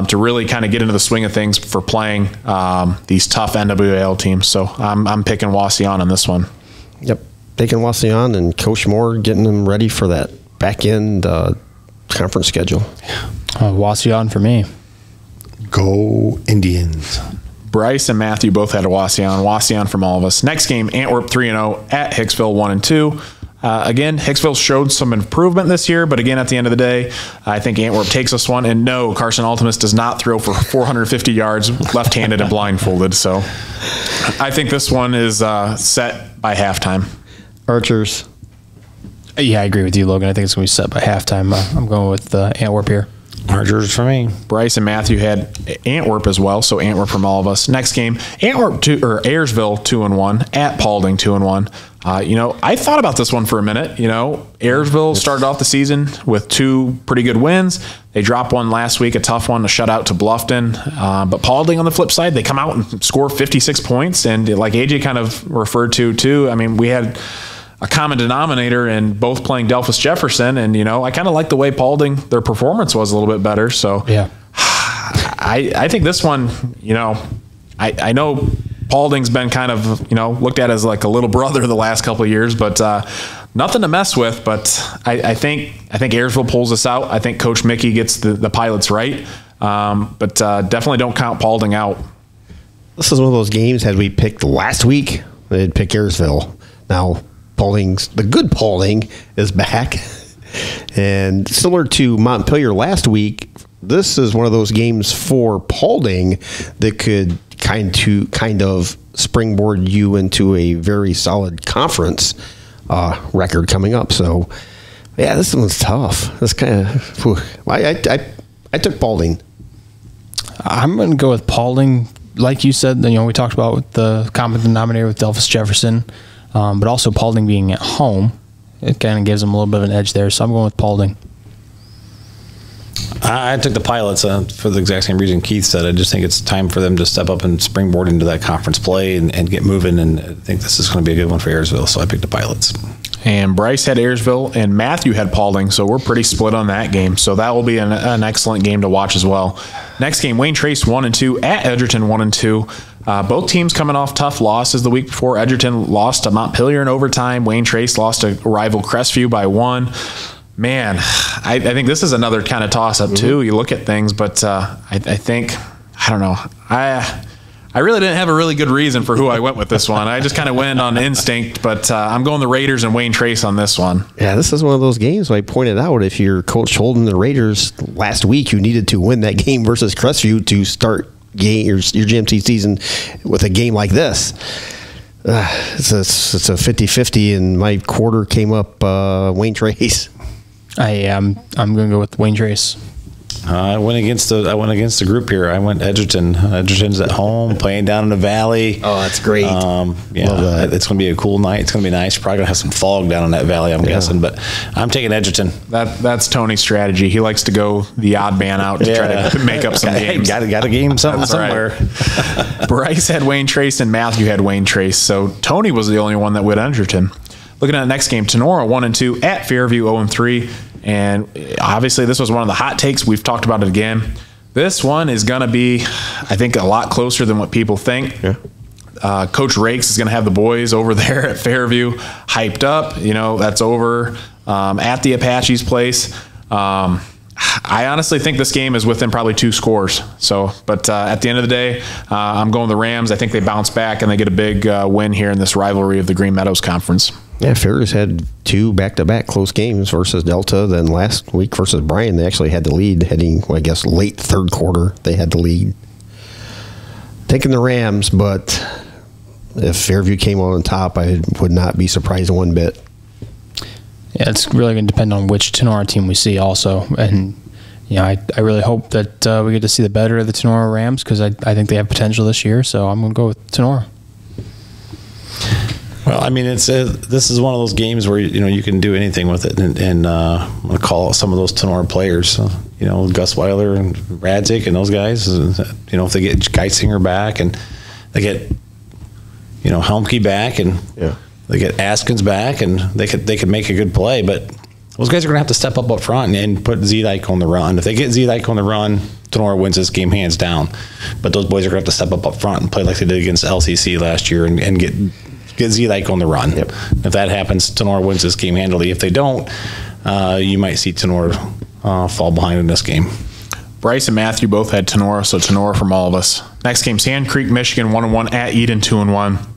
Speaker 2: to really kind of get into the swing of things for playing these tough NWAL teams. So I'm picking Wauseon on this one.
Speaker 3: Yep, picking Wauseon and Coach Moore getting them ready for that back end conference schedule.
Speaker 5: Wauseon for me.
Speaker 4: Go Indians.
Speaker 2: Bryce and Matthew both had a Wauseon. Wauseon from all of us. Next game, Antwerp 3-0 at Hicksville 1-2. Again, Hicksville showed some improvement this year, but again, at the end of the day, I think Antwerp takes this one. And no, Carson Ultimus does not throw for 450 yards left-handed and blindfolded. So I think this one is set by halftime.
Speaker 3: Archers.
Speaker 5: Yeah, I agree with you, Logan. I think it's going to be set by halftime. I'm going with Antwerp here.
Speaker 4: Archers for me.
Speaker 2: Bryce and Matthew had Antwerp as well, so Antwerp from all of us. Next game, Ayersville 2-1 at Paulding 2-1. I thought about this one for a minute. Ayersville started off the season with 2 pretty good wins. They dropped one last week, a tough one, a shutout to Bluffton. But Paulding on the flip side, they come out and score 56 points. And like AJ kind of referred to too, we had a common denominator in both playing Delphus Jefferson, and I kind of like the way Paulding, their performance was a little bit better. So
Speaker 5: yeah,
Speaker 2: I think this one, I know Paulding's been kind of looked at as like a little brother the last couple of years, but nothing to mess with. But I think Ayersville pulls this out. I think Coach Mickey gets the pilots right, but definitely don't count Paulding out.
Speaker 3: This is one of those games. Had we picked last week, they'd pick Ayersville. Now the good Paulding is back, and similar to Montpelier last week, this is one of those games for Paulding that could kind of springboard you into a very solid conference record coming up. So, yeah, this one's tough. This kind of I took Paulding.
Speaker 5: I'm going to go with Paulding. Like you said, we talked about the common denominator with Delphus Jefferson. But also Paulding being at home, it kind of gives them a little bit of an edge there. So I'm going with Paulding.
Speaker 4: I took the pilots for the exact same reason Keith said. I just think it's time for them to step up and springboard into that conference play and get moving. And I think this is going to be a good one for Ayersville. So I picked the pilots.
Speaker 2: And Bryce had Ayersville and Matthew had Paulding, so we're pretty split on that game. So that will be an excellent game to watch as well. Next game, Wayne Trace 1-2 at Edgerton 1-2. Both teams coming off tough losses the week before. Edgerton lost to Montpelier in overtime. Wayne Trace lost to rival Crestview by 1. Man, I think this is another kind of toss-up too. You look at things, but I think, I don't know. I really didn't have a really good reason for who I went with this one. I just kind of went on instinct, but I'm going the Raiders and Wayne Trace on this one.
Speaker 3: Yeah, this is one of those games I pointed out. If you're Coach holding the Raiders last week, you needed to win that game versus Crestview to start your GMT season with a game like this. It's a 50-50, and my quarter came up Wayne Trace.
Speaker 5: I'm going to go with Wayne Trace.
Speaker 4: I went against the group here. I went Edgerton. Edgerton's at home, playing down in the valley.
Speaker 3: Oh, that's great.
Speaker 4: It's going to be a cool night. It's going to be nice. Probably going to have some fog down in that valley, I'm guessing. But I'm taking Edgerton.
Speaker 2: That's Tony's strategy. He likes to go the odd man out to try to make up some games.
Speaker 4: Got to game something somewhere.
Speaker 2: Right. Bryce had Wayne Trace and Matthew had Wayne Trace. So Tony was the only one that went Edgerton. Looking at the next game, Tenora 1-2 at Fairview 0-3. And obviously this was one of the hot takes. We've talked about it again. This one is going to be, I think, a lot closer than what people think. Yeah. Coach Rakes is going to have the boys over there at Fairview hyped up. That's over at the Apache's place. I honestly think this game is within probably 2 scores. But at the end of the day, I'm going the Rams. I think they bounce back and they get a big win here in this rivalry of the Green Meadows Conference.
Speaker 3: Yeah, Fairview's had 2 back-to-back close games versus Delta. Then last week versus Bryan, they actually had the lead heading, late third quarter. They had the lead. Taking the Rams, but if Fairview came on top, I would not be surprised one bit.
Speaker 5: Yeah, it's really going to depend on which Tenora team we see also. And, I really hope that we get to see the better of the Tenora Rams because I think they have potential this year. So I'm going to go with Tenora.
Speaker 4: Well, I mean, this is one of those games where you can do anything with it, and I'm going to call out some of those Tenora players. Gus Weiler and Radzik and those guys. If they get Geisinger back and they get Helmke back and they get Askins back and they could make a good play, but those guys are going to have to step up front and put Zedike on the run. If they get Zedike on the run, Tenora wins this game hands down. But those boys are going to have to step up front and play like they did against LCC last year and get Zedike on the run. Yep. If that happens, Tenora wins this game handily. If they don't, you might see Tenora fall behind in this game.
Speaker 2: Bryce and Matthew both had Tenora, so Tenora from all of us. Next game, Sand Creek, Michigan, 1-1 at Eden, 2-1.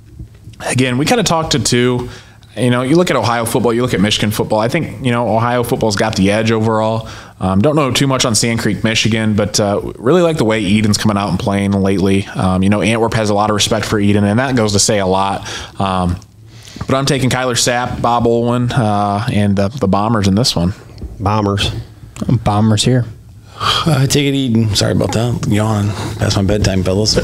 Speaker 2: Again, we kind of talked to two. You look at Ohio football, you look at Michigan football. I think, Ohio football's got the edge overall. Don't know too much on Sand Creek, Michigan, but really like the way Eden's coming out and playing lately. Antwerp has a lot of respect for Eden, and that goes to say a lot. But I'm taking Kyler Sapp, Bob Olwin, and the Bombers in this one.
Speaker 5: Bombers here.
Speaker 4: I take it Eden. Sorry about that. Yawn. Past my bedtime, fellas.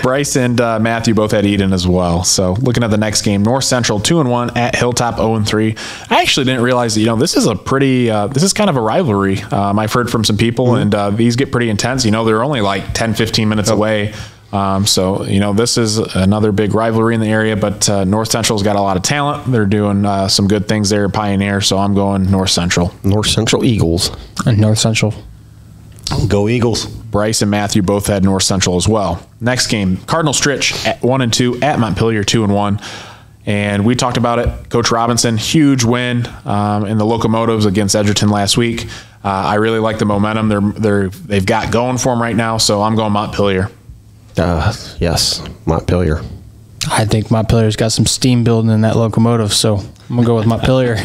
Speaker 2: Bryce and Matthew both had Eden as well. So looking at the next game, North Central 2-1 at Hilltop 0-3. I actually didn't realize that, this is a pretty, this is kind of a rivalry. I've heard from some people and these get pretty intense. They're only like 10, 15 minutes away. This is another big rivalry in the area, but North Central's got a lot of talent. They're doing some good things there at Pioneer, so I'm going North Central.
Speaker 3: North Central Eagles.
Speaker 5: And North Central.
Speaker 4: Go Eagles.
Speaker 2: Bryce and Matthew both had North Central as well. Next game, Cardinal Stritch at 1-2 at Montpelier 2-1. And we talked about it. Coach Robinson, huge win in the Locomotives against Edgerton last week. I really like the momentum they've got going for them right now, so I'm going Montpelier.
Speaker 3: Yes, Montpelier.
Speaker 5: I think Montpelier's got some steam building in that Locomotive, so I'm going to go with Montpelier.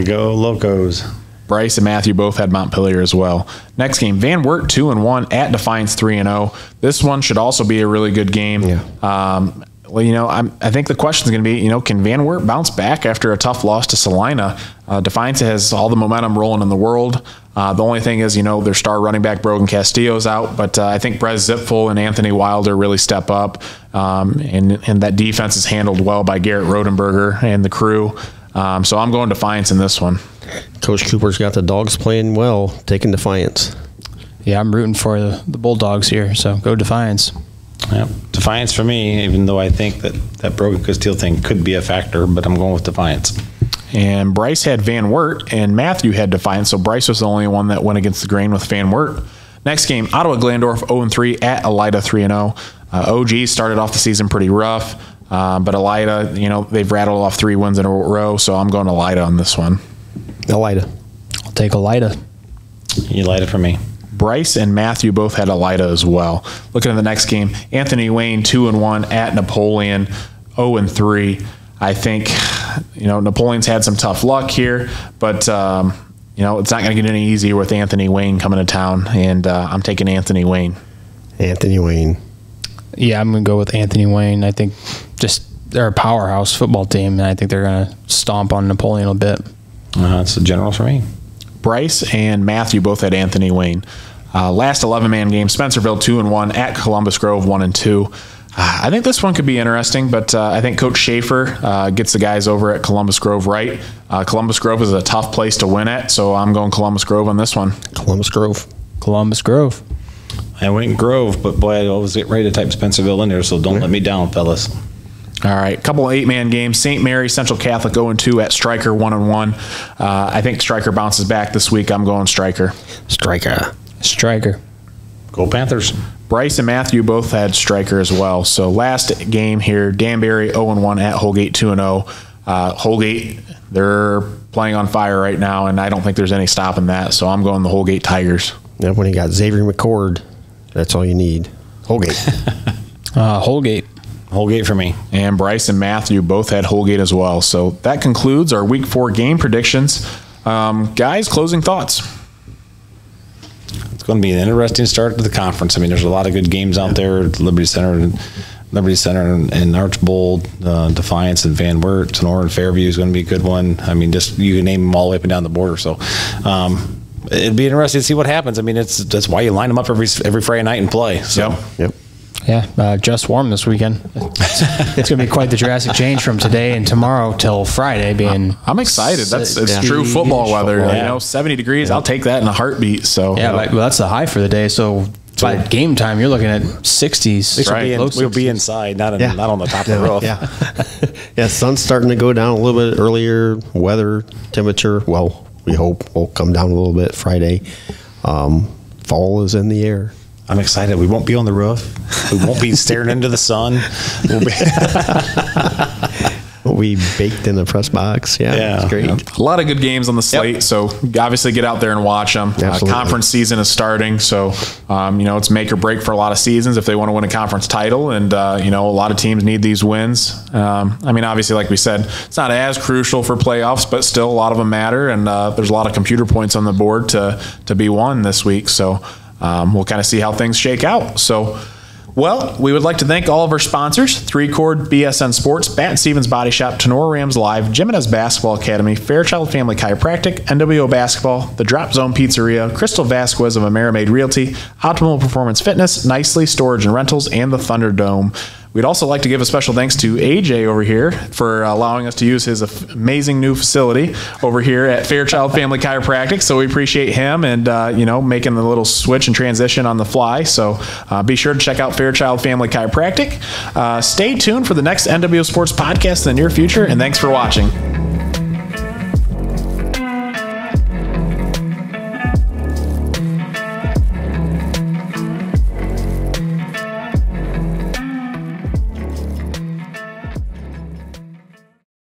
Speaker 4: Go Locos.
Speaker 2: Bryce and Matthew both had Montpelier as well. Next game, Van Wert 2-1 at Defiance 3-0. This one should also be a really good game.
Speaker 3: Yeah.
Speaker 2: I think the question is going to be, can Van Wert bounce back after a tough loss to Salina? Defiance has all the momentum rolling in the world. The only thing is, their star running back Brogan Castillo's out, but I think Brez Zipfel and Anthony Wilder really step up, and that defense is handled well by Garrett Rodenberger and the crew. So I'm going Defiance in this one.
Speaker 3: Coach Cooper's got the Dogs playing well, taking Defiance.
Speaker 5: Yeah, I'm rooting for the Bulldogs here, so go Defiance.
Speaker 4: Yep. Defiance for me, even though I think that Brogan Castillo thing could be a factor, but I'm going with Defiance.
Speaker 2: And Bryce had Van Wert, and Matthew had Defiance, so Bryce was the only one that went against the grain with Van Wert. Next game, Ottawa Glandorf 0-3 at Elida 3-0. OG started off the season pretty rough, but Elida, they've rattled off 3 wins in a row, so I'm going Elida on this one.
Speaker 3: Elida.
Speaker 5: I'll take Elida.
Speaker 4: Elida for me.
Speaker 2: Bryce and Matthew both had Elida as well. Looking at the next game, Anthony Wayne 2-1 at Napoleon 0-3. I think, Napoleon's had some tough luck here, but, it's not going to get any easier with Anthony Wayne coming to town, and I'm taking Anthony Wayne.
Speaker 3: Anthony Wayne.
Speaker 5: Yeah, I'm going to go with Anthony Wayne. I think they're a powerhouse football team, and I think they're going to stomp on Napoleon a bit.
Speaker 4: That's the general for me.
Speaker 2: Bryce and Matthew both had Anthony Wayne. Last 11-man game, Spencerville 2-1 at Columbus Grove 1-2. I think this one could be interesting, but I think Coach Schaefer gets the guys over at Columbus Grove right. Columbus Grove is a tough place to win at, so I'm going Columbus Grove on this one.
Speaker 3: Columbus Grove.
Speaker 5: Columbus Grove.
Speaker 4: I went Grove, but boy, I always get ready to type Spencerville in there, so don't let me down, fellas.
Speaker 2: All right, couple of 8-man games. St. Mary Central Catholic 0-2 at Stryker 1-1. I think Stryker bounces back this week. I'm going Stryker.
Speaker 5: Stryker.
Speaker 4: Go Panthers.
Speaker 2: Bryce and Matthew both had Stryker as well. So last game here, Danbury 0-1 at Holgate 2-0. Holgate, they're playing on fire right now, and I don't think there's any stopping that. So I'm going the Holgate Tigers.
Speaker 3: Yeah, when you got Xavier McCord, that's all you need. Holgate.
Speaker 5: Holgate.
Speaker 4: Holgate for me.
Speaker 2: And Bryce and Matthew both had Holgate as well. So that concludes our Week 4 game predictions. Guys, closing thoughts.
Speaker 4: It's going to be an interesting start to the conference. I mean, there's a lot of good games out there at Liberty Center Liberty Center and Archbold, Defiance and Van Wert, Sonora and Fairview is going to be a good one. I mean, just you can name them all the way up and down the border. So it'd be interesting to see what happens. I mean, that's why you line them up every Friday night and play. So.
Speaker 3: Yep.
Speaker 5: Yeah, just warm this weekend. It's going to be quite the drastic change from today and tomorrow till Friday being.
Speaker 2: I'm excited. It's true football weather.
Speaker 4: Yeah.
Speaker 2: 70 degrees. I'll take that in a heartbeat. So
Speaker 5: yeah, well, that's the high for the day. So by game time, you're looking at 60s.
Speaker 4: We'll be inside, not on the top of the roof.
Speaker 3: Yeah, sun's starting to go down a little bit earlier. Weather, temperature, well, we hope will come down a little bit Friday. Fall is in the air.
Speaker 4: I'm excited. We won't be on the roof. We won't be staring into the sun.
Speaker 3: We'll be baked in the press box. Yeah, it's great.
Speaker 2: A lot of good games on the slate, so obviously get out there and watch them. Conference season is starting, so it's make or break for a lot of seasons if they want to win a conference title, and a lot of teams need these wins. Obviously, like we said, it's not as crucial for playoffs, but still a lot of them matter, and there's a lot of computer points on the board to be won this week, so we'll kind of see how things shake out. So, well, we would like to thank all of our sponsors: 3-Chord, BSN Sports, Bat & Stevens Body Shop, Tenora Rams Live, Jimenez Basketball Academy, Fairchild Family Chiropractic, NWO Basketball, The Drop Zone Pizzeria, Crystal Vasquez of Amerimaid Realty, Optimal Performance Fitness, Nicely Storage and Rentals, and the Thunderdome. We'd also like to give a special thanks to AJ over here for allowing us to use his amazing new facility over here at Fairchild Family Chiropractic. So we appreciate him and, making the little switch and transition on the fly. So be sure to check out Fairchild Family Chiropractic. Stay tuned for the next NWO Sports Podcast in the near future, and thanks for watching.